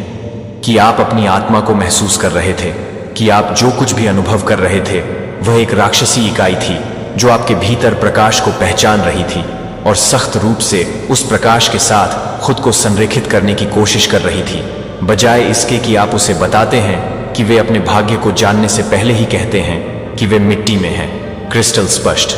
कि आप अपनी आत्मा को महसूस कर रहे थे, कि आप जो कुछ भी अनुभव कर रहे थे वह एक राक्षसी इकाई थी जो आपके भीतर प्रकाश को पहचान रही थी और सख्त रूप से उस प्रकाश के साथ खुद को संरेखित करने की कोशिश कर रही थी, बजाय इसके कि आप उसे बताते हैं कि वे अपने भाग्य को जानने से पहले ही कहते हैं कि वे मिट्टी में हैं। क्रिस्टल स्पष्ट।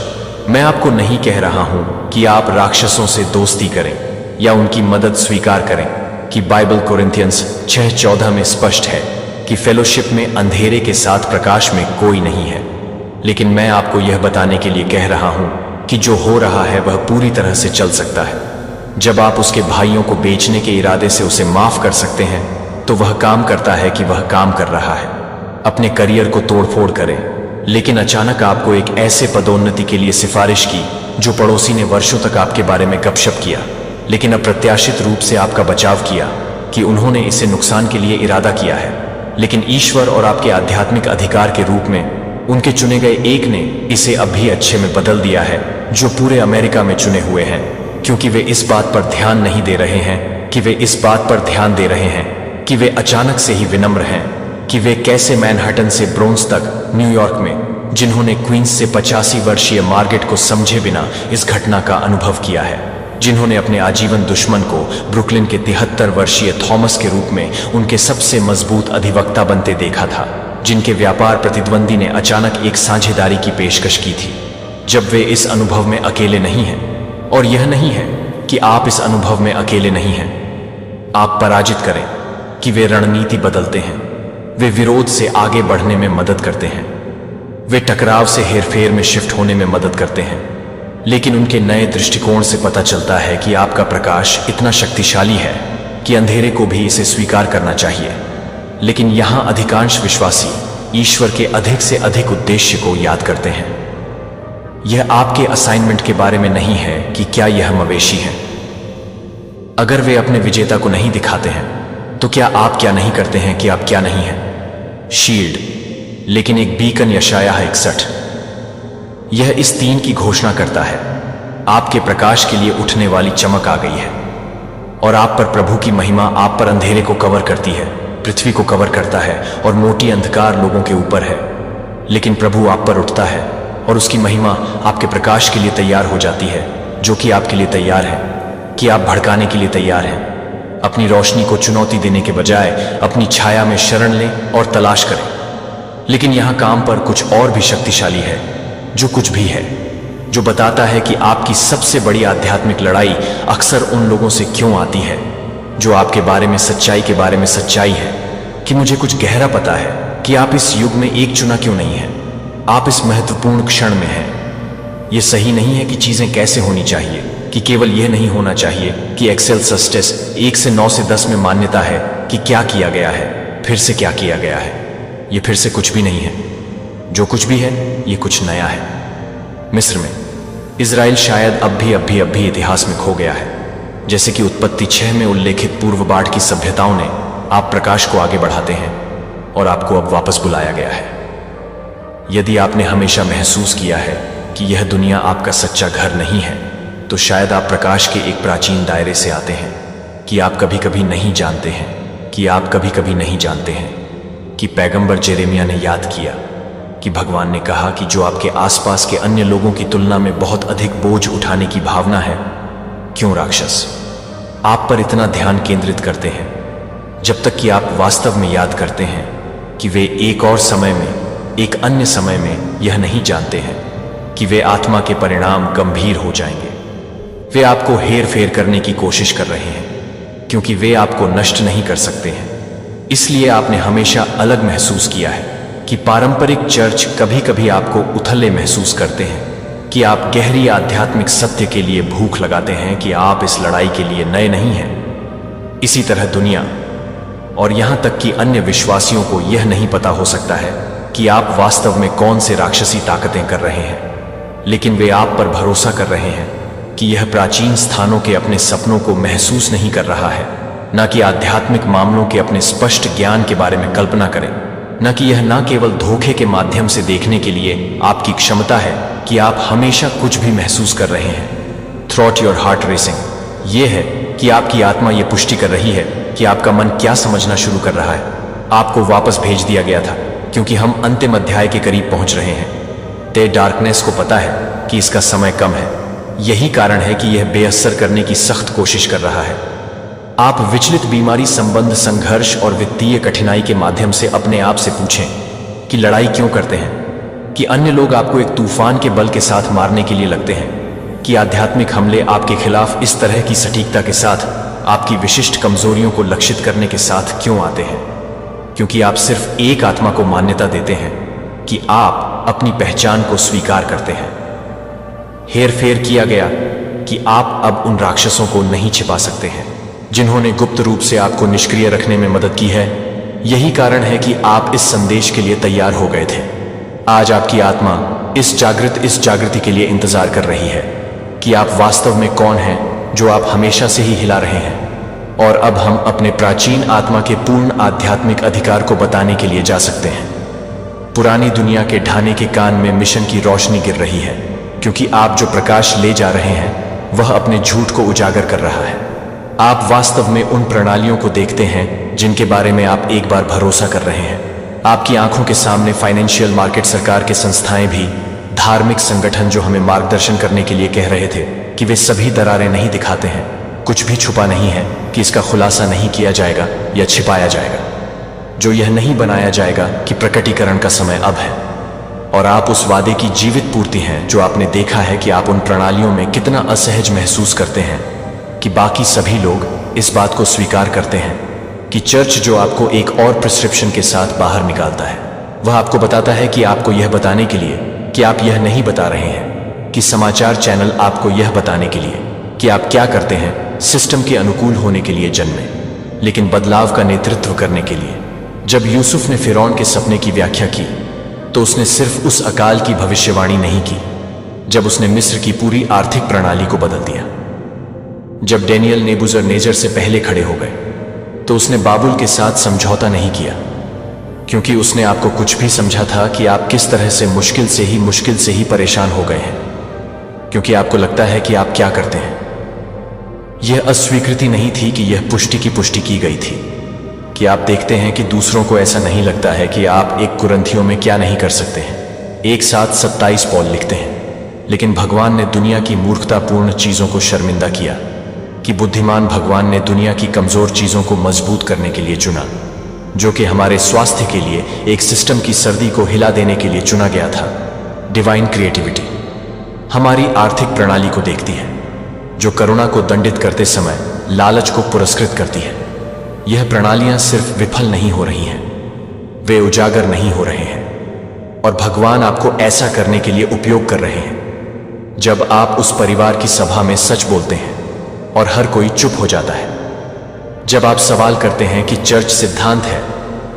मैं आपको नहीं कह रहा हूं कि आप राक्षसों से दोस्ती करें या उनकी मदद स्वीकार करें, कि बाइबल कोरिन्थियंस 6:14 में स्पष्ट है कि फेलोशिप में अंधेरे के साथ प्रकाश में कोई नहीं है। लेकिन मैं आपको यह बताने के लिए कह रहा हूं कि जो हो रहा है वह पूरी तरह से चल सकता है। जब आप उसके भाइयों को बेचने के इरादे से उसे माफ कर सकते हैं तो वह काम करता है कि वह काम कर रहा है। अपने करियर को तोड़फोड़ करें, लेकिन अचानक आपको एक ऐसे पदोन्नति के लिए सिफारिश की जो पड़ोसी ने वर्षों तक आपके बारे में गपशप किया, लेकिन अप्रत्याशित रूप से आपका बचाव किया कि उन्होंने इसे नुकसान के लिए इरादा किया है। लेकिन ईश्वर और आपके आध्यात्मिक अधिकार के रूप में उनके चुने गए एक ने इसे अब भी अच्छे में बदल दिया है, जो पूरे अमेरिका में चुने हुए हैं, क्योंकि वे इस बात पर ध्यान नहीं दे रहे हैं कि वे इस बात पर ध्यान दे रहे हैं कि वे अचानक से ही विनम्र हैं, कि वे कैसे मैनहट्टन से ब्रोंज तक न्यूयॉर्क में, जिन्होंने क्वींस से 85 वर्षीय मार्गेट को समझे बिना इस घटना का अनुभव किया है, जिन्होंने अपने आजीवन दुश्मन को ब्रुकलिन के 73 वर्षीय थॉमस के रूप में उनके सबसे मजबूत अधिवक्ता बनते देखा था, जिनके व्यापार प्रतिद्वंदी ने अचानक एक साझेदारी की पेशकश की थी। जब वे इस अनुभव में अकेले नहीं हैं, और यह नहीं है कि आप इस अनुभव में अकेले नहीं हैं, आप पराजित करें कि वे रणनीति बदलते हैं, वे विरोध से आगे बढ़ने में मदद करते हैं, वे टकराव से हेरफेर में शिफ्ट होने में मदद करते हैं। लेकिन उनके नए दृष्टिकोण से पता चलता है कि आपका प्रकाश इतना शक्तिशाली है कि अंधेरे को भी इसे स्वीकार करना चाहिए। लेकिन यहां अधिकांश विश्वासी ईश्वर के अधिक से अधिक उद्देश्य को याद करते हैं। यह आपके असाइनमेंट के बारे में नहीं है कि क्या यह मवेशी है। अगर वे अपने विजेता को नहीं दिखाते हैं तो क्या आप क्या नहीं करते हैं कि आप क्या नहीं हैं? शील्ड। लेकिन एक बीकन यशायाह 61 यह इस 3 की घोषणा करता है, आपके प्रकाश के लिए उठने वाली चमक आ गई है और आप पर प्रभु की महिमा आप पर अंधेरे को कवर करती है, पृथ्वी को कवर करता है और मोटी अंधकार लोगों के ऊपर है। लेकिन प्रभु आप पर उठता है और उसकी महिमा आपके प्रकाश के लिए तैयार हो जाती है, जो कि आपके लिए तैयार है, कि आप भड़काने के लिए तैयार हैं। अपनी रोशनी को चुनौती देने के बजाय अपनी छाया में शरण लें और तलाश करें। लेकिन यहां काम पर कुछ और भी शक्तिशाली है, जो कुछ भी है, जो बताता है कि आपकी सबसे बड़ी आध्यात्मिक लड़ाई अक्सर उन लोगों से क्यों आती है जो आपके बारे में सच्चाई के बारे में सच्चाई है, कि मुझे कुछ गहरा पता है कि आप इस युग में एक चुना क्यों नहीं है। आप इस महत्वपूर्ण क्षण में हैं। यह सही नहीं है कि चीजें कैसे होनी चाहिए, कि केवल यह नहीं होना चाहिए कि एक्सेल सस्टेस 1 से 9 से 10 में मान्यता है कि क्या किया गया है, फिर से क्या किया गया है। यह फिर से कुछ भी नहीं है। जो कुछ भी है, यह कुछ नया है। मिस्र में इजराइल शायद अब भी इतिहास में खो गया है। जैसे कि उत्पत्ति 6 में उल्लेखित पूर्व बाढ़ की सभ्यताओं ने, आप प्रकाश को आगे बढ़ाते हैं और आपको अब वापस बुलाया गया है। यदि आपने हमेशा महसूस किया है कि यह दुनिया आपका सच्चा घर नहीं है, तो शायद आप प्रकाश के एक प्राचीन दायरे से आते हैं, कि आप कभी कभी नहीं जानते हैं कि पैगंबर जेरेमिया ने याद किया कि भगवान ने कहा कि जो आपके आसपास के अन्य लोगों की तुलना में बहुत अधिक बोझ उठाने की भावना है, क्यों राक्षस आप पर इतना ध्यान केंद्रित करते हैं, जब तक कि आप वास्तव में याद करते हैं कि वे एक और समय में, एक अन्य समय में यह नहीं जानते हैं कि वे आत्मा के परिणाम गंभीर हो जाएंगे। वे आपको हेर फेर करने की कोशिश कर रहे हैं, क्योंकि वे आपको नष्ट नहीं कर सकते हैं। इसलिए आपने हमेशा अलग महसूस किया है कि पारंपरिक चर्च कभी कभी आपको उथले महसूस करते हैं, कि आप गहरी आध्यात्मिक सत्य के लिए भूख लगाते हैं, कि आप इस लड़ाई के लिए नए नहीं हैं। इसी तरह दुनिया और यहां तक कि अन्य विश्वासियों को यह नहीं पता हो सकता है कि आप वास्तव में कौन से राक्षसी ताकतें कर रहे हैं, लेकिन वे आप पर भरोसा कर रहे हैं कि यह प्राचीन स्थानों के अपने सपनों को महसूस नहीं कर रहा है, न कि आध्यात्मिक मामलों के अपने स्पष्ट ज्ञान के बारे में कल्पना करें, न कि यह न केवल धोखे के माध्यम से देखने के लिए आपकी क्षमता है कि आप हमेशा कुछ भी महसूस कर रहे हैं। थ्रॉट योर हार्ट रेसिंग यह है कि आपकी आत्मा यह पुष्टि कर रही है कि आपका मन क्या समझना शुरू कर रहा है। आपको वापस भेज दिया गया था, क्योंकि हम अंतिम अध्याय के करीब पहुंच रहे हैं। ते डार्कनेस को पता है कि इसका समय कम है। यही कारण है कि यह बेअसर करने की सख्त कोशिश कर रहा है। आप विचलित बीमारी, संबंध, संघर्ष और वित्तीय कठिनाई के माध्यम से अपने आप से पूछें कि लड़ाई क्यों करते हैं, कि अन्य लोग आपको एक तूफान के बल के साथ मारने के लिए लगते हैं, कि आध्यात्मिक हमले आपके खिलाफ इस तरह की सटीकता के साथ आपकी विशिष्ट कमजोरियों को लक्षित करने के साथ क्यों आते हैं, क्योंकि आप सिर्फ एक आत्मा को मान्यता देते हैं कि आप अपनी पहचान को स्वीकार करते हैं। हेर फेर किया गया कि आप अब उन राक्षसों को नहीं छिपा सकते हैं जिन्होंने गुप्त रूप से आपको निष्क्रिय रखने में मदद की है। यही कारण है कि आप इस संदेश के लिए तैयार हो गए थे। आज आपकी आत्मा इस जागृति के लिए इंतजार कर रही है कि आप वास्तव में कौन हैं, जो आप हमेशा से ही हिला रहे हैं। और अब हम अपने प्राचीन आत्मा के पूर्ण आध्यात्मिक अधिकार को बताने के लिए जा सकते हैं। पुरानी दुनिया के ढाने के कान में मिशन की रोशनी गिर रही है, क्योंकि आप जो प्रकाश ले जा रहे हैं वह अपने झूठ को उजागर कर रहा है। आप वास्तव में उन प्रणालियों को देखते हैं जिनके बारे में आप एक बार भरोसा कर रहे हैं। आपकी आंखों के सामने फाइनेंशियल मार्केट, सरकार के संस्थाएं भी, धार्मिक संगठन जो हमें मार्गदर्शन करने के लिए कह रहे थे कि वे सभी दरारें नहीं दिखाते हैं, कुछ भी छुपा नहीं है कि इसका खुलासा नहीं किया जाएगा या छिपाया जाएगा, जो यह नहीं बनाया जाएगा कि प्रकटीकरण का समय अब है। और आप उस वादे की जीवित पूर्ति हैं जो आपने देखा है कि आप उन प्रणालियों में कितना असहज महसूस करते हैं, कि बाकी सभी लोग इस बात को स्वीकार करते हैं कि चर्च जो आपको एक और प्रिस्क्रिप्शन के साथ बाहर निकालता है, वह आपको बताता है कि आपको यह बताने के लिए कि आप यह नहीं बता रहे हैं, कि समाचार चैनल आपको यह बताने के लिए कि आप क्या करते हैं, सिस्टम के अनुकूल होने के लिए जन्मे, लेकिन बदलाव का नेतृत्व करने के लिए। जब यूसुफ ने फिरौन के सपने की व्याख्या की, तो उसने सिर्फ उस अकाल की भविष्यवाणी नहीं की जब उसने मिस्र की पूरी आर्थिक प्रणाली को बदल दिया। जब डेनियल नेबूजरनेजर से पहले खड़े हो गए, तो उसने बाबुल के साथ समझौता नहीं किया, क्योंकि उसने आपको कुछ भी समझा था कि आप किस तरह से मुश्किल से ही परेशान हो गए हैं, क्योंकि आपको लगता है कि आप क्या करते हैं। यह अस्वीकृति नहीं थी कि यह पुष्टि की गई थी, कि आप देखते हैं कि दूसरों को ऐसा नहीं लगता है कि आप एक कुरिन्थियों में क्या नहीं कर सकते हैं। एक साथ 27 पॉल लिखते हैं। लेकिन भगवान ने दुनिया की मूर्खतापूर्ण चीजों को शर्मिंदा किया कि बुद्धिमान भगवान ने दुनिया की कमजोर चीजों को मजबूत करने के लिए चुना, जो कि हमारे स्वास्थ्य के लिए एक सिस्टम की सर्दी को हिला देने के लिए चुना गया था। डिवाइन क्रिएटिविटी हमारी आर्थिक प्रणाली को देखती है, जो करुणा को दंडित करते समय लालच को पुरस्कृत करती है। यह प्रणालियां सिर्फ विफल नहीं हो रही हैं, वे उजागर नहीं हो रहे हैं, और भगवान आपको ऐसा करने के लिए उपयोग कर रहे हैं। जब आप उस परिवार की सभा में सच बोलते हैं और हर कोई चुप हो जाता है, जब आप सवाल करते हैं कि चर्च सिद्धांत है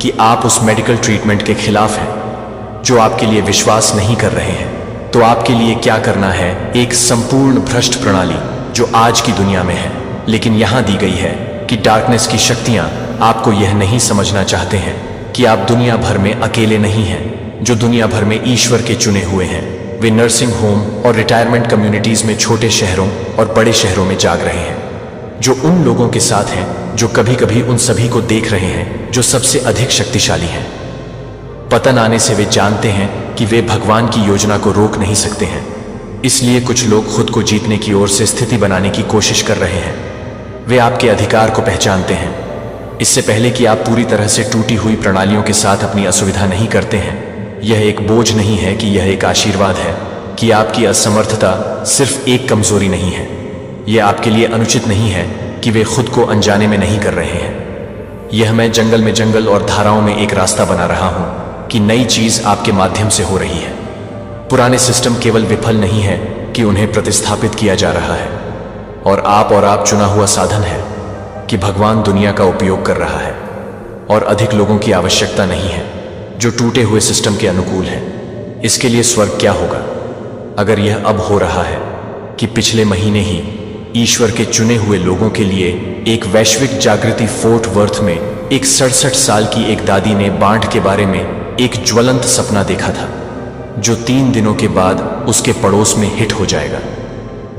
कि आप उस मेडिकल ट्रीटमेंट के खिलाफ हैं जो आपके लिए विश्वास नहीं कर रहे हैं, तो आपके लिए क्या करना है? एक संपूर्ण भ्रष्ट प्रणाली जो आज की दुनिया में है, लेकिन यहां दी गई है कि डार्कनेस की शक्तियां आपको यह नहीं समझना चाहते हैं कि आप दुनिया भर में अकेले नहीं हैं, जो दुनिया भर में ईश्वर के चुने हुए हैं। वे नर्सिंग होम और रिटायरमेंट कम्युनिटीज में छोटे शहरों और बड़े शहरों में जाग रहे हैं, जो उन लोगों के साथ हैं जो कभी कभी उन सभी को देख रहे हैं जो सबसे अधिक शक्तिशाली हैं। पतन आने से वे जानते हैं कि वे भगवान की योजना को रोक नहीं सकते हैं, इसलिए कुछ लोग खुद को जीतने की ओर से स्थिति बनाने की कोशिश कर रहे हैं। वे आपके अधिकार को पहचानते हैं इससे पहले कि आप पूरी तरह से टूटी हुई प्रणालियों के साथ अपनी असुविधा नहीं करते हैं। यह एक बोझ नहीं है कि यह एक आशीर्वाद है कि आपकी असमर्थता सिर्फ एक कमजोरी नहीं है। यह आपके लिए अनुचित नहीं है कि वे खुद को अनजाने में नहीं कर रहे हैं। यह मैं जंगल में जंगल और धाराओं में एक रास्ता बना रहा हूं कि नई चीज आपके माध्यम से हो रही है। पुराने सिस्टम केवल विफल नहीं है कि उन्हें प्रतिस्थापित किया जा रहा है, और आप चुना हुआ साधन है कि भगवान दुनिया का उपयोग कर रहा है, और अधिक लोगों की आवश्यकता नहीं है जो टूटे हुए सिस्टम के अनुकूल है। इसके लिए स्वर्ग क्या होगा अगर यह अब हो रहा है कि पिछले महीने ही ईश्वर के चुने हुए लोगों के लिए एक वैश्विक जागृति फोर्ट वर्थ में एक 67 साल की एक दादी ने बाढ़ के बारे में एक ज्वलंत सपना देखा था, जो 3 दिनों के बाद उसके पड़ोस में हिट हो जाएगा।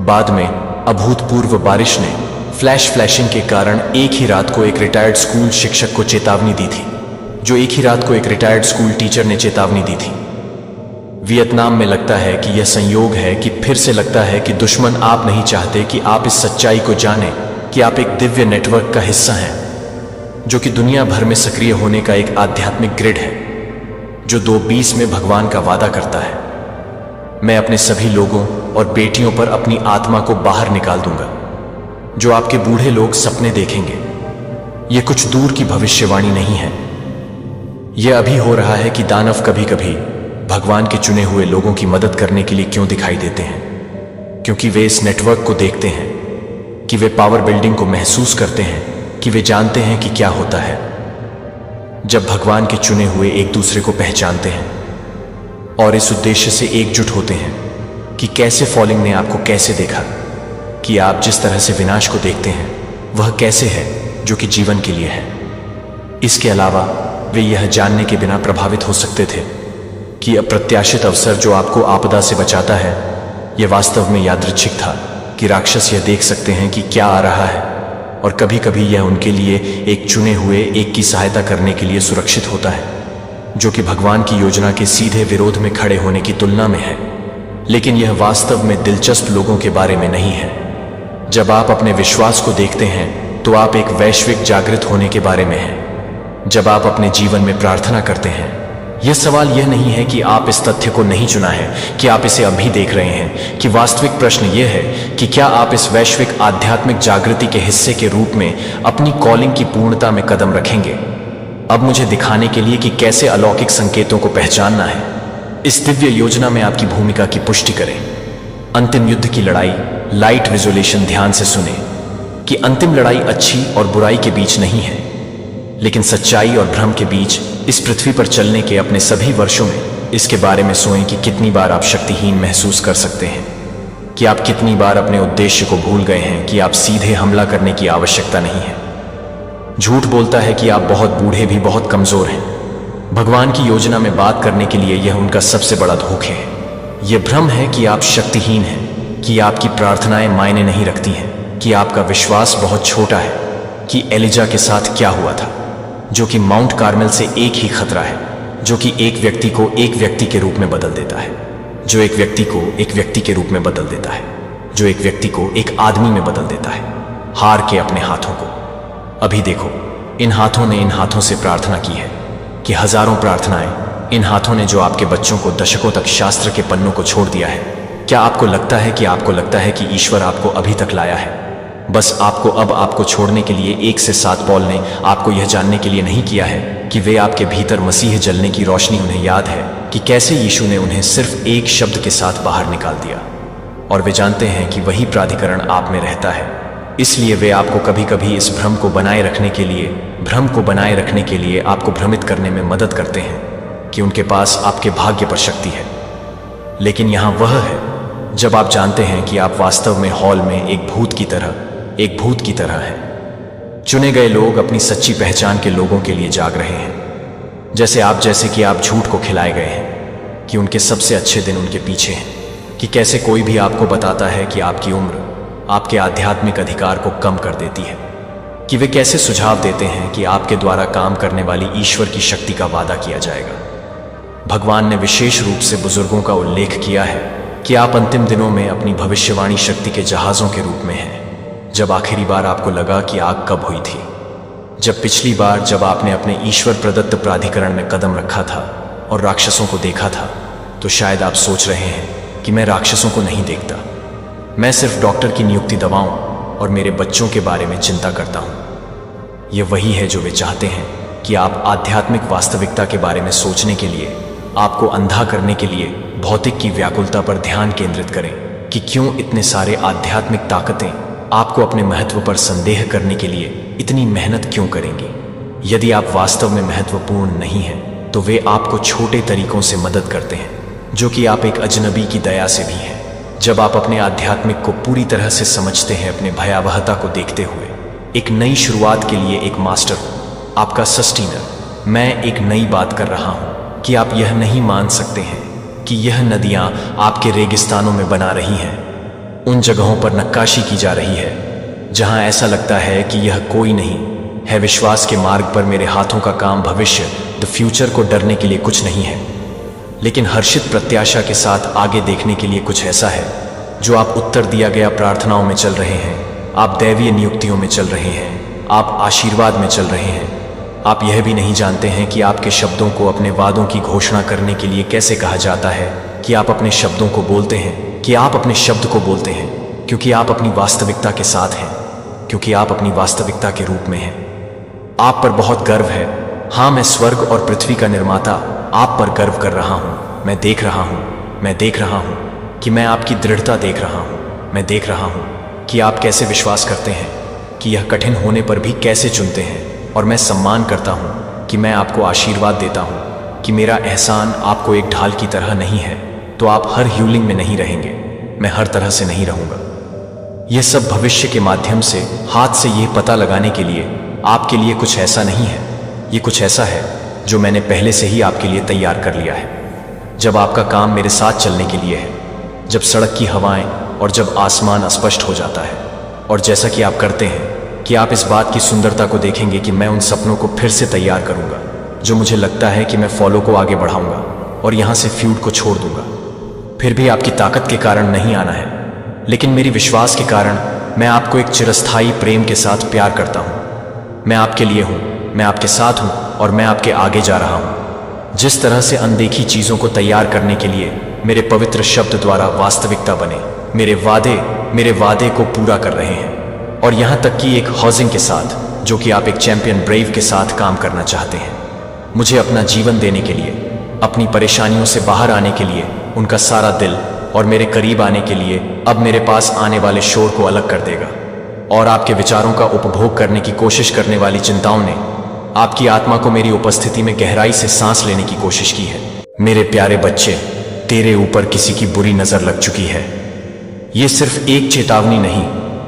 बाद में अभूतपूर्व बारिश ने फ्लैशिंग के कारण एक ही रात को एक रिटायर्ड स्कूल शिक्षक को चेतावनी दी थी, जो एक ही रात को एक रिटायर्ड स्कूल टीचर ने चेतावनी दी थी। वियतनाम में लगता है कि यह संयोग है कि फिर से लगता है कि दुश्मन आप नहीं चाहते कि आप इस सच्चाई को जानें कि आप एक दिव्य नेटवर्क का हिस्सा हैं, जो कि दुनिया भर में सक्रिय होने का एक आध्यात्मिक ग्रिड है, जो 2:20 में भगवान का वादा करता है, मैं अपने सभी लोगों और बेटियों पर अपनी आत्मा को बाहर निकाल दूंगा। जो आपके बूढ़े लोग सपने देखेंगे, यह कुछ दूर की भविष्यवाणी नहीं है। यह अभी हो रहा है कि दानव कभी कभी भगवान के चुने हुए लोगों की मदद करने के लिए क्यों दिखाई देते हैं, क्योंकि वे इस नेटवर्क को देखते हैं, कि वे पावर बिल्डिंग को महसूस करते हैं, कि वे जानते हैं कि क्या होता है जब भगवान के चुने हुए एक दूसरे को पहचानते हैं और इस उद्देश्य से एकजुट होते हैं कि कैसे फॉलिंग ने आपको कैसे देखा, कि आप जिस तरह से विनाश को देखते हैं वह कैसे है जो कि जीवन के लिए है। इसके अलावा वे यह जानने के बिना प्रभावित हो सकते थे कि अप्रत्याशित अवसर जो आपको आपदा से बचाता है, यह वास्तव में यादृच्छिक था, कि राक्षस यह देख सकते हैं कि क्या आ रहा है, और कभी कभी यह उनके लिए एक चुने हुए एक की सहायता करने के लिए सुरक्षित होता है, जो कि भगवान की योजना के सीधे विरोध में खड़े होने की तुलना में है। लेकिन यह वास्तव में दिलचस्प लोगों के बारे में नहीं है। जब आप अपने विश्वास को देखते हैं तो आप एक वैश्विक जागृत होने के बारे में हैं। जब आप अपने जीवन में प्रार्थना करते हैं, यह सवाल यह नहीं है कि आप इस तथ्य को नहीं चुना है कि आप इसे अभी देख रहे हैं, कि वास्तविक प्रश्न यह है कि क्या आप इस वैश्विक आध्यात्मिक जागृति के हिस्से के रूप में अपनी कॉलिंग की पूर्णता में कदम रखेंगे। अब मुझे दिखाने के लिए कि कैसे अलौकिक संकेतों को पहचानना है, इस दिव्य योजना में आपकी भूमिका की पुष्टि करें। अंतिम युद्ध की लड़ाई लाइट विजुअलेशन ध्यान से सुने कि अंतिम लड़ाई अच्छी और बुराई के बीच नहीं है, लेकिन सच्चाई और भ्रम के बीच। इस पृथ्वी पर चलने के अपने सभी वर्षों में इसके बारे में सोचें कि कितनी बार आप शक्तिहीन महसूस कर सकते हैं, कि आप कितनी बार अपने उद्देश्य को भूल गए हैं, कि आप सीधे हमला करने की आवश्यकता नहीं है। झूठ बोलता है कि आप बहुत बूढ़े भी बहुत कमजोर हैं। भगवान की योजना में बात करने के लिए यह उनका सबसे बड़ा धोखे है। यह भ्रम है कि आप शक्तिहीन हैं, कि आपकी प्रार्थनाएं मायने नहीं रखती हैं, कि आपका विश्वास बहुत छोटा है। कि एलिजा के साथ क्या हुआ था, जो कि माउंट कार्मेल से एक ही खतरा है, जो कि एक व्यक्ति को एक व्यक्ति के रूप में बदल देता है, जो एक व्यक्ति को एक व्यक्ति के रूप में बदल देता है, जो एक व्यक्ति को एक आदमी में बदल देता है। हार के अपने हाथों को। अभी देखो, इन हाथों ने इन हाथों से प्रार्थना की है कि हजारों प्रार्थनाएं, इन हाथों ने जो आपके बच्चों को दशकों तक शास्त्र के पन्नों को छोड़ दिया है। क्या आपको लगता है कि ईश्वर आपको अभी तक लाया है? बस आपको अब आपको छोड़ने के लिए 1 से 7 पॉल ने आपको यह जानने के लिए नहीं किया है कि वे आपके भीतर मसीह जलने की रोशनी उन्हें याद है कि कैसे यीशु ने उन्हें सिर्फ एक शब्द के साथ बाहर निकाल दिया, और वे जानते हैं कि वही प्राधिकरण आप में रहता है। इसलिए वे आपको कभी कभी इस भ्रम को बनाए रखने के लिए आपको भ्रमित करने में मदद करते हैं कि उनके पास आपके भाग्य पर शक्ति है। लेकिन यहाँ वह है जब आप जानते हैं कि आप वास्तव में हॉल में एक भूत की तरह हैं। चुने गए लोग अपनी सच्ची पहचान के लोगों के लिए जाग रहे हैं, जैसे कि आप झूठ को खिलाए गए हैं कि उनके सबसे अच्छे दिन उनके पीछे हैं, कि कैसे कोई भी आपको बताता है कि आपकी उम्र आपके आध्यात्मिक अधिकार को कम कर देती है, कि वे कैसे सुझाव देते हैं कि आपके द्वारा काम करने वाली ईश्वर की शक्ति का वादा किया जाएगा। भगवान ने विशेष रूप से बुजुर्गों का उल्लेख किया है कि आप अंतिम दिनों में अपनी भविष्यवाणी शक्ति के जहाजों के रूप में हैं। जब आखिरी बार आपको लगा कि आग कब हुई थी? जब पिछली बार जब आपने अपने ईश्वर प्रदत्त प्राधिकरण में कदम रखा था और राक्षसों को देखा था, तो शायद आप सोच रहे हैं कि मैं राक्षसों को नहीं देखता, मैं सिर्फ डॉक्टर की नियुक्ति दवाओं और मेरे बच्चों के बारे में चिंता करता हूं। यह वही है जो वे चाहते हैं कि आप आध्यात्मिक वास्तविकता के बारे में सोचने के लिए, आपको अंधा करने के लिए भौतिक की व्याकुलता पर ध्यान केंद्रित करें कि क्यों इतने सारे आध्यात्मिक ताकतें आपको अपने महत्व पर संदेह करने के लिए इतनी मेहनत क्यों करेंगी। यदि आप वास्तव में महत्वपूर्ण नहीं हैं, तो वे आपको छोटे तरीकों से मदद करते हैं, जो कि आप एक अजनबी की दया से भी हैं। जब आप अपने आध्यात्मिक को पूरी तरह से समझते हैं, अपने भयावहता को देखते हुए एक नई शुरुआत के लिए एक मास्टर हूं, आपका सस्टेनर। मैं एक नई बात कर रहा हूं कि आप यह नहीं मान सकते हैं कि यह नदियां आपके रेगिस्तानों में बना रही हैं, उन जगहों पर नक्काशी की जा रही है जहां ऐसा लगता है कि यह कोई नहीं है। विश्वास के मार्ग पर मेरे हाथों का काम भविष्य, द फ्यूचर को डरने के लिए कुछ नहीं है, लेकिन हर्षित प्रत्याशा के साथ आगे देखने के लिए कुछ ऐसा है जो आप उत्तर दिया गया प्रार्थनाओं में चल रहे हैं, आप दैवीय नियुक्तियों में चल रहे हैं, आप आशीर्वाद में चल रहे हैं। आप यह भी नहीं जानते हैं कि आपके शब्दों को अपने वादों की घोषणा करने के लिए कैसे कहा जाता है, कि आप अपने शब्दों को बोलते हैं, कि आप अपने शब्द को बोलते हैं क्योंकि आप अपनी वास्तविकता के साथ हैं, क्योंकि आप अपनी वास्तविकता के रूप में हैं। आप पर बहुत गर्व है। हाँ, मैं स्वर्ग और पृथ्वी का निर्माता आप पर गर्व कर रहा हूँ। मैं देख रहा हूँ कि मैं आपकी दृढ़ता देख रहा हूँ। मैं देख रहा हूँ कि आप कैसे विश्वास करते हैं, कि यह कठिन होने पर भी कैसे चुनते हैं, और मैं सम्मान करता हूँ कि मैं आपको आशीर्वाद देता हूँ कि मेरा एहसान आपको एक ढाल की तरह नहीं है, तो आप हर ह्यूलिंग में नहीं रहेंगे, मैं हर तरह से नहीं रहूँगा। यह सब भविष्य के माध्यम से हाथ से यह पता लगाने के लिए आपके लिए कुछ ऐसा नहीं है, ये कुछ ऐसा है जो मैंने पहले से ही आपके लिए तैयार कर लिया है। जब आपका काम मेरे साथ चलने के लिए है, जब सड़क की हवाएं और जब आसमान अस्पष्ट हो जाता है, और जैसा कि आप करते हैं कि आप इस बात की सुंदरता को देखेंगे कि मैं उन सपनों को फिर से तैयार करूंगा जो मुझे लगता है कि मैं फॉलो को आगे बढ़ाऊंगा और यहां से फ्यूड को छोड़ दूंगा। फिर भी आपकी ताकत के कारण नहीं आना है, लेकिन मेरी विश्वास के कारण मैं आपको एक चिरस्थायी प्रेम के साथ प्यार करता हूं। मैं आपके लिए हूं, मैं आपके साथ हूं और मैं आपके आगे जा रहा हूं। जिस तरह से अनदेखी चीजों को तैयार करने के लिए मेरे पवित्र शब्द द्वारा वास्तविकता बने, मेरे वादे को पूरा कर रहे हैं। और यहां तक कि एक हाउसिंग के साथ, जो कि आप एक चैंपियन ब्रेव के साथ काम करना चाहते हैं, मुझे अपना जीवन देने के लिए, अपनी परेशानियों से बाहर आने के लिए, उनका सारा दिल और मेरे करीब आने के लिए अब मेरे पास आने वाले शोर को अलग कर देगा। और आपके विचारों का उपभोग करने की कोशिश करने वाली चिंताओं ने आपकी आत्मा को मेरी उपस्थिति में गहराई से सांस लेने की कोशिश की है। मेरे प्यारे बच्चे, तेरे ऊपर किसी की बुरी नजर लग चुकी है। ये सिर्फ एक चेतावनी नहीं,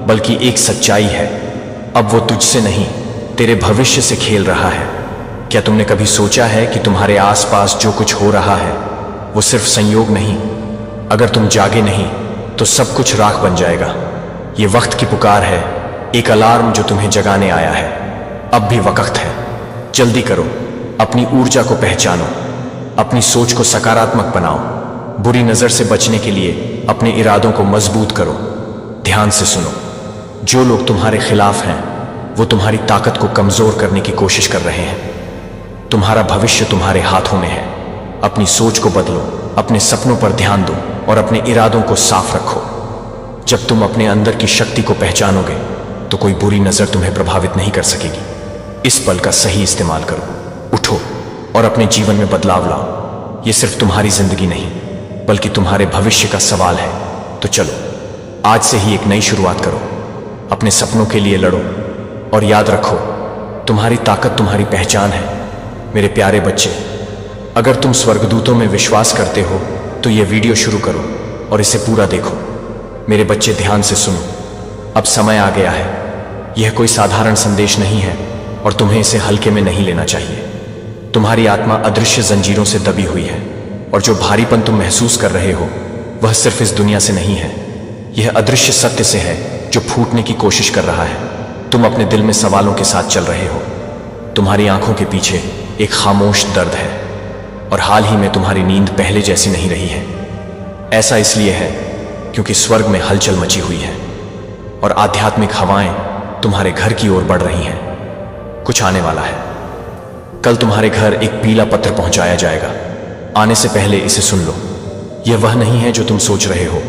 बल्कि एक सच्चाई है। अब वो तुझसे नहीं, तेरे भविष्य से खेल रहा है। क्या तुमने कभी सोचा है कि तुम्हारे आसपास जो कुछ हो रहा है वो सिर्फ संयोग नहीं? अगर तुम जागे नहीं तो सब कुछ राख बन जाएगा। ये वक्त की पुकार है, एक अलार्म जो तुम्हें जगाने आया है। अब भी वक्त है, जल्दी करो, अपनी ऊर्जा को पहचानो, अपनी सोच को सकारात्मक बनाओ। बुरी नजर से बचने के लिए अपने इरादों को मजबूत करो। ध्यान से सुनो, जो लोग तुम्हारे खिलाफ हैं वो तुम्हारी ताकत को कमजोर करने की कोशिश कर रहे हैं। तुम्हारा भविष्य तुम्हारे हाथों में है। अपनी सोच को बदलो, अपने सपनों पर ध्यान दो और अपने इरादों को साफ रखो। जब तुम अपने अंदर की शक्ति को पहचानोगे तो कोई बुरी नजर तुम्हें प्रभावित नहीं कर सकेगी। इस पल का सही इस्तेमाल करो। उठो और अपने जीवन में बदलाव लाओ। ये सिर्फ तुम्हारी जिंदगी नहीं बल्कि तुम्हारे भविष्य का सवाल है। तो चलो आज से ही एक नई शुरुआत करो। अपने सपनों के लिए लड़ो और याद रखो, तुम्हारी ताकत तुम्हारी पहचान है। मेरे प्यारे बच्चे, अगर तुम स्वर्गदूतों में विश्वास करते हो तो यह वीडियो शुरू करो और इसे पूरा देखो। मेरे बच्चे ध्यान से सुनो, अब समय आ गया है। यह कोई साधारण संदेश नहीं है और तुम्हें इसे हल्के में नहीं लेना चाहिए। तुम्हारी आत्मा अदृश्य जंजीरों से दबी हुई है और जो भारीपन तुम महसूस कर रहे हो वह सिर्फ इस दुनिया से नहीं है। यह अदृश्य सत्य से है जो फूटने की कोशिश कर रहा है। तुम अपने दिल में सवालों के साथ चल रहे हो। तुम्हारी आंखों के पीछे एक खामोश दर्द है और हाल ही में तुम्हारी नींद पहले जैसी नहीं रही है। ऐसा इसलिए है क्योंकि स्वर्ग में हलचल मची हुई है और आध्यात्मिक हवाएं तुम्हारे घर की ओर बढ़ रही हैं। कुछ आने वाला है। कल तुम्हारे घर एक पीला पत्र पहुंचाया जाएगा। आने से पहले इसे सुन लो। यह वह नहीं है जो तुम सोच रहे हो।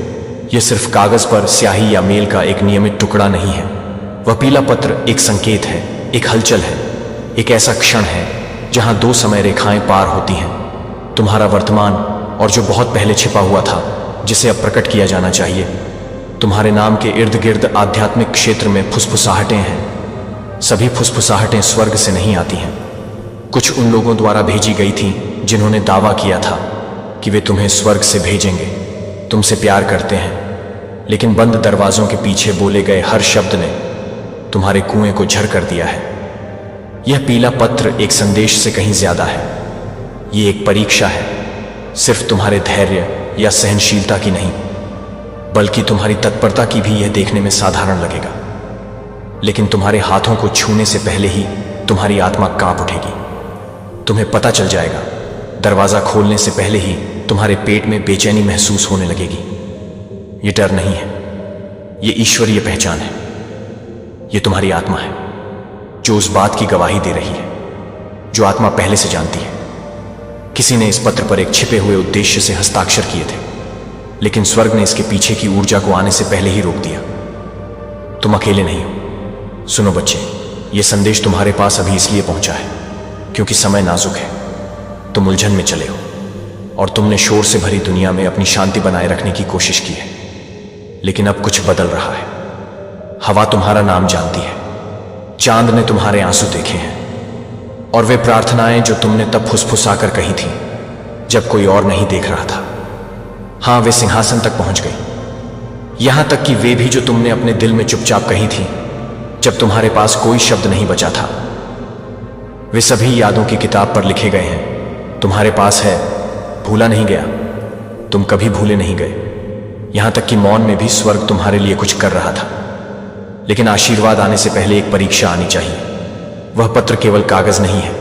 यह सिर्फ कागज पर स्याही या मेल का एक नियमित टुकड़ा नहीं है। वह पीला पत्र एक संकेत है, एक हलचल है, एक ऐसा क्षण है जहां दो समय रेखाएं पार होती हैं। तुम्हारा वर्तमान और जो बहुत पहले छिपा हुआ था, जिसे अब प्रकट किया जाना चाहिए। तुम्हारे नाम के इर्द गिर्द आध्यात्मिक क्षेत्र में फुसफुसाहटें हैं। सभी फुसफुसाहटें स्वर्ग से नहीं आती हैं। कुछ उन लोगों द्वारा भेजी गई थी जिन्होंने दावा किया था कि वे तुम्हें स्वर्ग से भेजेंगे, तुमसे प्यार करते हैं, लेकिन बंद दरवाजों के पीछे बोले गए हर शब्द ने तुम्हारे कुएं को झर कर दिया है। यह पीला पत्र एक संदेश से कहीं ज्यादा है। यह एक परीक्षा है, सिर्फ तुम्हारे धैर्य या सहनशीलता की नहीं, बल्कि तुम्हारी तत्परता की भी। यह देखने में साधारण लगेगा, लेकिन तुम्हारे हाथों को छूने से पहले ही तुम्हारी आत्मा कांप उठेगी। तुम्हें पता चल जाएगा, दरवाजा खोलने से पहले ही तुम्हारे पेट में बेचैनी महसूस होने लगेगी। यह डर नहीं है, यह ईश्वरीय पहचान है। यह तुम्हारी आत्मा है जो उस बात की गवाही दे रही है जो आत्मा पहले से जानती है। किसी ने इस पत्र पर एक छिपे हुए उद्देश्य से हस्ताक्षर किए थे, लेकिन स्वर्ग ने इसके पीछे की ऊर्जा को आने से पहले ही रोक दिया। तुम अकेले नहीं हो। सुनो बच्चे, यह संदेश तुम्हारे पास अभी इसलिए पहुंचा है क्योंकि समय नाजुक है। तुम उलझन में चले हो और तुमने शोर से भरी दुनिया में अपनी शांति बनाए रखने की कोशिश की है, लेकिन अब कुछ बदल रहा है। हवा तुम्हारा नाम जानती है, चांद ने तुम्हारे आंसू देखे हैं और वे प्रार्थनाएं जो तुमने तब फुसफुसाकर कही थी जब कोई और नहीं देख रहा था, हां वे सिंहासन तक पहुंच गई। यहां तक कि वे भी जो तुमने अपने दिल में चुपचाप कही थी जब तुम्हारे पास कोई शब्द नहीं बचा था, वे सभी यादों की किताब पर लिखे गए हैं। तुम्हारे पास है, भूला नहीं गया, तुम कभी भूले नहीं गए। यहां तक कि मौन में भी स्वर्ग तुम्हारे लिए कुछ कर रहा था। लेकिन आशीर्वाद आने से पहले एक परीक्षा आनी चाहिए। वह पत्र केवल कागज नहीं है,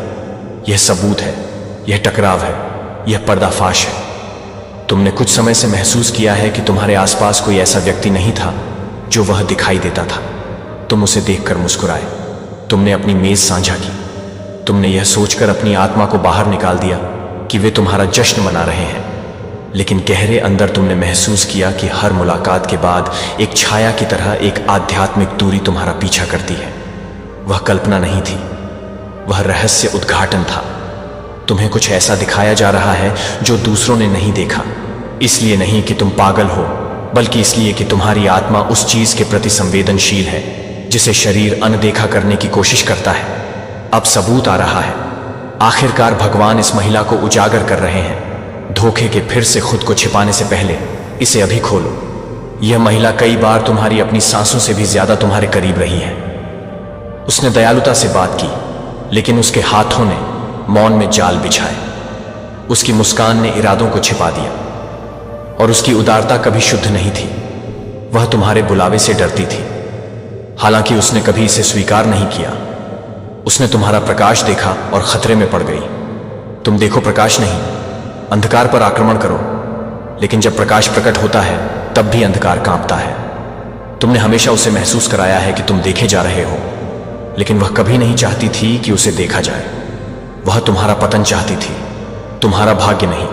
यह सबूत है, यह टकराव है, यह पर्दाफाश है। तुमने कुछ समय से महसूस किया है कि तुम्हारे आसपास कोई ऐसा व्यक्ति नहीं था जो वह दिखाई देता था। तुम उसे देखकर मुस्कुराए, तुमने अपनी मेज साझा की, तुमने यह सोचकर अपनी आत्मा को बाहर निकाल दिया कि वे तुम्हारा जश्न मना रहे हैं। लेकिन गहरे अंदर तुमने महसूस किया कि हर मुलाकात के बाद एक छाया की तरह एक आध्यात्मिक दूरी तुम्हारा पीछा करती है। वह कल्पना नहीं थी, वह रहस्य उद्घाटन था। तुम्हें कुछ ऐसा दिखाया जा रहा है जो दूसरों ने नहीं देखा। इसलिए नहीं कि तुम पागल हो, बल्कि इसलिए कि तुम्हारी आत्मा उस चीज के प्रति संवेदनशील है जिसे शरीर अनदेखा करने की कोशिश करता है। अब सबूत आ रहा है। आखिरकार भगवान इस महिला को उजागर कर रहे हैं। धोखे के फिर से खुद को छिपाने से पहले इसे अभी खोलो। यह महिला कई बार तुम्हारी अपनी सांसों से भी ज्यादा तुम्हारे करीब रही है। उसने दयालुता से बात की, लेकिन उसके हाथों ने मौन में जाल बिछाए। उसकी मुस्कान ने इरादों को छिपा दिया और उसकी उदारता कभी शुद्ध नहीं थी। वह तुम्हारे बुलावे से डरती थी, हालांकि उसने कभी इसे स्वीकार नहीं किया। उसने तुम्हारा प्रकाश देखा और खतरे में पड़ गई। तुम देखो प्रकाश नहीं, अंधकार पर आक्रमण करो, लेकिन जब प्रकाश प्रकट होता है तब भी अंधकार कांपता है। तुमने हमेशा उसे महसूस कराया है कि तुम देखे जा रहे हो, लेकिन वह कभी नहीं चाहती थी कि उसे देखा जाए। वह तुम्हारा पतन चाहती थी, तुम्हारा भाग्य नहीं।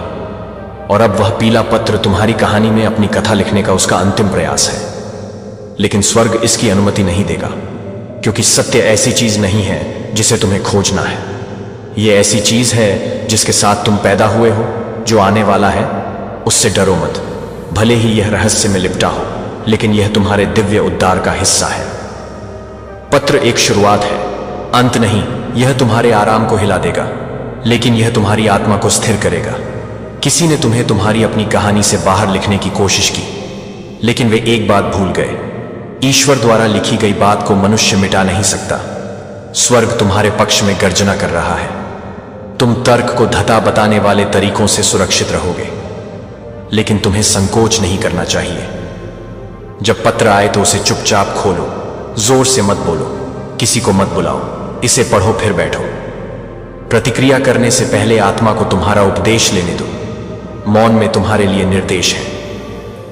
और अब वह पीला पत्र तुम्हारी कहानी में अपनी कथा लिखने का उसका अंतिम प्रयास है। लेकिन स्वर्ग इसकी अनुमति नहीं देगा, क्योंकि सत्य ऐसी चीज नहीं है जिसे तुम्हें खोजना है। यह ऐसी चीज है जिसके साथ तुम पैदा हुए हो, जो आने वाला है। उससे डरो मत, भले ही यह रहस्य में लिपटा हो, लेकिन यह तुम्हारे दिव्य उद्धार का हिस्सा है। पत्र एक शुरुआत है, अंत नहीं। यह तुम्हारे आराम को हिला देगा, लेकिन यह तुम्हारी आत्मा को स्थिर करेगा। किसी ने तुम्हें तुम्हारी अपनी कहानी से बाहर लिखने की कोशिश की, लेकिन वे एक बात भूल गए। ईश्वर द्वारा लिखी गई बात को मनुष्य मिटा नहीं सकता। स्वर्ग तुम्हारे पक्ष में गर्जना कर रहा है। तुम तर्क को धता बताने वाले तरीकों से सुरक्षित रहोगे, लेकिन तुम्हें संकोच नहीं करना चाहिए। जब पत्र आए तो उसे चुपचाप खोलो, जोर से मत बोलो, किसी को मत बुलाओ, इसे पढ़ो फिर बैठो। प्रतिक्रिया करने से पहले आत्मा को तुम्हारा उपदेश लेने दो। मौन में तुम्हारे लिए निर्देश है,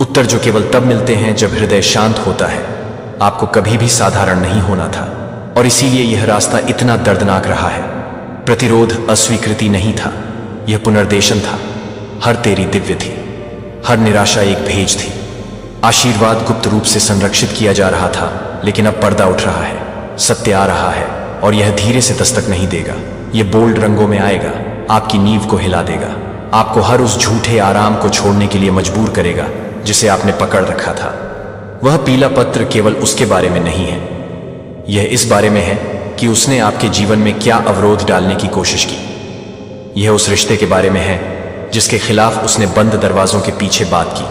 उत्तर जो केवल तब मिलते हैं जब हृदय शांत होता है। आपको कभी भी साधारण नहीं होना था, और इसीलिए यह रास्ता इतना दर्दनाक रहा है। प्रतिरोध अस्वीकृति नहीं था, यह पुनर्देशन था। हर तेरी दिव्य थी, हर निराशा एक भेज थी। आशीर्वाद गुप्त रूप से संरक्षित किया जा रहा था, लेकिन अब पर्दा उठ रहा है। सत्य आ रहा है, और यह धीरे से दस्तक नहीं देगा। यह बोल्ड रंगों में आएगा, आपकी नींव को हिला देगा, आपको हर उस झूठे आराम को छोड़ने के लिए मजबूर करेगा जिसे आपने पकड़ रखा था। वह पीला पत्र केवल उसके बारे में नहीं है, यह इस बारे में है कि उसने आपके जीवन में क्या अवरोध डालने की कोशिश की। यह उस रिश्ते के बारे में है जिसके खिलाफ उसने बंद दरवाजों के पीछे बात की।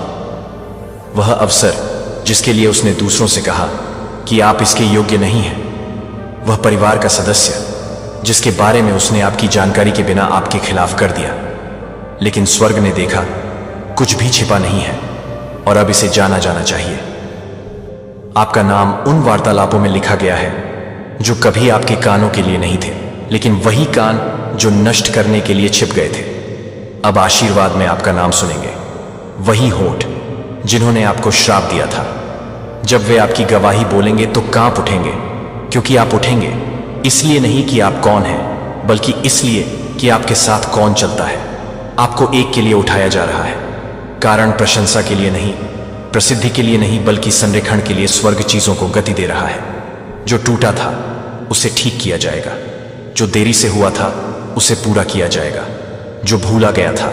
वह अवसर जिसके लिए उसने दूसरों से कहा कि आप इसके योग्य नहीं हैं। वह परिवार का सदस्य जिसके बारे में उसने आपकी जानकारी के बिना आपके खिलाफ कर दिया। लेकिन स्वर्ग ने देखा कुछ भी छिपा नहीं है, और अब इसे जाना जाना चाहिए। आपका नाम उन वार्तालापों में लिखा गया है जो कभी आपके कानों के लिए नहीं थे, लेकिन वही कान जो नष्ट करने के लिए छिप गए थे अब आशीर्वाद में आपका नाम सुनेंगे। वही होठ जिन्होंने आपको श्राप दिया था, जब वे आपकी गवाही बोलेंगे तो कांप उठेंगे, क्योंकि आप उठेंगे इसलिए नहीं कि आप कौन हैं, बल्कि इसलिए कि आपके साथ कौन चलता है। आपको एक के लिए उठाया जा रहा है, कारण प्रशंसा के लिए नहीं, प्रसिद्धि के लिए नहीं, बल्कि संरेखण के लिए। स्वर्ग चीजों को गति दे रहा है। जो टूटा था उसे ठीक किया जाएगा, जो देरी से हुआ था उसे पूरा किया जाएगा, जो भूला गया था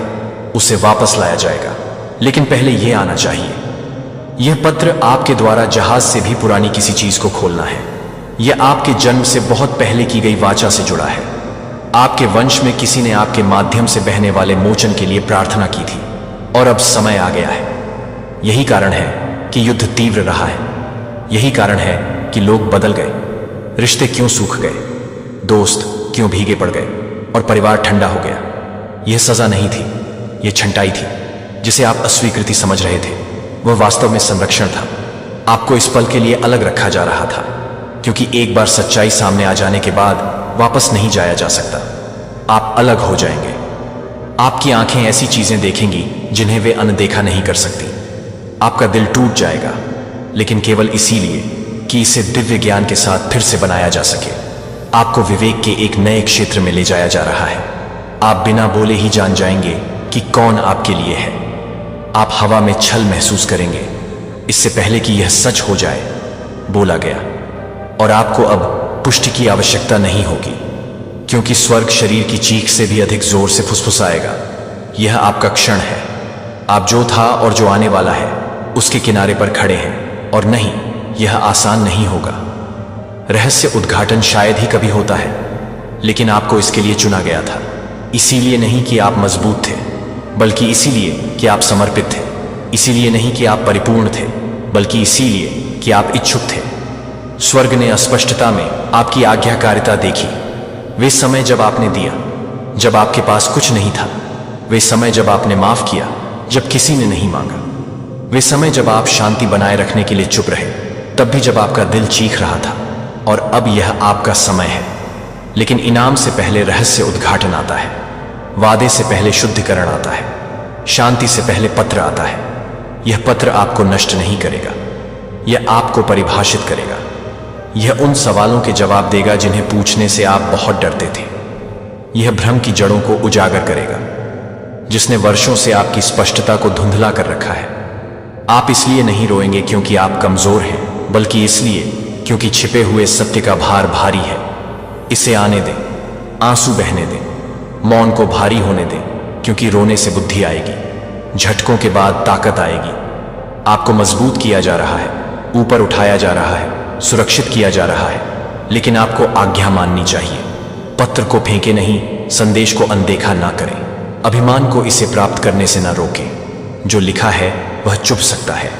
उसे वापस लाया जाएगा। लेकिन पहले यह आना चाहिए। यह पत्र आपके द्वारा जहाज से भी पुरानी किसी चीज को खोलना है। यह आपके जन्म से बहुत पहले की गई वाचा से जुड़ा है। आपके वंश में किसी ने आपके माध्यम से बहने वाले मोचन के लिए प्रार्थना की थी, और अब समय आ गया है। यही कारण है कि युद्ध तीव्र रहा है। यही कारण है कि लोग बदल गए, रिश्ते क्यों सूख गए, दोस्त क्यों भीगे पड़ गए, और परिवार ठंडा हो गया। यह सजा नहीं थी, यह छंटाई थी। जिसे आप अस्वीकृति समझ रहे थे वह वास्तव में संरक्षण था। आपको इस पल के लिए अलग रखा जा रहा था, क्योंकि एक बार सच्चाई सामने आ जाने के बाद वापस नहीं जाया जा सकता। आप अलग हो जाएंगे। आपकी आंखें ऐसी चीजें देखेंगी जिन्हें वे अनदेखा नहीं कर सकती। आपका दिल टूट जाएगा, लेकिन केवल इसीलिए कि इसे दिव्य ज्ञान के साथ फिर से बनाया जा सके। आपको विवेक के एक नए क्षेत्र में ले जाया जा रहा है। आप बिना बोले ही जान जाएंगे कि कौन आपके लिए है। आप हवा में छल महसूस करेंगे, इससे पहले कि यह सच हो जाए। बोला गया, और आपको अब पुष्टि की आवश्यकता नहीं होगी, क्योंकि स्वर्ग शरीर की चीख से भी अधिक जोर से फुसफुसाएगा। यह आपका क्षण है। आप जो था और जो आने वाला है उसके किनारे पर खड़े हैं, और नहीं, यह आसान नहीं होगा। रहस्य उद्घाटन शायद ही कभी होता है, लेकिन आपको इसके लिए चुना गया था। इसीलिए नहीं कि आप मजबूत थे, बल्कि इसीलिए कि आप समर्पित थे। इसीलिए नहीं कि आप परिपूर्ण थे, बल्कि इसीलिए कि आप इच्छुक थे। स्वर्ग ने अस्पष्टता में आपकी आज्ञाकारिता देखी। वे समय जब आपने दिया, जब आपके पास कुछ नहीं था। वे समय जब आपने माफ किया, जब किसी ने नहीं मांगा। वे समय जब आप शांति बनाए रखने के लिए चुप रहे, तब भी जब आपका दिल चीख रहा था। और अब यह आपका समय है। लेकिन इनाम से पहले रहस्य उद्घाटन आता है। वादे से पहले शुद्धिकरण आता है, शांति से पहले पत्र आता है। यह पत्र आपको नष्ट नहीं करेगा, यह आपको परिभाषित करेगा। यह उन सवालों के जवाब देगा जिन्हें पूछने से आप बहुत डरते थे। यह भ्रम की जड़ों को उजागर करेगा, जिसने वर्षों से आपकी स्पष्टता को धुंधला कर रखा है। आप इसलिए नहीं रोएंगे क्योंकि आप कमजोर हैं, बल्कि इसलिए क्योंकि छिपे हुए सत्य का भार भारी है। इसे आने दें, आंसू बहने दें, मौन को भारी होने दें, क्योंकि रोने से बुद्धि आएगी, झटकों के बाद ताकत आएगी। आपको मजबूत किया जा रहा है, ऊपर उठाया जा रहा है, सुरक्षित किया जा रहा है, लेकिन आपको आज्ञा माननी चाहिए। पत्र को फेंके नहीं, संदेश को अनदेखा ना करें, अभिमान को इसे प्राप्त करने से ना रोकें। जो लिखा है वह चुप सकता है,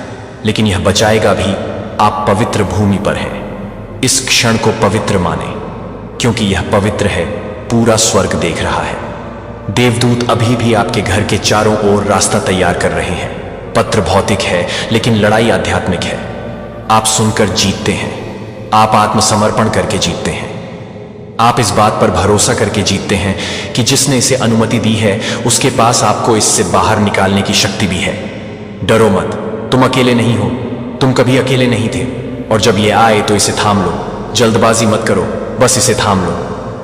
लेकिन यह बचाएगा भी। आप पवित्र भूमि पर हैं। इस क्षण को पवित्र माने, क्योंकि यह पवित्र है। पूरा स्वर्ग देख रहा है। देवदूत अभी भी आपके घर के चारों ओर रास्ता तैयार कर रहे हैं। पत्र भौतिक है, लेकिन लड़ाई आध्यात्मिक है। आप सुनकर जीतते हैं, आप आत्मसमर्पण करके जीतते हैं, आप इस बात पर भरोसा करके जीतते हैं कि जिसने इसे अनुमति दी है उसके पास आपको इससे बाहर निकालने की शक्ति भी है। डरो मत, तुम अकेले नहीं हो, तुम कभी अकेले नहीं थे। और जब ये आए तो इसे थाम लो, जल्दबाजी मत करो, बस इसे थाम लो।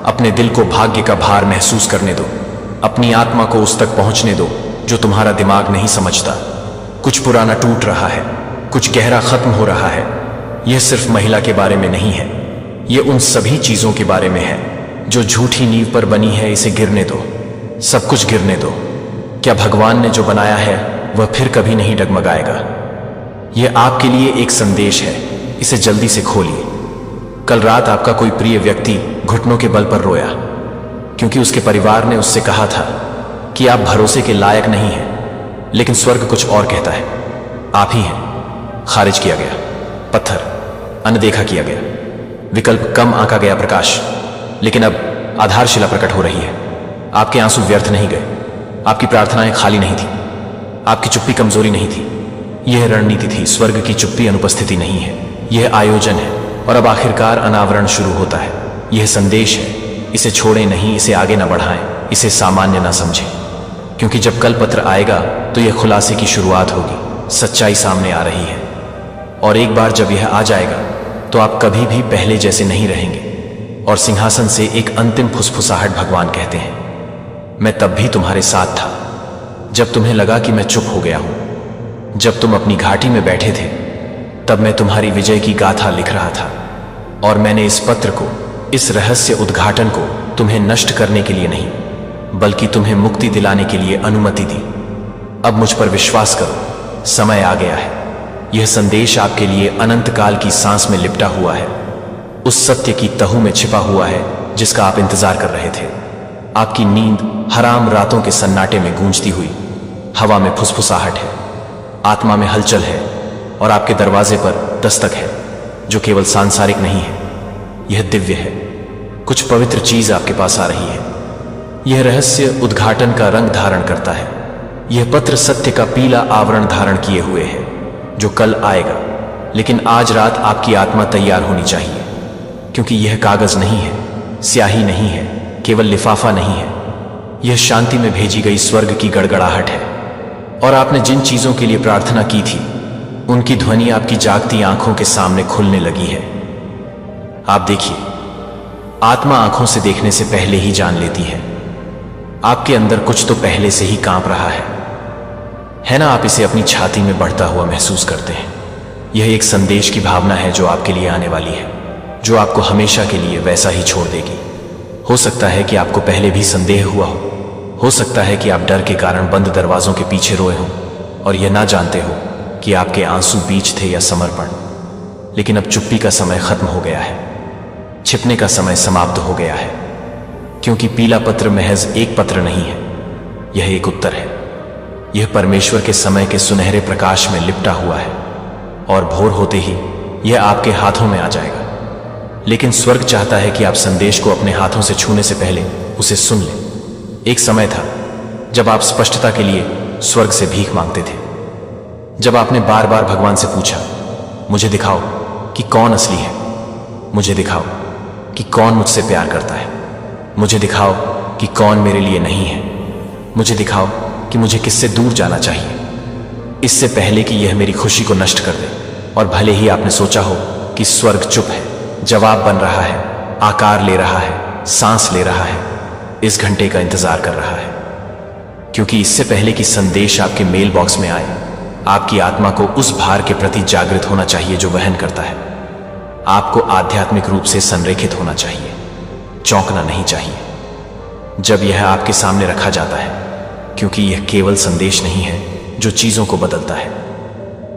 अपने दिल को भाग्य का भार महसूस करने दो, अपनी आत्मा को उस तक पहुंचने दो जो तुम्हारा दिमाग नहीं समझता। कुछ पुराना टूट रहा है, कुछ गहरा खत्म हो रहा है। यह सिर्फ महिला के बारे में नहीं है, यह उन सभी चीजों के बारे में है जो झूठी नींव पर बनी है। इसे गिरने दो, सब कुछ गिरने दो। क्या भगवान ने जो बनाया है वह फिर कभी नहीं डगमगाएगा? यह आपके लिए एक संदेश है, इसे जल्दी से खोलिए। कल रात आपका कोई प्रिय व्यक्ति घुटनों के बल पर रोया, क्योंकि उसके परिवार ने उससे कहा था कि आप भरोसे के लायक नहीं हैं। लेकिन स्वर्ग कुछ और कहता है, आप ही हैं। खारिज किया गया पत्थर, अनदेखा किया गया, विकल्प कम आंका गया प्रकाश। लेकिन अब आधारशिला प्रकट हो रही है। आपके आंसू व्यर्थ नहीं गए, आपकी प्रार्थनाएं खाली नहीं थी, आपकी चुप्पी कमजोरी नहीं थी। यह रणनीति थी। स्वर्ग की चुप्पी अनुपस्थिति नहीं है, यह आयोजन है। और अब आखिरकार अनावरण शुरू होता है। यह संदेश है, इसे छोड़ें नहीं, इसे आगे न बढ़ाएं, इसे सामान्य न समझें, क्योंकि जब कल पत्र आएगा तो यह खुलासे की शुरुआत होगी। सच्चाई सामने आ रही है, और एक बार जब यह आ जाएगा तो आप कभी भी पहले जैसे नहीं रहेंगे। और सिंहासन से एक अंतिम फुसफुसाहट भगवान कहते हैं, मैं तब भी तुम्हारे साथ था, जब तुम्हें लगा कि मैं चुप हो गया हूं। जब तुम अपनी घाटी में बैठे थे, तब मैं तुम्हारी विजय की गाथा लिख रहा था। और मैंने इस पत्र को, इस रहस्य उद्घाटन को तुम्हें नष्ट करने के लिए नहीं, बल्कि तुम्हें मुक्ति दिलाने के लिए अनुमति दी। अब मुझ पर विश्वास करो, समय आ गया है। यह संदेश आपके लिए अनंत काल की सांस में लिपटा हुआ है, उस सत्य की तहु में छिपा हुआ है जिसका आप इंतजार कर रहे थे। आपकी नींद हराम रातों के सन्नाटे में गूंजती हुई। हवा में फुसफुसाहट है, आत्मा में हलचल है, और आपके दरवाजे पर दस्तक है जो केवल सांसारिक नहीं है, यह दिव्य है। कुछ पवित्र चीज आपके पास आ रही है। यह रहस्य उद्घाटन का रंग धारण करता है। यह पत्र सत्य का पीला आवरण धारण किए हुए है जो कल आएगा। लेकिन आज रात आपकी आत्मा तैयार होनी चाहिए, क्योंकि यह कागज नहीं है, स्याही नहीं है, केवल लिफाफा नहीं है। यह शांति में भेजी गई स्वर्ग की गड़गड़ाहट है। और आपने जिन चीजों के लिए प्रार्थना की थी, उनकी ध्वनि आपकी जागती आंखों के सामने खुलने लगी है। आप देखिए, आत्मा आंखों से देखने से पहले ही जान लेती है। आपके अंदर कुछ तो पहले से ही कांप रहा है ना? आप इसे अपनी छाती में बढ़ता हुआ महसूस करते हैं। यह एक संदेश की भावना है जो आपके लिए आने वाली है, जो आपको हमेशा के लिए वैसा ही छोड़ देगी। हो सकता है कि आपको पहले भी संदेह हुआ हो सकता है कि आप डर के कारण बंद दरवाजों के पीछे रोए हों और यह ना जानते हो कि आपके आंसू बीज थे या समर्पण। लेकिन अब चुप्पी का समय खत्म हो गया है, छिपने का समय समाप्त हो गया है, क्योंकि पीला पत्र महज एक पत्र नहीं है, यह एक उत्तर है। यह परमेश्वर के समय के सुनहरे प्रकाश में लिपटा हुआ है, और भोर होते ही यह आपके हाथों में आ जाएगा। लेकिन स्वर्ग चाहता है कि आप संदेश को अपने हाथों से छूने से पहले उसे सुन लें। एक समय था जब आप स्पष्टता के लिए स्वर्ग से भीख मांगते थे, जब आपने बार बार भगवान से पूछा, मुझे दिखाओ कि कौन असली है, मुझे दिखाओ कि कौन मुझसे प्यार करता है, मुझे दिखाओ कि कौन मेरे लिए नहीं है। मुझे दिखाओ कि मुझे किससे दूर जाना चाहिए, इससे पहले कि यह मेरी खुशी को नष्ट कर दे। और भले ही आपने सोचा हो कि स्वर्ग चुप है, जवाब बन रहा है, आकार ले रहा है, सांस ले रहा है, इस घंटे का इंतजार कर रहा है। क्योंकि इससे पहले कि संदेश आपके मेल बॉक्स में आए, आपकी आत्मा को उस भार के प्रति जागृत होना चाहिए जो वहन करता है। आपको आध्यात्मिक रूप से संरेखित होना चाहिए, चौंकना नहीं चाहिए जब यह आपके सामने रखा जाता है, क्योंकि यह केवल संदेश नहीं है जो चीजों को बदलता है।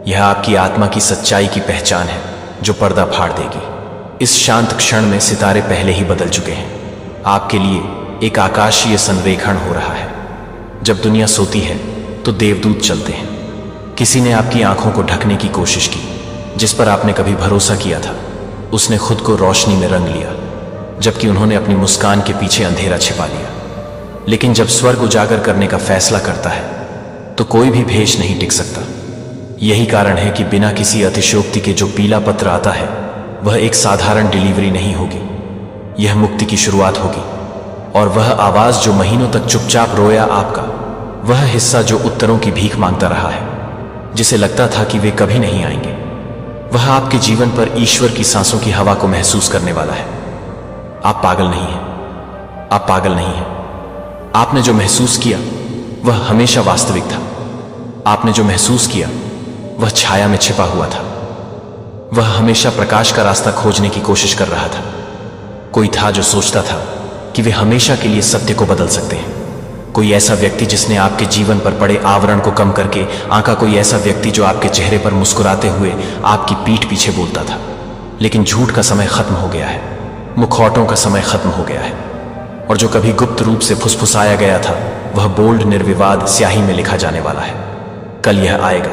यह आपकी आत्मा की सच्चाई की पहचान है जो पर्दा फाड़ देगी। इस शांत क्षण में सितारे पहले ही बदल चुके हैं। आपके लिए एक आकाशीय संरेखण हो रहा है। जब दुनिया सोती है तो देवदूत चलते हैं। किसी ने आपकी आंखों को ढकने की कोशिश की, जिस पर आपने कभी भरोसा किया था उसने खुद को रोशनी में रंग लिया, जबकि उन्होंने अपनी मुस्कान के पीछे अंधेरा छिपा लिया। लेकिन जब स्वर्ग उजागर करने का फैसला करता है तो कोई भी भेष नहीं टिक सकता। यही कारण है कि बिना किसी अतिशयोक्ति के जो पीला पत्र आता है वह एक साधारण डिलीवरी नहीं होगी, यह मुक्ति की शुरुआत होगी। और वह आवाज जो महीनों तक चुपचाप रोया, आपका वह हिस्सा जो उत्तरों की भीख मांगता रहा है, जिसे लगता था कि वे कभी नहीं आएंगे, वह आपके जीवन पर ईश्वर की सांसों की हवा को महसूस करने वाला है। आप पागल नहीं हैं, आप पागल नहीं हैं। आपने जो महसूस किया वह हमेशा वास्तविक था। आपने जो महसूस किया वह छाया में छिपा हुआ था। वह हमेशा प्रकाश का रास्ता खोजने की कोशिश कर रहा था। कोई था जो सोचता था कि वे हमेशा के लिए सत्य को बदल सकते हैं। कोई ऐसा व्यक्ति जिसने आपके जीवन पर पड़े आवरण को कम करके आंका, कोई ऐसा व्यक्ति जो आपके चेहरे पर मुस्कुराते हुए आपकी पीठ पीछे बोलता था। लेकिन झूठ का समय खत्म हो गया है, मुखौटों का समय खत्म हो गया है, और जो कभी गुप्त रूप से फुसफुसाया गया था वह बोल्ड निर्विवाद स्याही में लिखा जाने वाला है। कल यह आएगा,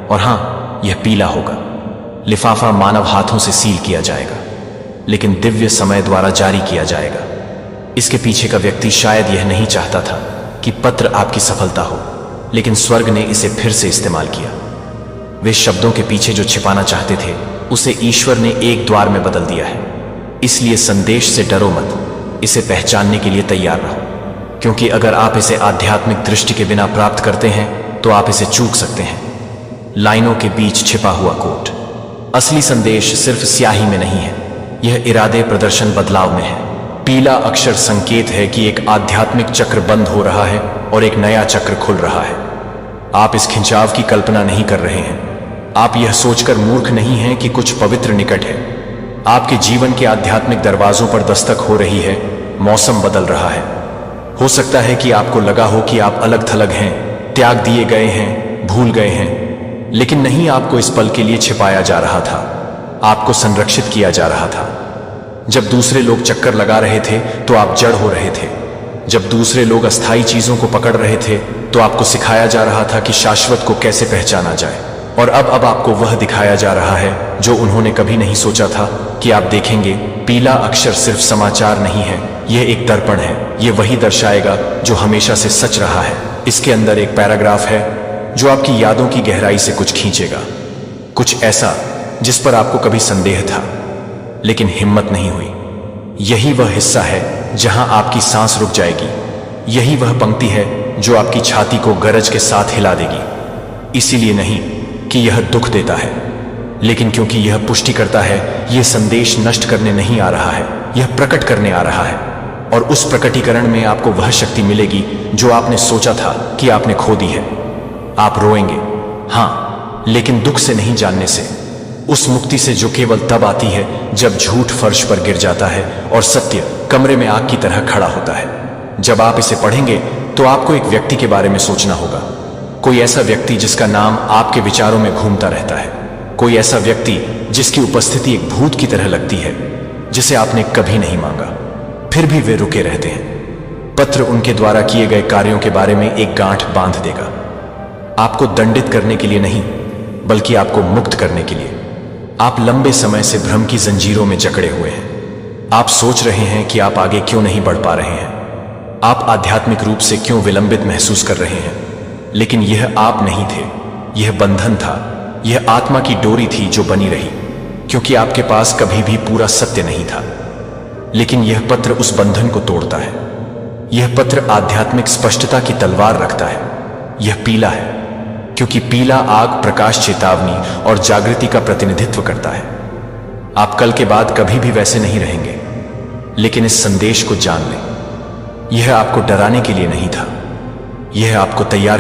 और हां, यह पीला होगा। लिफाफा मानव हाथों से सील किया जाएगा, लेकिन दिव्य समय द्वारा जारी किया जाएगा। इसके पीछे का व्यक्ति शायद यह नहीं चाहता था कि पत्र आपकी सफलता हो, लेकिन स्वर्ग ने इसे फिर से इस्तेमाल किया। वे शब्दों के पीछे जो छिपाना चाहते थे उसे ईश्वर ने एक द्वार में बदल दिया है। इसलिए संदेश से डरो मत, इसे पहचानने के लिए तैयार रहो, क्योंकि अगर आप इसे आध्यात्मिक दृष्टि के बिना प्राप्त करते हैं तो आप इसे चूक सकते हैं। लाइनों के बीच छिपा हुआ कोट। असली संदेश सिर्फ स्याही में नहीं है, यह इरादे प्रदर्शन बदलाव में है। पीला अक्षर संकेत है कि एक आध्यात्मिक चक्र बंद हो रहा है और एक नया चक्र खुल रहा है। आप इस खिंचाव की कल्पना नहीं कर रहे हैं। आप यह सोचकर मूर्ख नहीं हैं कि कुछ पवित्र निकट है। आपके जीवन के आध्यात्मिक दरवाजों पर दस्तक हो रही है। मौसम बदल रहा है। हो सकता है कि आपको लगा हो कि आप अलग थलग हैं, त्याग दिए गए हैं, भूल गए हैं, लेकिन नहीं, आपको इस पल के लिए छिपाया जा रहा था, आपको संरक्षित किया जा रहा था। जब दूसरे लोग चक्कर लगा रहे थे तो आप जड़ हो रहे थे। जब दूसरे लोग अस्थायी चीजों को पकड़ रहे थे तो आपको सिखाया जा रहा था कि शाश्वत को कैसे पहचाना जाए। और अब आपको वह दिखाया जा रहा है जो उन्होंने कभी नहीं सोचा था कि आप देखेंगे। पीला अक्षर सिर्फ समाचार नहीं है, यह एक दर्पण है। यह वही दर्शाएगा जो हमेशा से सच रहा है। इसके अंदर एक पैराग्राफ है जो आपकी यादों की गहराई से कुछ खींचेगा, कुछ ऐसा जिस पर आपको कभी संदेह था लेकिन हिम्मत नहीं हुई। यही वह हिस्सा है जहां आपकी सांस रुक जाएगी। यही वह पंक्ति है जो आपकी छाती को गरज के साथ हिला देगी। इसीलिए नहीं कि यह दुख देता है, लेकिन क्योंकि यह पुष्टि करता है यह संदेश नष्ट करने नहीं आ रहा है, यह प्रकट करने आ रहा है। और उस प्रकटीकरण में आपको वह शक्ति मिलेगी जो आपने सोचा था कि आपने खो दी है। आप रोएंगे, हां, लेकिन दुख से नहीं, जानने से। उस मुक्ति से जो केवल तब आती है जब झूठ फर्श पर गिर जाता है और सत्य कमरे में आग की तरह खड़ा होता है। जब आप इसे पढ़ेंगे तो आपको एक व्यक्ति के बारे में सोचना होगा। कोई ऐसा व्यक्ति जिसका नाम आपके विचारों में घूमता रहता है। कोई ऐसा व्यक्ति जिसकी उपस्थिति एक भूत की तरह लगती है, जिसे आपने कभी नहीं मांगा, फिर भी वे रुके रहते हैं। पत्र उनके द्वारा किए गए कार्यों के बारे में एक गांठ बांध देगा। आपको दंडित करने के लिए नहीं, बल्कि आपको मुक्त करने के लिए। आप लंबे समय से भ्रम की जंजीरों में जकड़े हुए हैं। आप सोच रहे हैं कि आप आगे क्यों नहीं बढ़ पा रहे हैं। आप आध्यात्मिक रूप से क्यों विलंबित महसूस कर रहे हैं। लेकिन यह आप नहीं थे, यह बंधन था, यह आत्मा की डोरी थी जो बनी रही, क्योंकि आपके पास कभी भी पूरा सत्य नहीं था। लेकिन यह पत्र उस बंधन को तोड़ता है। यह पत्र आध्यात्मिक स्पष्टता की तलवार रखता है। यह पीला है क्योंकि पीला आग, प्रकाश, चेतावनी और जागृति का प्रतिनिधित्व करता है। आप कल के बाद कभी भी वैसे नहीं रहेंगे, लेकिन इस संदेश को जान लें, यह आपको डराने के लिए नहीं था, यह आपको तैयार